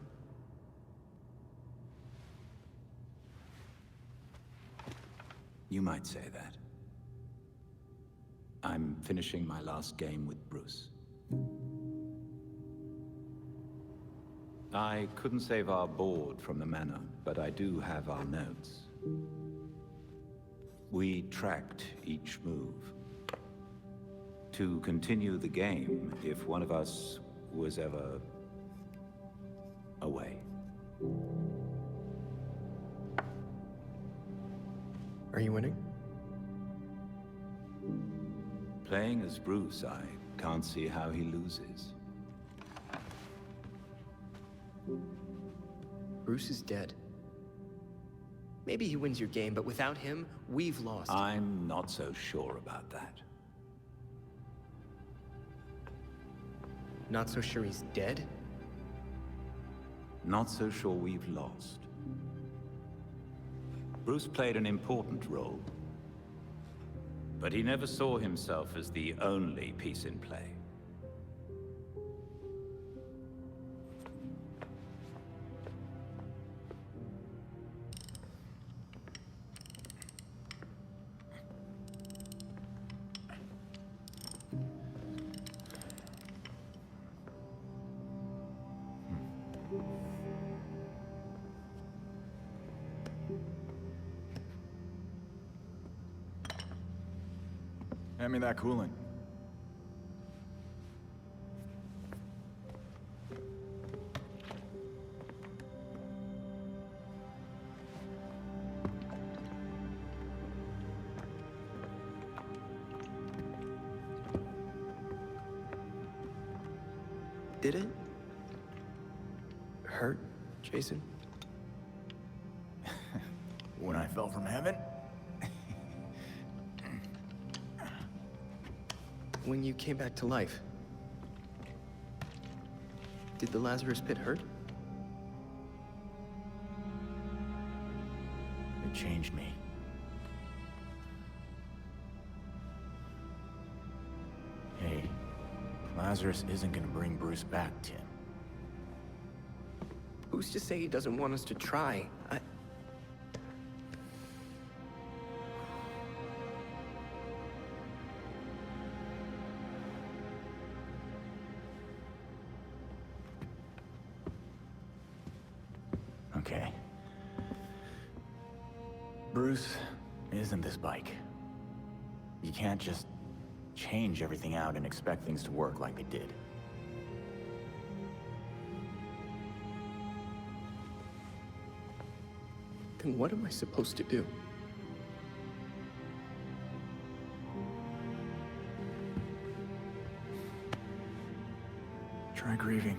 You might say that. I'm finishing my last game with Bruce. I couldn't save our board from the manor, but I do have our notes. We tracked each move. To continue the game if one of us was ever away. Are you winning? Playing as Bruce, I can't see how he loses. Bruce is dead. Maybe he wins your game, but without him, we've lost. I'm not so sure about that. Not so sure he's dead? Not so sure we've lost. Bruce played an important role, but he never saw himself as the only piece in play. Hand me that coolant. Did it hurt, Jason? When I fell from heaven? When you came back to life, did the Lazarus pit hurt? It changed me. Hey, Lazarus isn't gonna bring Bruce back, Tim. Who's to say he doesn't want us to try? Okay. Bruce isn't this bike. You can't just change everything out and expect things to work like they did. Then what am I supposed to do? Try grieving.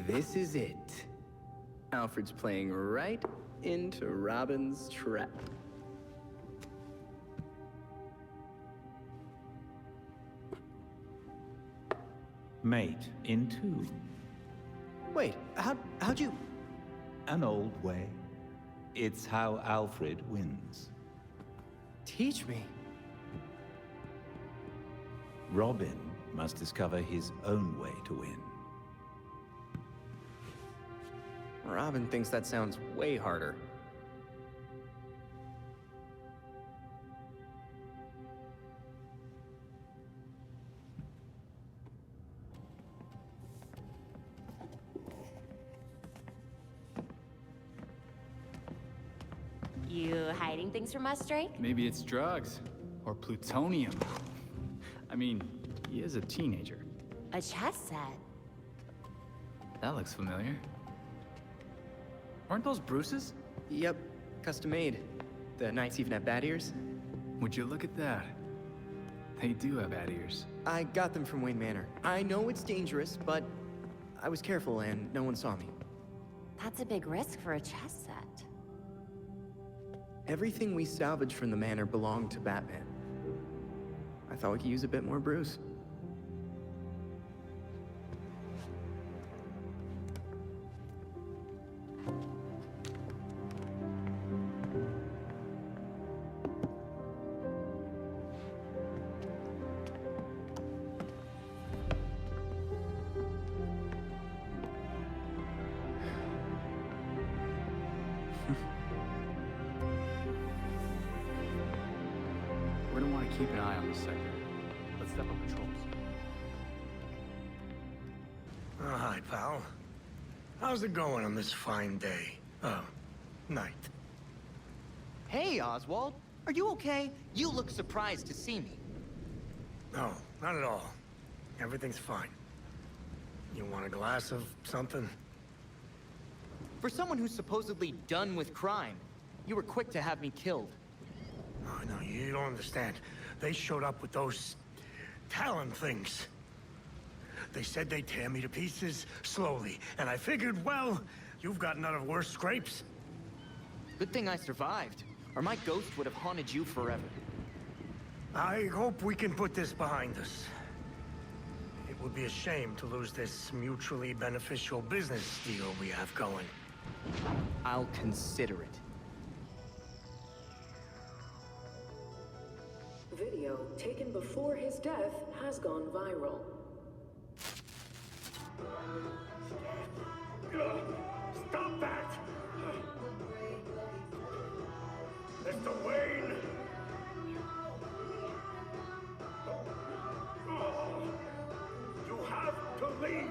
This is it. Alfred's playing right into Robin's trap. Mate in two. Wait, how'd you... An old way. It's how Alfred wins. Teach me. Robin must discover his own way to win. Robin thinks that sounds way harder. You hiding things from us, Drake? Maybe it's drugs. Or plutonium. I mean, he is a teenager. A chess set. That looks familiar. Aren't those Bruce's? Yep, custom made. The knights even have bat ears. Would you look at that? They do have bat ears. I got them from Wayne Manor. I know it's dangerous, but I was careful and no one saw me. That's a big risk for a chess set. Everything we salvaged from the manor belonged to Batman. I thought we could use a bit more Bruce. We're gonna want to keep an eye on this sector. Let's step up patrols. Oh, hi, pal. How's it going on this fine day? Oh, night. Hey, Oswald. Are you okay? You look surprised to see me. No, not at all. Everything's fine. You want a glass of something? For someone who's supposedly done with crime, you were quick to have me killed. Oh, no, you don't understand. They showed up with those Talon things. They said they'd tear me to pieces, slowly, and I figured, well, you've got none of worse scrapes. Good thing I survived, or my ghost would have haunted you forever. I hope we can put this behind us. It would be a shame to lose this mutually beneficial business deal we have going. I'll consider it. Video taken before his death has gone viral. Stop that! Mr. Wayne! You have to leave!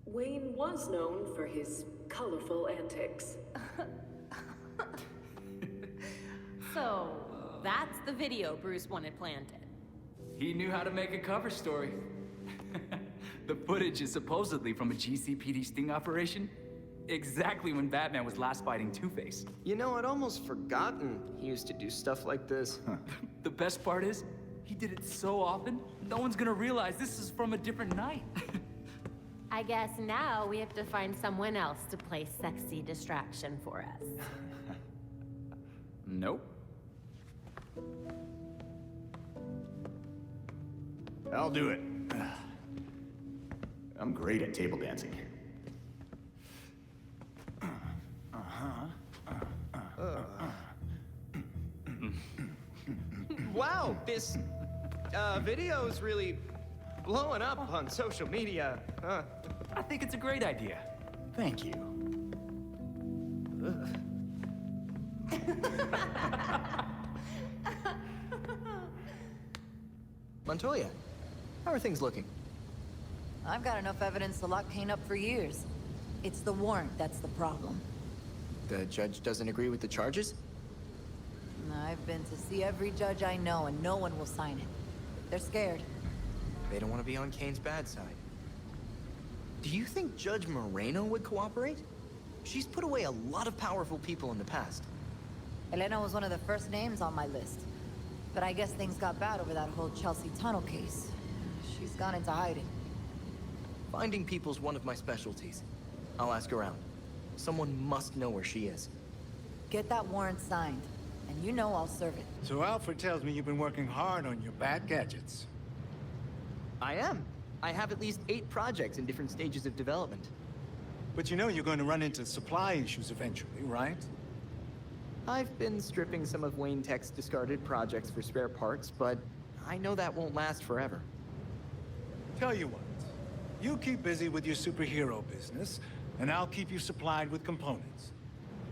Wayne was known for his colorful antics. So, that's the video Bruce wanted planted. He knew how to make a cover story. The footage is supposedly from a GCPD sting operation. Exactly when Batman was last fighting Two-Face. You know, I'd almost forgotten he used to do stuff like this. The best part is, he did it so often, no one's gonna realize this is from a different night. I guess now we have to find someone else to play sexy distraction for us. Nope. I'll do it. I'm great at table dancing. Wow, this video's really blowing up on social media. I think it's a great idea. Thank you. Montoya, how are things looking? I've got enough evidence to lock Kane up for years. It's the warrant that's the problem. The judge doesn't agree with the charges? I've been to see every judge I know, and no one will sign it. They're scared. They don't want to be on Kane's bad side. Do you think Judge Moreno would cooperate? She's put away a lot of powerful people in the past. Elena was one of the first names on my list. But I guess things got bad over that whole Chelsea tunnel case. She's gone into hiding. Finding people's one of my specialties. I'll ask around. Someone must know where she is. Get that warrant signed, and you know I'll serve it. So Alfred tells me you've been working hard on your bad gadgets. I am. I have at least 8 projects in different stages of development. But you know you're going to run into supply issues eventually, right? I've been stripping some of Wayne Tech's discarded projects for spare parts, but I know that won't last forever. Tell you what, you keep busy with your superhero business, and I'll keep you supplied with components.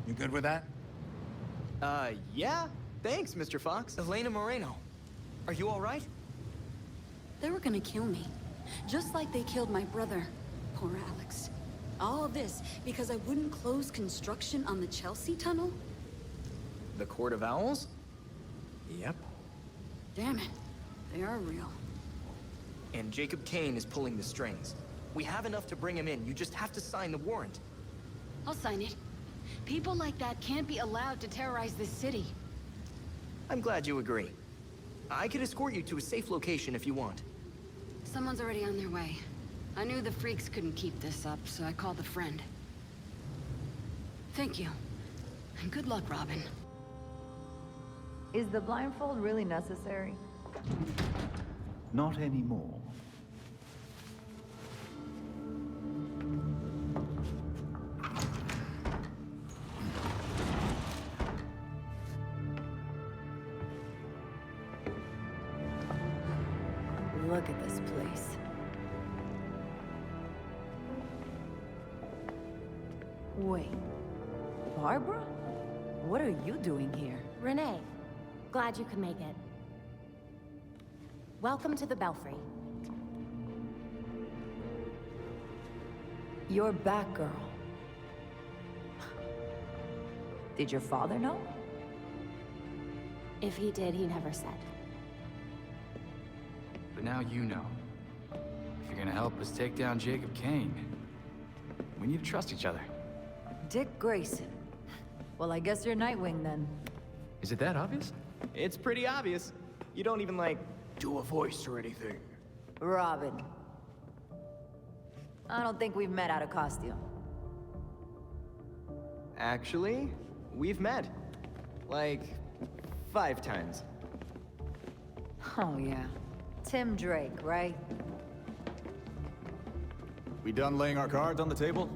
You good with that? Yeah. Thanks, Mr. Fox. Elena Moreno. Are you all right? They were gonna kill me. Just like they killed my brother. Poor Alex. All this because I wouldn't close construction on the Chelsea tunnel? The Court of Owls? Yep. Damn it. They are real. And Jacob Kane is pulling the strings. We have enough to bring him in. You just have to sign the warrant. I'll sign it. People like that can't be allowed to terrorize this city. I'm glad you agree. I could escort you to a safe location if you want. Someone's already on their way. I knew the freaks couldn't keep this up, so I called a friend. Thank you. And good luck, Robin. Is the blindfold really necessary? Not anymore. Look at this place. Wait. Barbara? What are you doing here? Renee, glad you could make it. Welcome to the Belfry. You're Batgirl. Did your father know? If he did, he never said. But now you know. If you're gonna help us take down Jacob Kane, we need to trust each other. Dick Grayson. Well, I guess you're Nightwing then. Is it that obvious? It's pretty obvious. You don't even, like, do a voice or anything. Robin. I don't think we've met out of costume. Actually, we've met. Like, 5 times. Oh, yeah. Tim Drake, right? We done laying our cards on the table?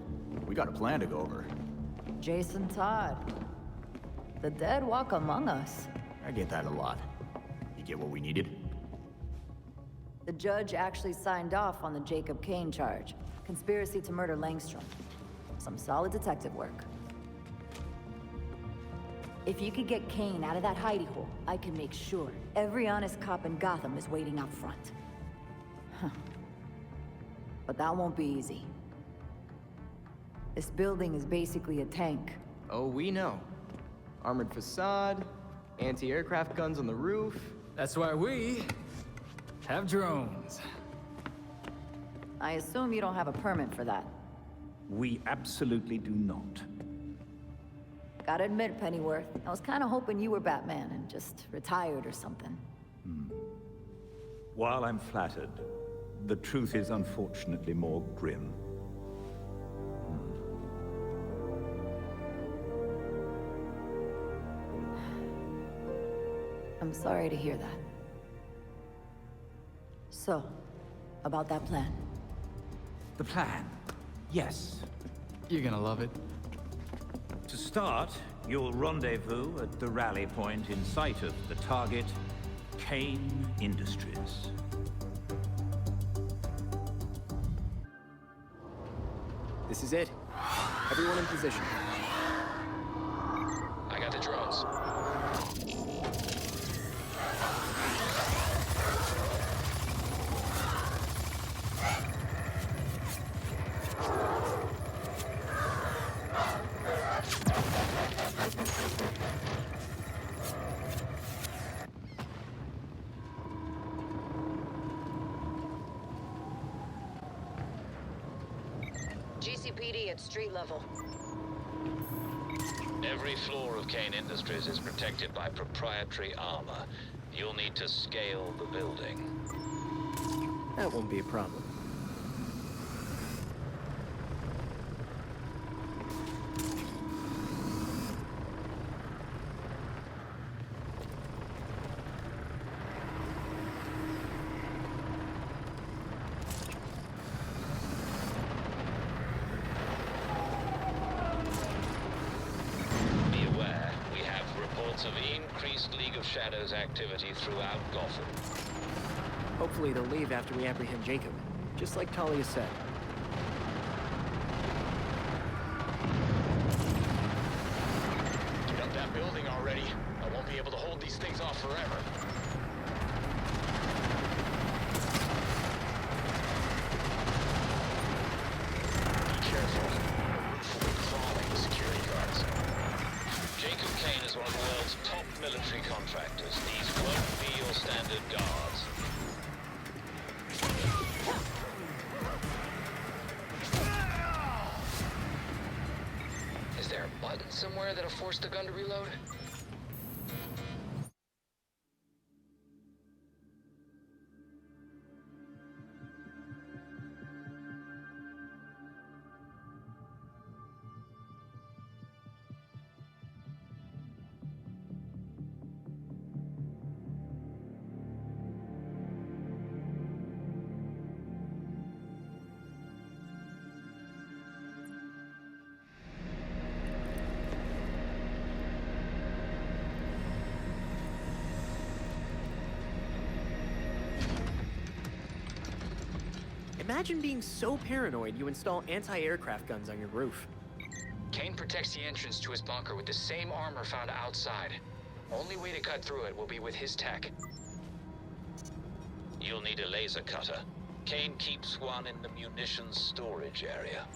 We got a plan to go over. Jason Todd. The dead walk among us. I get that a lot. You get what we needed? The judge actually signed off on the Jacob Kane charge. Conspiracy to murder Langstrom. Some solid detective work. If you could get Kane out of that hidey hole, I can make sure every honest cop in Gotham is waiting out front. Huh. But that won't be easy. This building is basically a tank. Oh, we know. Armored facade, anti-aircraft guns on the roof. That's why we have drones. I assume you don't have a permit for that. We absolutely do not. Gotta admit, Pennyworth, I was kinda hoping you were Batman and just retired or something. While I'm flattered, the truth is unfortunately more grim. I'm sorry to hear that. So, about that plan. The plan? Yes. You're gonna love it. To start, you'll rendezvous at the rally point in sight of the target, Kane Industries. This is it. Everyone in position. I got the drones. GCPD at street level. Every floor of Kane Industries is protected by proprietary armor. You'll need to scale the building. That won't be a problem. Of increased League of Shadows activity throughout Gotham. Hopefully they'll leave after we apprehend Jacob, just like Talia said. Get up that building already. I won't be able to hold these things off forever. Be careful. Full of crawling security guards. Jacob Kane is one of the world's top military contractors. These won't be your standard guards. Is there a button somewhere that'll force the gun to reload? Imagine being so paranoid you install anti-aircraft guns on your roof. Kane protects the entrance to his bunker with the same armor found outside. Only way to cut through it will be with his tech. You'll need a laser cutter. Kane keeps one in the munitions storage area.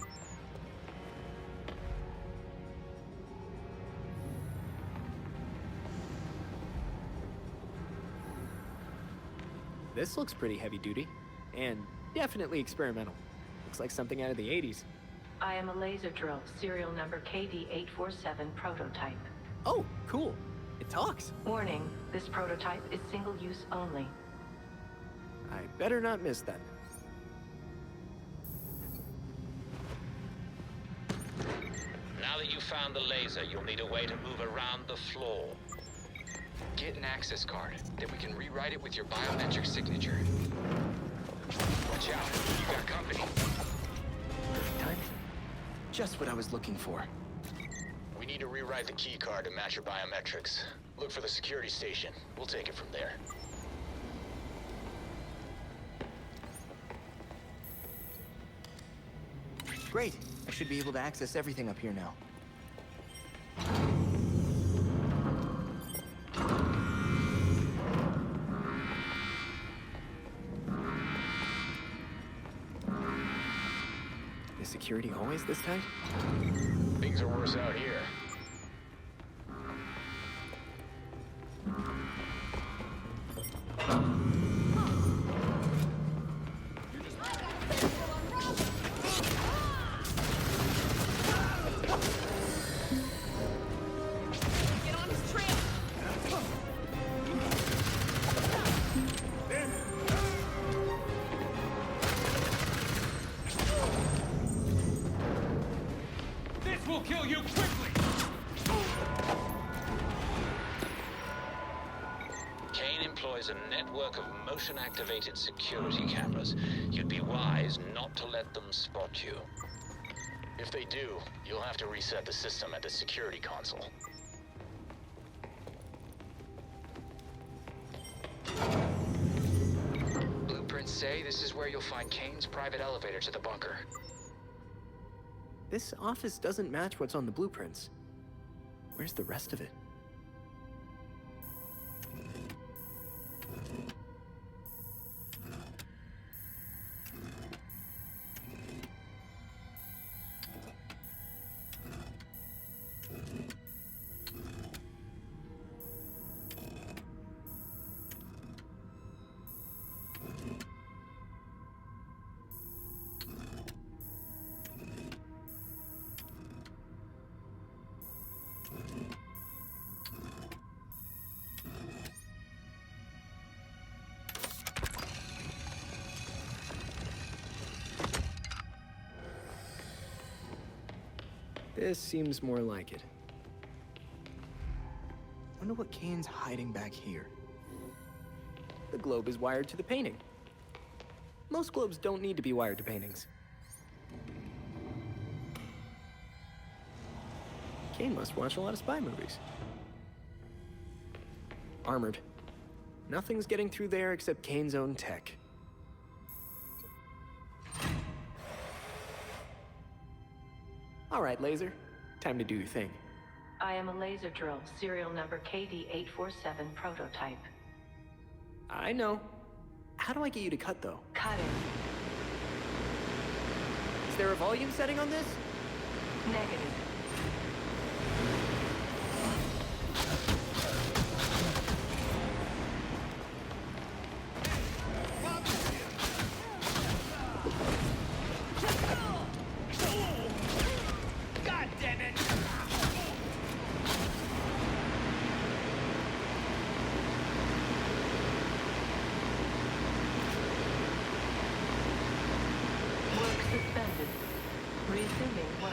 This looks pretty heavy duty. And definitely experimental. Looks like something out of the 80s. I am a laser drill, serial number KD-847 prototype. Oh, cool. It talks. Warning, this prototype is single-use only. I better not miss that. Now that you've found the laser, you'll need a way to move around the floor. Get an access card, then we can rewrite it with your biometric signature. Watch out, you got company. Perfect timing. Just what I was looking for. We need to rewrite the key card to match your biometrics. Look for the security station. We'll take it from there. Great. I should be able to access everything up here now. Is security always this tight? Things are worse out here. Motion-activated security cameras. You'd be wise not to let them spot you. If they do, you'll have to reset the system at the security console. Blueprints say this is where you'll find Kane's private elevator to the bunker. This office doesn't match what's on the blueprints. Where's the rest of it? This seems more like it. Wonder what Kane's hiding back here. The globe is wired to the painting. Most globes don't need to be wired to paintings. Kane must watch a lot of spy movies. Armored. Nothing's getting through there except Kane's own tech. All right, Laser. Time to do your thing. I am a laser drill, serial number KD-847 prototype. I know. How do I get you to cut, though? Cutting. Is there a volume setting on this? Negative. God damn it! Work suspended. Resuming work.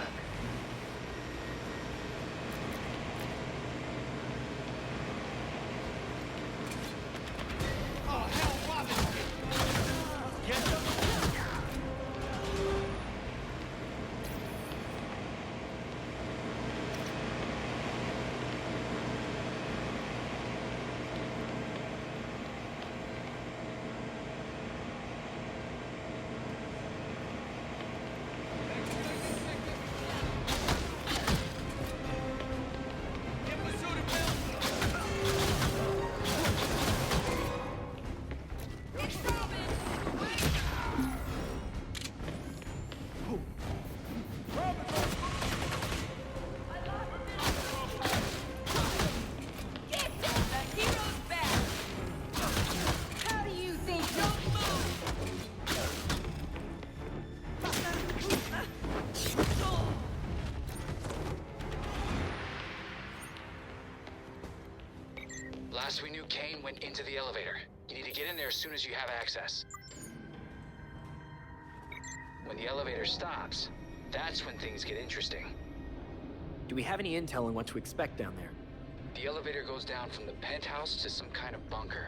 Last we knew, Kane went into the elevator. You need to get in there as soon as you have access. When the elevator stops, that's when things get interesting. Do we have any intel on what to expect down there? The elevator goes down from the penthouse to some kind of bunker.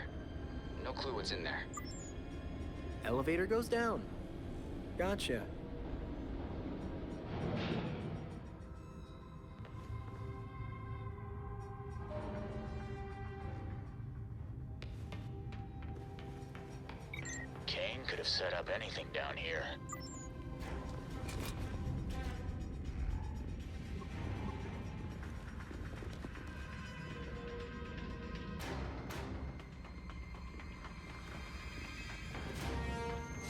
No clue what's in there. Elevator goes down. Gotcha. Kane could have set up anything down here.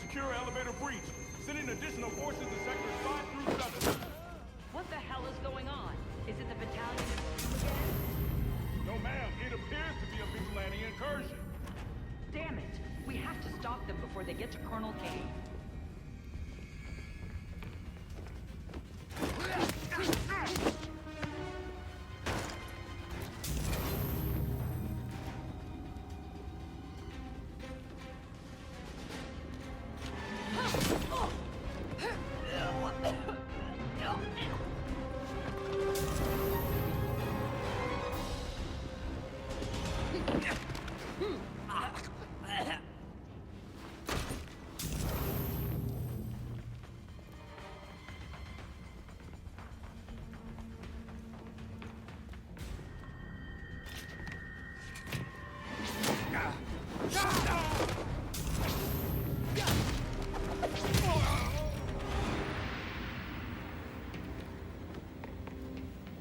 Secure elevator breach. Sending additional forces to sectors 5 through 7. What the hell is going on? Is it the battalion again? No, ma'am. It appears to be a vigilante incursion. Damn it! We have to stop them before they get to Colonel Kane.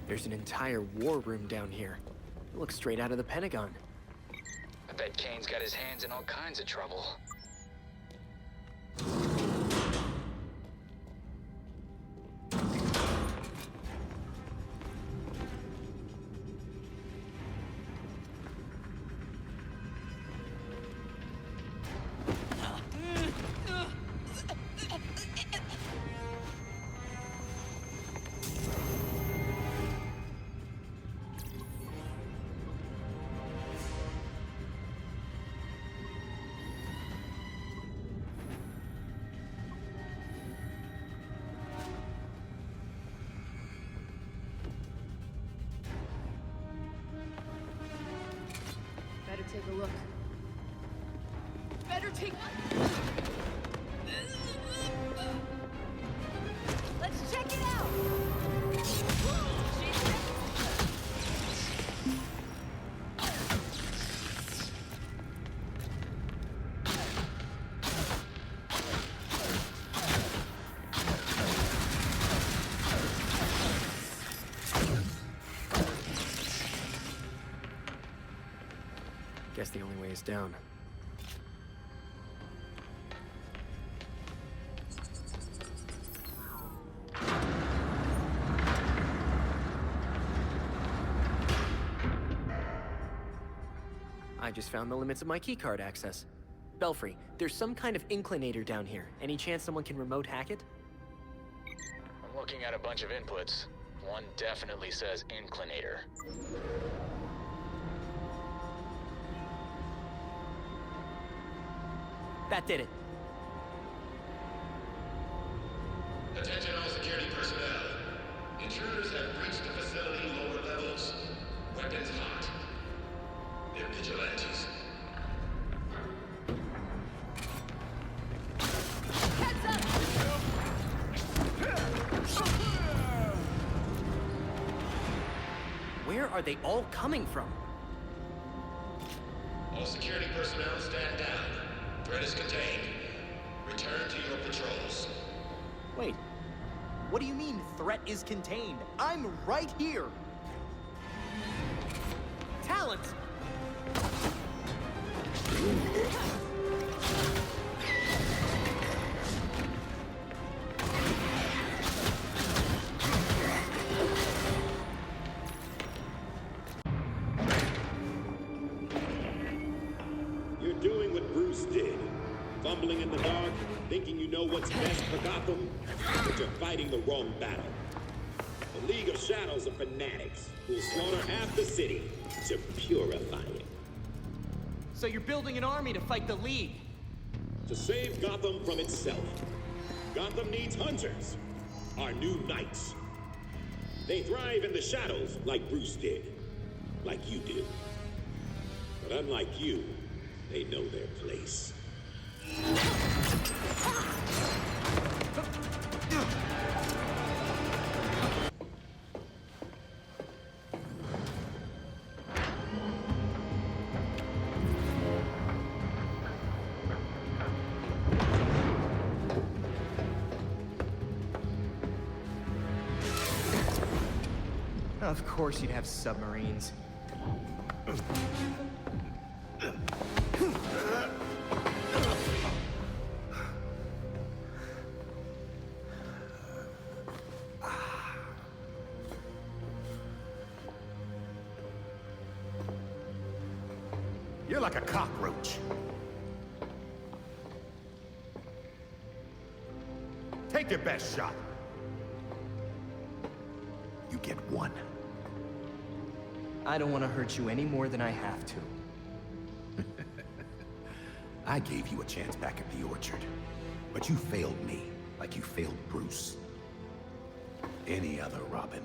There's an entire war room down here. It looks straight out of the Pentagon. I bet Kane's got his hands in all kinds of trouble. Better take a look. Better take... Let's check it out! Guess the only way is down. I just found the limits of my keycard access. Belfry, there's some kind of inclinator down here. Any chance someone can remote hack it? I'm looking at a bunch of inputs. One definitely says inclinator. That did it. Attention all security personnel. Intruders have breached the facility lower levels. Weapons hot. They're vigilantes. Heads up! Where are they all coming from? All security personnel stand down. Threat is contained. Return to your patrols. Wait. What do you mean, threat is contained? I'm right here! Talent! You're doing what Bruce did. Fumbling in the dark, thinking you know what's best for Gotham, but you're fighting the wrong battle. The League of Shadows are fanatics who'll slaughter half the city to purify it. So you're building an army to fight the League? To save Gotham from itself. Gotham needs hunters. Our new knights. They thrive in the shadows like Bruce did. Like you did. But unlike you, they know their place. Of course you'd have submarines. You're like a cockroach. Take your best shot. You get one. I don't want to hurt you any more than I have to. I gave you a chance back at the Orchard, but you failed me like you failed Bruce. Any other Robin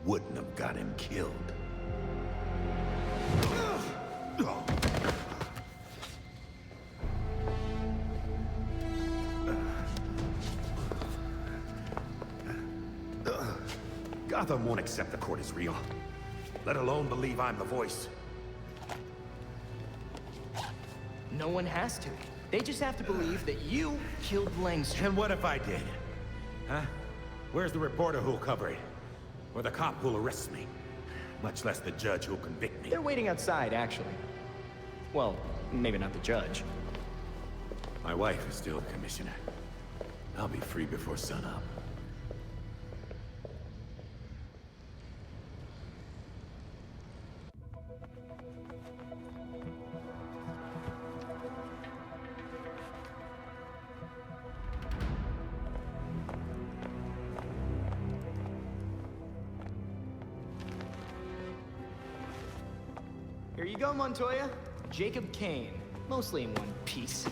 wouldn't have got him killed. Gotham won't accept the court is real, let alone believe I'm the voice. No one has to. They just have to believe that you killed Langstrom. And what if I did? Huh? Where's the reporter who'll cover it? Or the cop who'll arrest me? Much less the judge who'll convict me. They're waiting outside, actually. Well, maybe not the judge. My wife is still the commissioner. I'll be free before sunup. Here you go, Montoya. Jacob Kane. Mostly in one piece.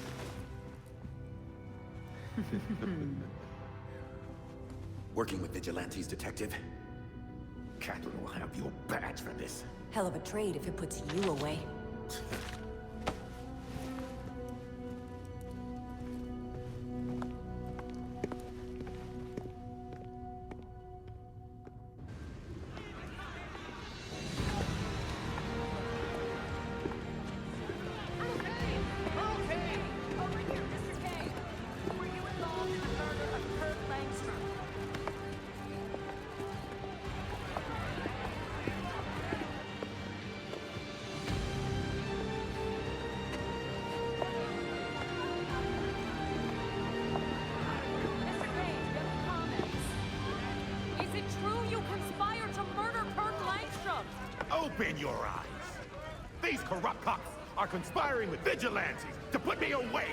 Working with vigilantes, detective? Catherine will have your badge for this. Hell of a trade if it puts you away. Open your eyes! These corrupt cops are conspiring with vigilantes to put me away!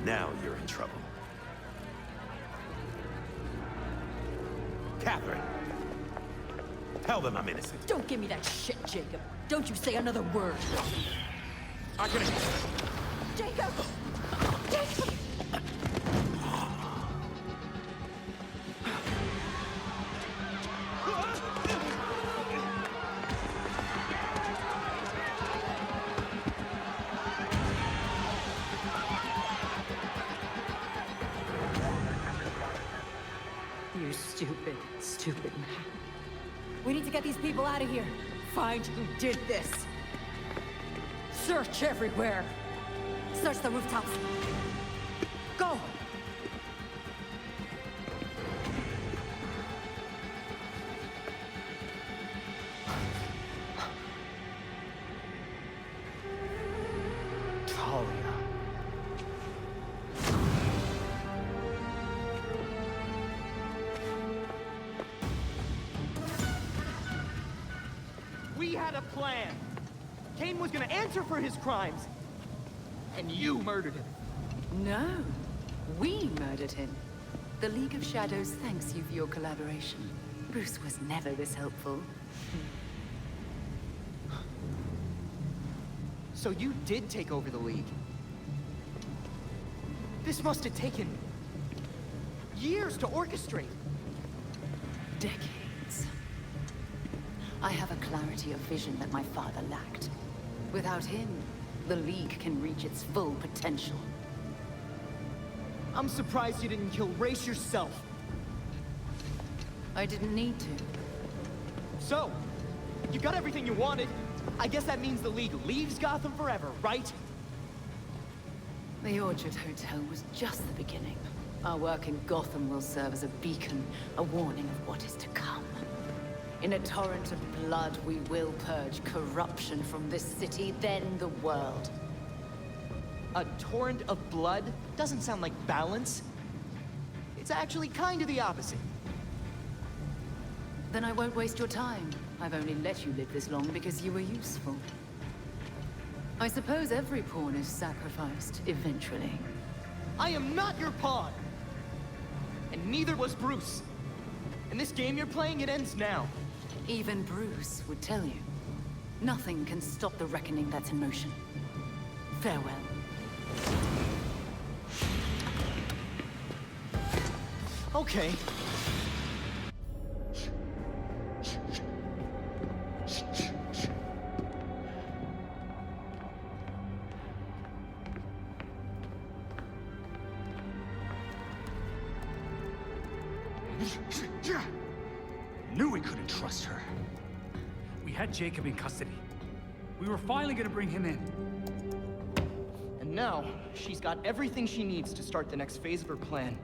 Now you're in trouble. Catherine! Tell them I'm innocent. Don't give me that shit, Jacob. Don't you say another word. I can... Jacob! Jacob! You stupid, stupid man. We need to get these people out of here. Find who did this. Search everywhere. Search the rooftops. Go! Talia. had a plan! Kane was gonna answer for his crimes! And you murdered him! No, we murdered him. The League of Shadows thanks you for your collaboration. Bruce was never this helpful. So you did take over the League. This must have taken years to orchestrate. Decades. I have a clarity of vision that my father lacked. Without him, the League can reach its full potential. I'm surprised you didn't kill Ra's yourself. I didn't need to. So, you got everything you wanted. I guess that means the League leaves Gotham forever, right? The Orchard Hotel was just the beginning. Our work in Gotham will serve as a beacon, a warning of what is to come. In a torrent of blood, we will purge corruption from this city, then the world. A torrent of blood doesn't sound like balance. It's actually kind of the opposite. Then I won't waste your time. I've only let you live this long because you were useful. I suppose every pawn is sacrificed, eventually. I am not your pawn! And neither was Bruce. And this game you're playing, it ends now. Even Bruce would tell you. Nothing can stop the reckoning that's in motion. Farewell. Okay. Knew we couldn't trust her. We had Jacob in custody. We were finally gonna bring him in. And now, she's got everything she needs to start the next phase of her plan.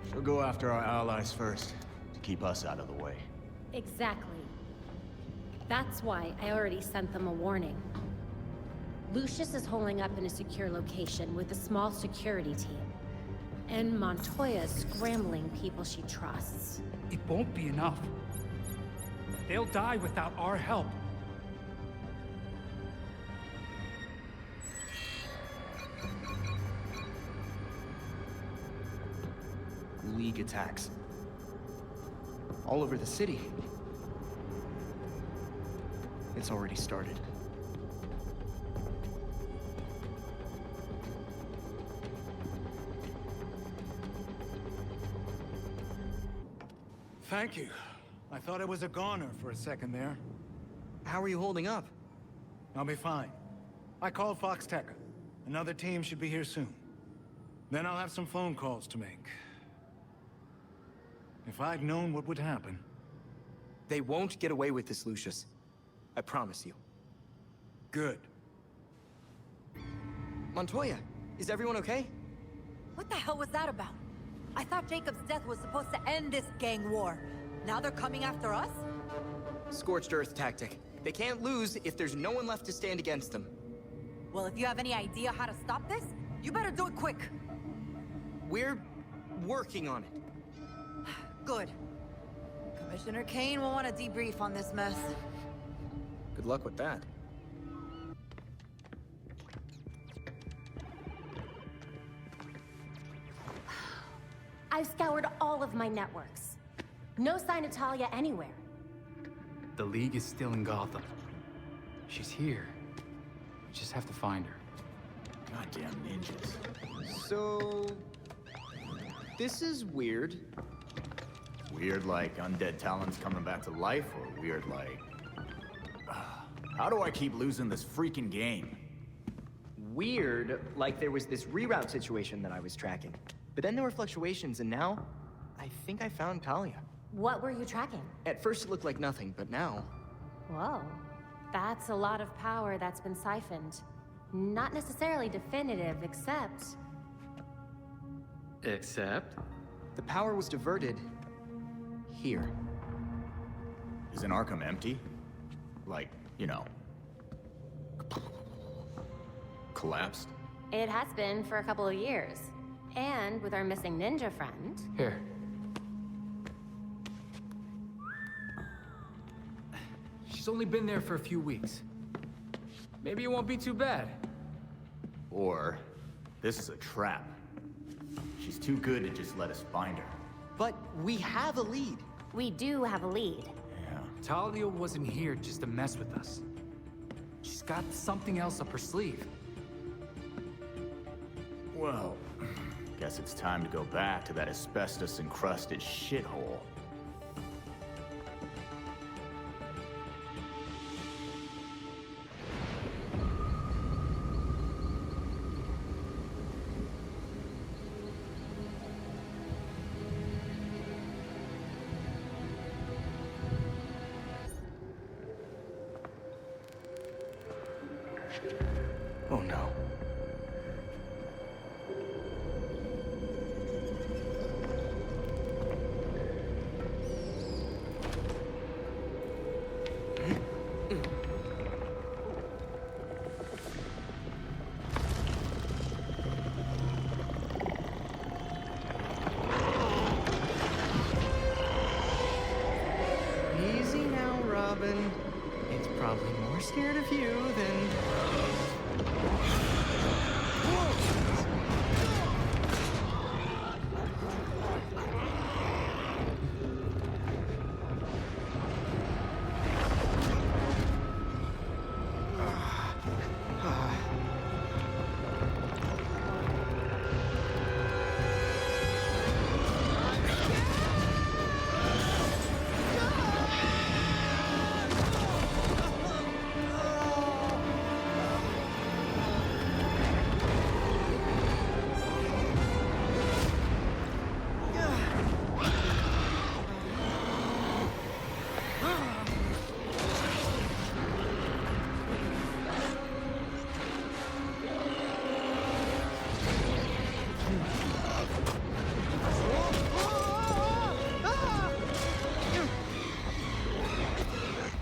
She'll go after our allies first, to keep us out of the way. Exactly. That's why I already sent them a warning. Lucius is holding up in a secure location with a small security team. And Montoya's scrambling people she trusts. It won't be enough. They'll die without our help. League attacks. All over the city. It's already started. Thank you. I thought I was a goner for a second there. How are you holding up? I'll be fine. I called Fox Tech. Another team should be here soon. Then I'll have some phone calls to make. If I'd known what would happen... They won't get away with this, Lucius. I promise you. Good. Montoya, is everyone okay? What the hell was that about? I thought Jacob's death was supposed to end this gang war. Now they're coming after us? Scorched earth tactic. They can't lose if there's no one left to stand against them. Well, if you have any idea how to stop this, you better do it quick. We're working on it. Good. Commissioner Kane will want to debrief on this mess. Good luck with that. I've scoured all of my networks. No sign of Talia anywhere. The League is still in Gotham. She's here. We just have to find her. Goddamn ninjas. So... this is weird. Weird like undead talents coming back to life, or weird like... How do I keep losing this freaking game? Weird, like there was this reroute situation that I was tracking. But then there were fluctuations, and now, I think I found Talia. What were you tracking? At first it looked like nothing, but now... Whoa. That's a lot of power that's been siphoned. Not necessarily definitive, except... Except? The power was diverted... here. Isn't Arkham empty? Like, you know... collapsed? It has been for a couple of years. And with our missing ninja friend... Here. She's She's only been there for a few weeks. Maybe it won't be too bad. Or, this is a trap. She's too good to just let us find her. But we have a lead. We do have a lead. Yeah. Talia wasn't here just to mess with us. She's got something else up her sleeve. Well, guess it's time to go back to that asbestos-encrusted shithole. Oh no. Easy now, Robin. It's probably more scared of you than...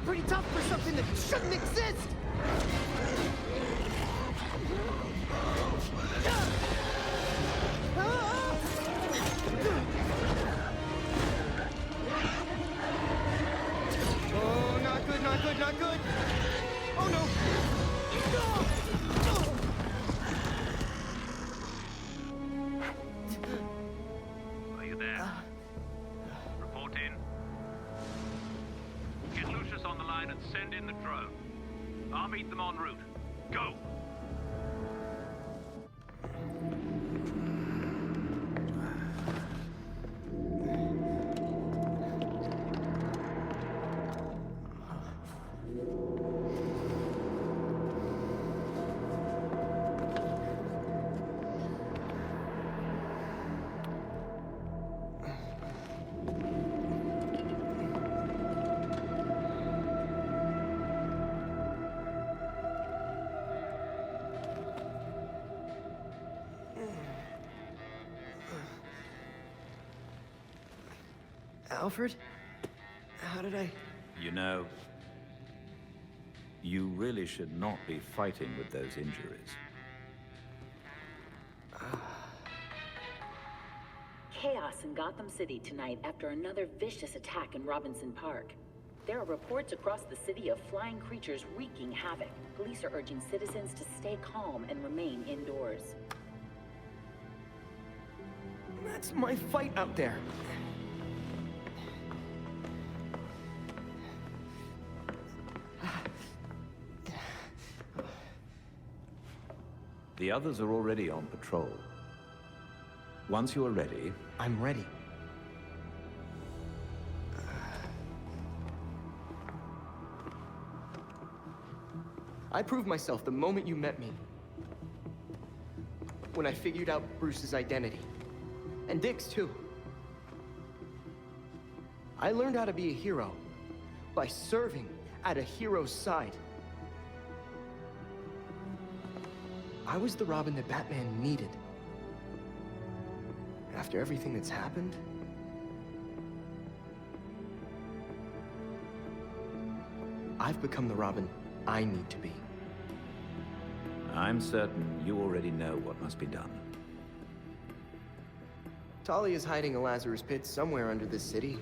Pretty tough for something that shouldn't exist! Oh, not good, not good, not good! Oh no! Are you there? Report in. Get Lucius on the line and send in the drone. I'll meet them en route. Go! Alfred? How did I... You know, you really should not be fighting with those injuries. Chaos in Gotham City tonight after another vicious attack in Robinson Park. There are reports across the city of flying creatures wreaking havoc. Police are urging citizens to stay calm and remain indoors. That's my fight out there. The others are already on patrol. Once you are ready... I'm ready. I proved myself the moment you met me. When I figured out Bruce's identity. And Dick's too. I learned how to be a hero by serving at a hero's side. I was the Robin that Batman needed. After everything that's happened, I've become the Robin I need to be. I'm certain you already know what must be done. Talia's hiding a Lazarus pit somewhere under this city.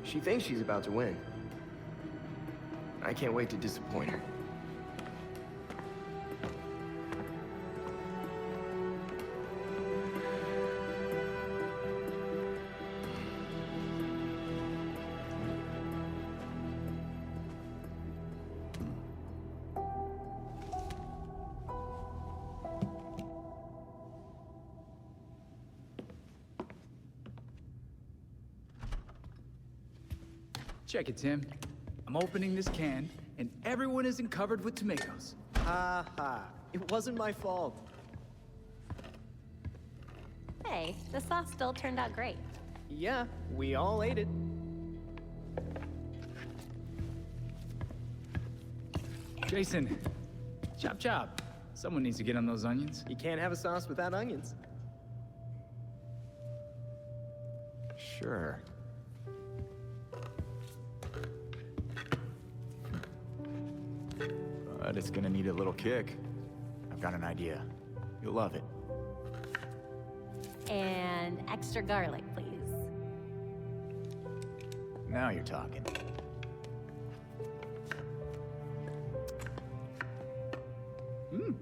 She thinks she's about to win. I can't wait to disappoint her. Check it, Tim. I'm opening this can, and everyone isn't covered with tomatoes. Ha ha. It wasn't my fault. Hey, the sauce still turned out great. Yeah, we all ate it. Jason, chop chop. Someone needs to get on those onions. You can't have a sauce without onions. Sure. But it's gonna need a little kick. I've got an idea. You'll love it. And extra garlic, please. Now you're talking. Mmm.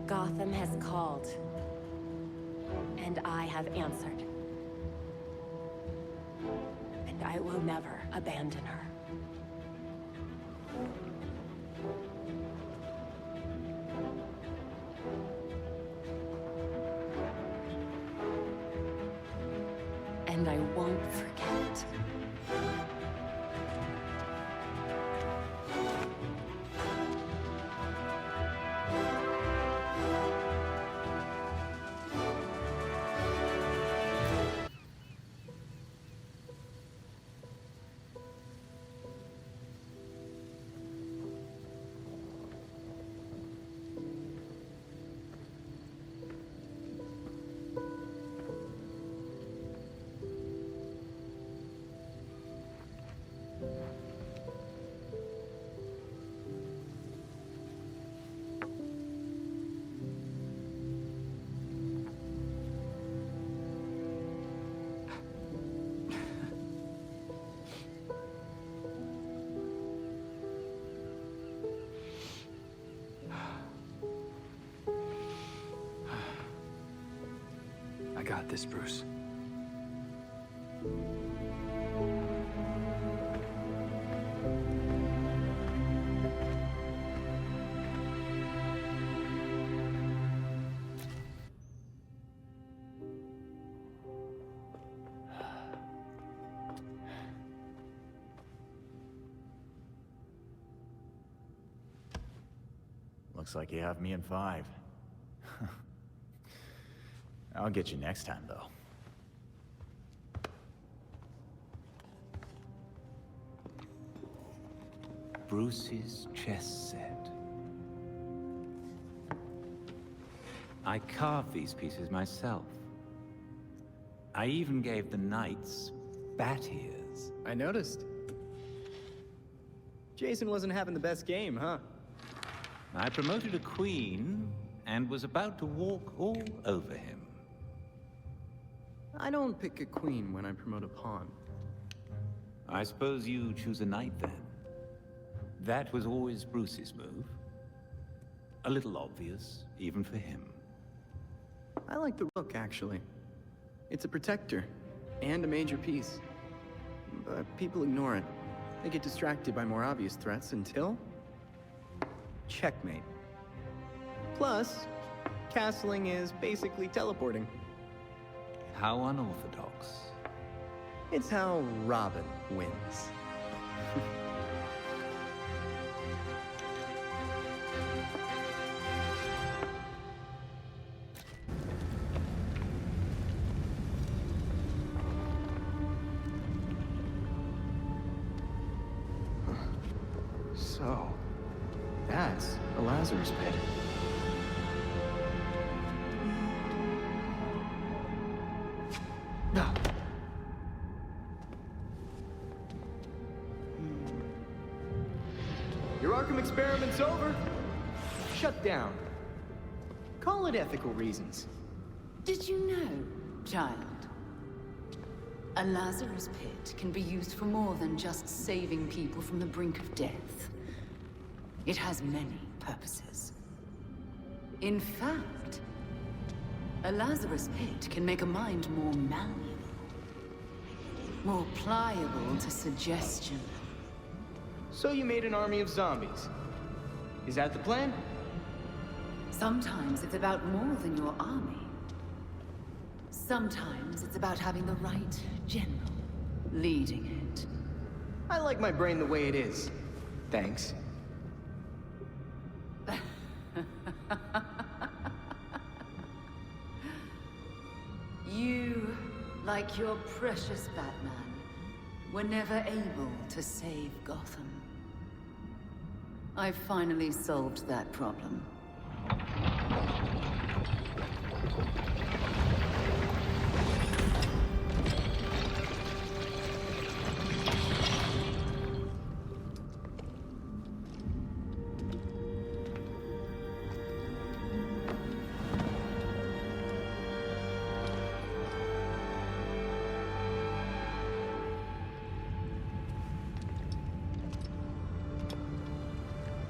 Gotham has called, and I have answered. And I will never abandon her. And I won't forget. I got this, Bruce. Looks like you have me in 5. I'll get you next time, though. Bruce's chess set. I carved these pieces myself. I even gave the knights bat ears. I noticed. Jason wasn't having the best game, huh? I promoted a queen and was about to walk all over him. I don't pick a queen when I promote a pawn. I suppose you choose a knight then. That was always Bruce's move. A little obvious, even for him. I like the rook, actually. It's a protector, and a major piece. But people ignore it. They get distracted by more obvious threats until... checkmate. Plus, Castling is basically teleporting. How unorthodox. It's how Robin wins. So, that's a Lazarus pit. No. Your Arkham experiment's over. Shut down. Call it ethical reasons. Did you know, child? A Lazarus pit can be used for more than just saving people from the brink of death. It has many purposes. In fact, a Lazarus pit can make a mind more malleable, more pliable to suggestion. So you made an army of zombies. Is that the plan? Sometimes it's about more than your army. Sometimes it's about having the right general leading it. I like my brain the way it is. Thanks. You, like your precious Batman, were never able to save Gotham. I've finally solved that problem.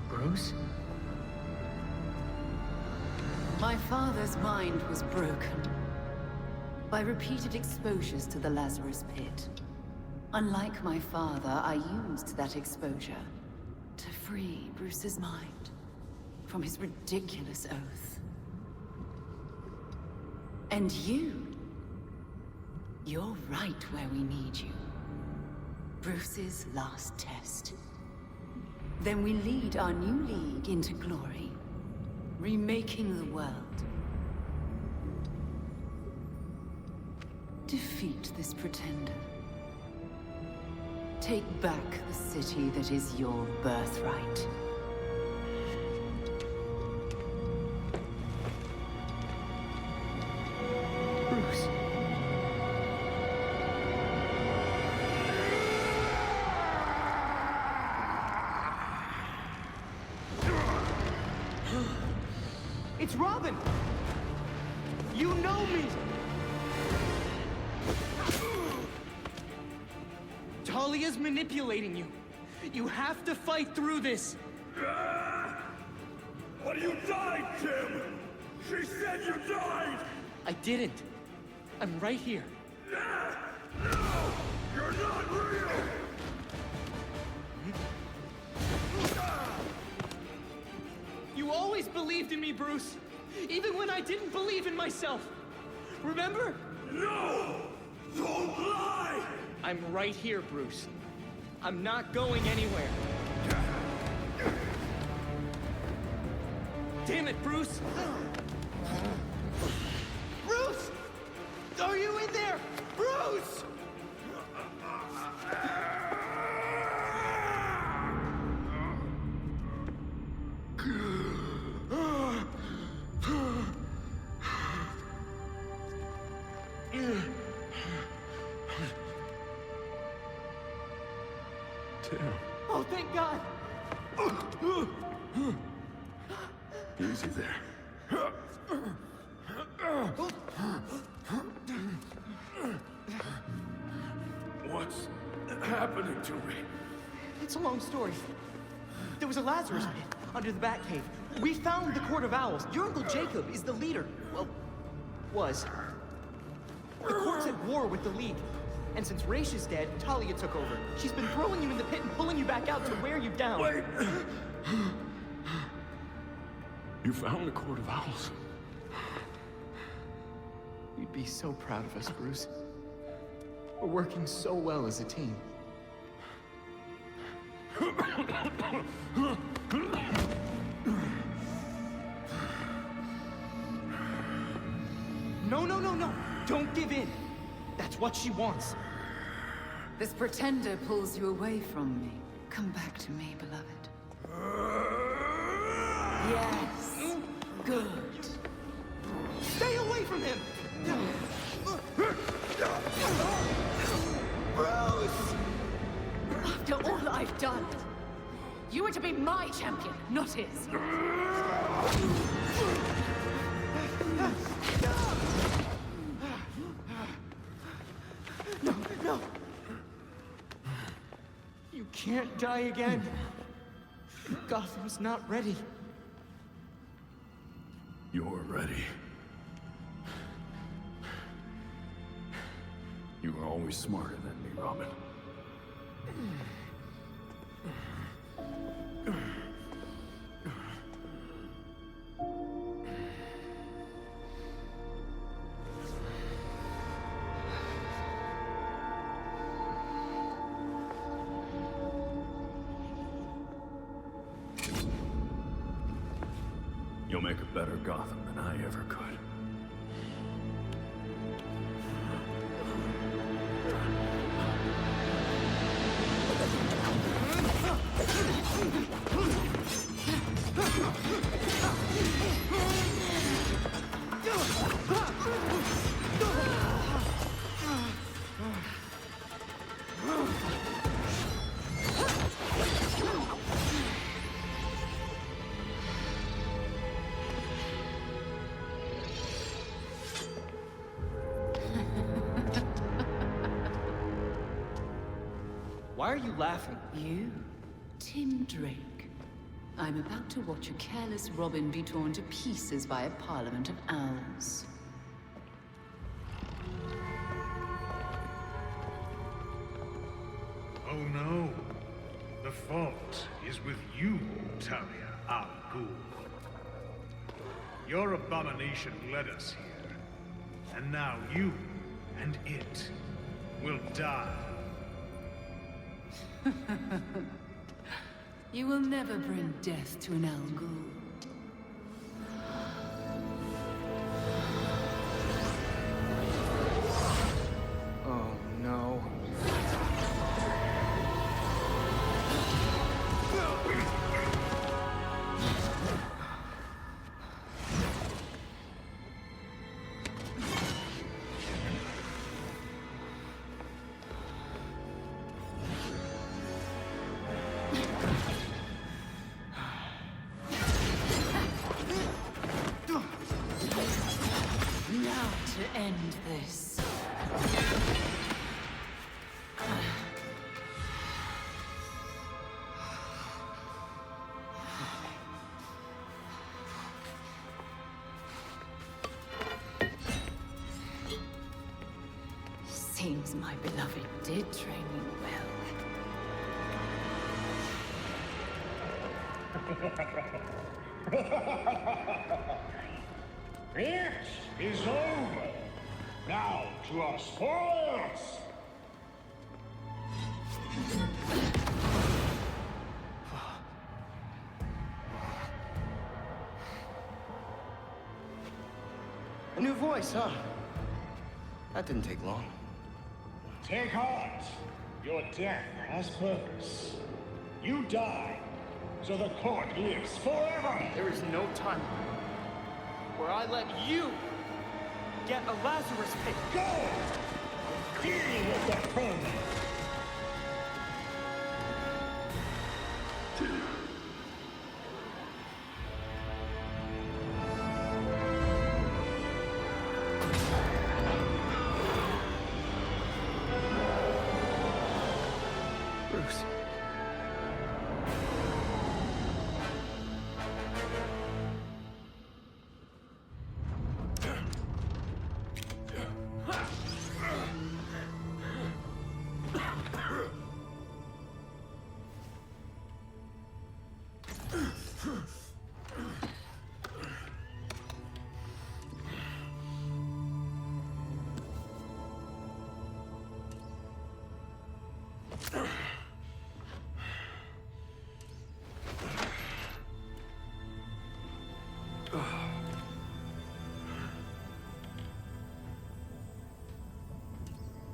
Bruce? My father's mind was broken by repeated exposures to the Lazarus pit. Unlike my father, I used that exposure to free Bruce's mind from his ridiculous oath. And you're right where we need you. Bruce's last test. Then we lead our new league into glory, remaking the world. Defeat this pretender. Take back the city that is your birthright. Bruce. It's Robin! You know me! Talia's manipulating you. You have to fight through this. But you died, Tim! She said you died! I didn't. I'm right here. No! You're not real! You always believed in me, Bruce. Even when I didn't believe in myself. Remember? No! Don't lie! I'm right here, Bruce. I'm not going anywhere. Damn it, Bruce! Bruce! Are you in there? Bruce! Oh, thank God! Easy there. What's happening to me? It's a long story. There was a Lazarus pit under the Batcave. We found the Court of Owls. Your Uncle Jacob is the leader. Well, was. The court's at war with the League. And since Raish is dead, Talia took over. She's been throwing you in the pit and pulling you back out to wear you down. Wait! You found the Court of Owls? You'd be so proud of us, Bruce. We're working so well as a team. No, no, no, no! Don't give in! That's what she wants. This pretender pulls you away from me. Come back to me, beloved. Yes. Good. Stay away from him! Bruce! After all I've done, you were to be my champion, not his. No, no! You can't die again. Gotham's not ready. You're ready. You were always smarter than me, Robin. You'll make a better Gotham than I ever could. Why are you laughing? You? Tim Drake. I'm about to watch a careless Robin be torn to pieces by a parliament of owls. Oh no. The fault is with you, Talia Al Ghul. Your abomination led us here. And now you and it will die. You will never bring death to an Al Ghul. Oh, no. Now to end this. Seems my beloved did train you It is over. Now to our spoils. A new voice, huh? That didn't take long. Take heart. Your death has purpose. You die, so the court lives forever. There is no time where I let you get a Lazarus pit. Go! Deal with the vermin. Bruce.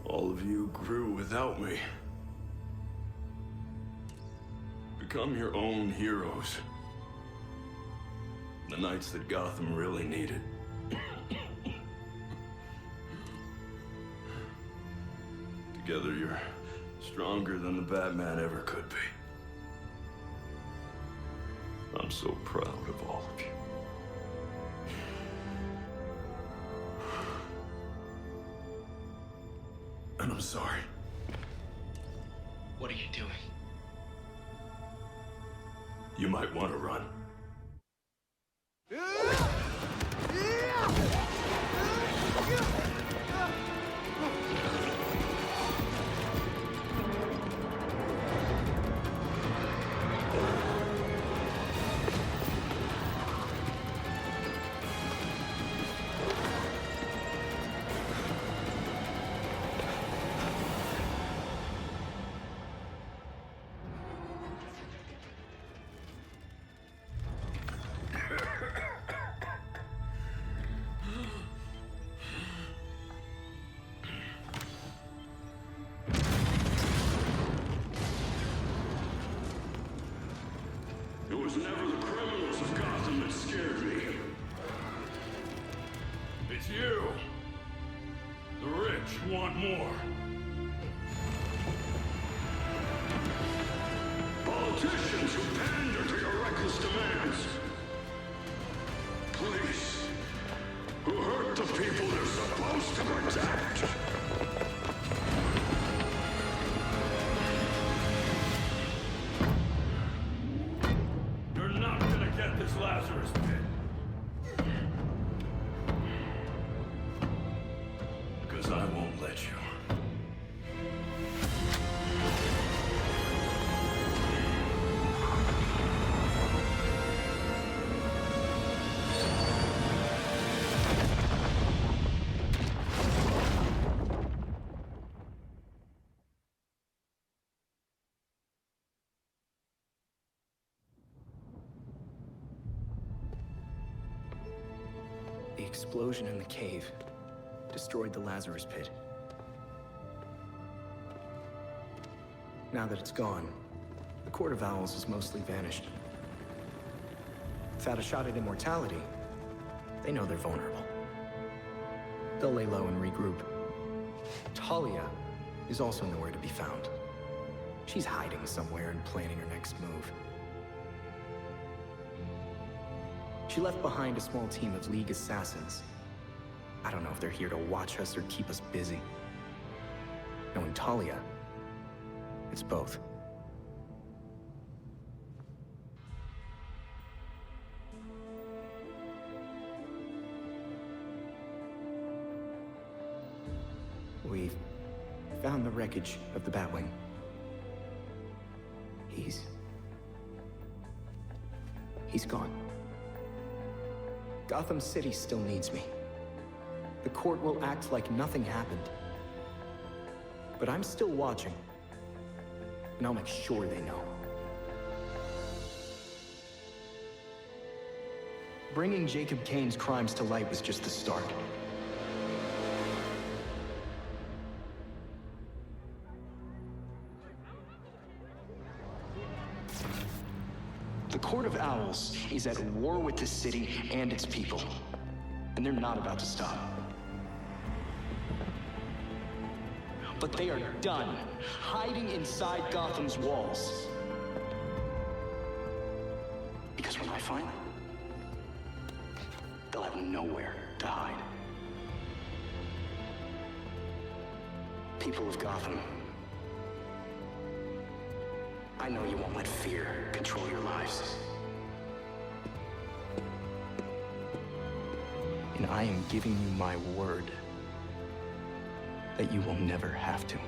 All of you grew without me. Become your own heroes. The knights that Gotham really needed. Together, you're stronger than the Batman ever could be. I'm so proud of all of you. And I'm sorry. What are you doing? You might want to run. It was never the criminals of Gotham that scared me. It's you. The rich want more. Politicians who pander to your reckless demands. Police who hurt the people they're supposed to protect. This Lazarus pit. Because I won't let you. The explosion in the cave destroyed the Lazarus pit. Now that it's gone, the Court of Owls has mostly vanished. Without a shot at immortality, they know they're vulnerable. They'll lay low and regroup. Talia is also nowhere to be found. She's hiding somewhere and planning her next move. She left behind a small team of League assassins. I don't know if they're here to watch us or keep us busy. Knowing Talia, it's both. We've found the wreckage of the Batwing. He's gone. Gotham City still needs me. The court will act like nothing happened. But I'm still watching. And I'll make sure they know. Bringing Jacob Kane's crimes to light was just the start. The Court of Owls is at war with the city and its people. And they're not about to stop. But they are done hiding inside Gotham's walls. Because when I find them, they'll have nowhere to hide. People of Gotham, I know you won't let fear control your lives. And I am giving you my word that you will never have to.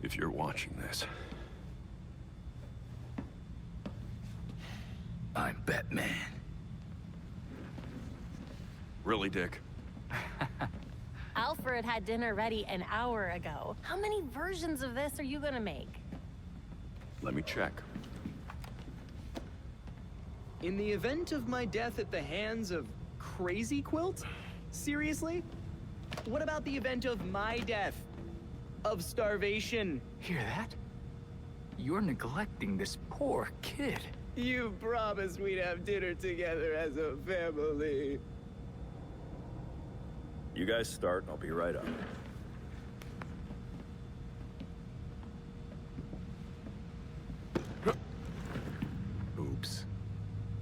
If you're watching this. I'm Batman. Really, Dick? Alfred had dinner ready an hour ago. How many versions of this are you gonna make? Let me check. In the event of my death at the hands of Crazy Quilt? Seriously? What about the event of my death? Of starvation? Hear that? You're neglecting this poor kid. You promised we'd have dinner together as a family. You guys start, I'll be right up. Oops.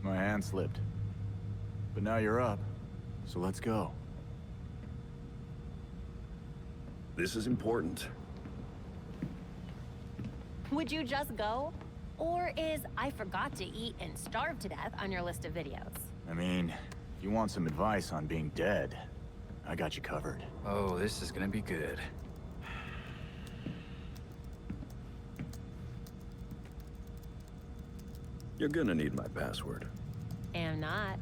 My hand slipped. But now you're up, so let's go. This is important. Would you just go? Or is I forgot to eat and starve to death on your list of videos? I mean, if you want some advice on being dead, I got you covered. Oh, this is gonna be good. You're gonna need my password. Am not.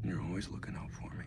You're always looking out for me.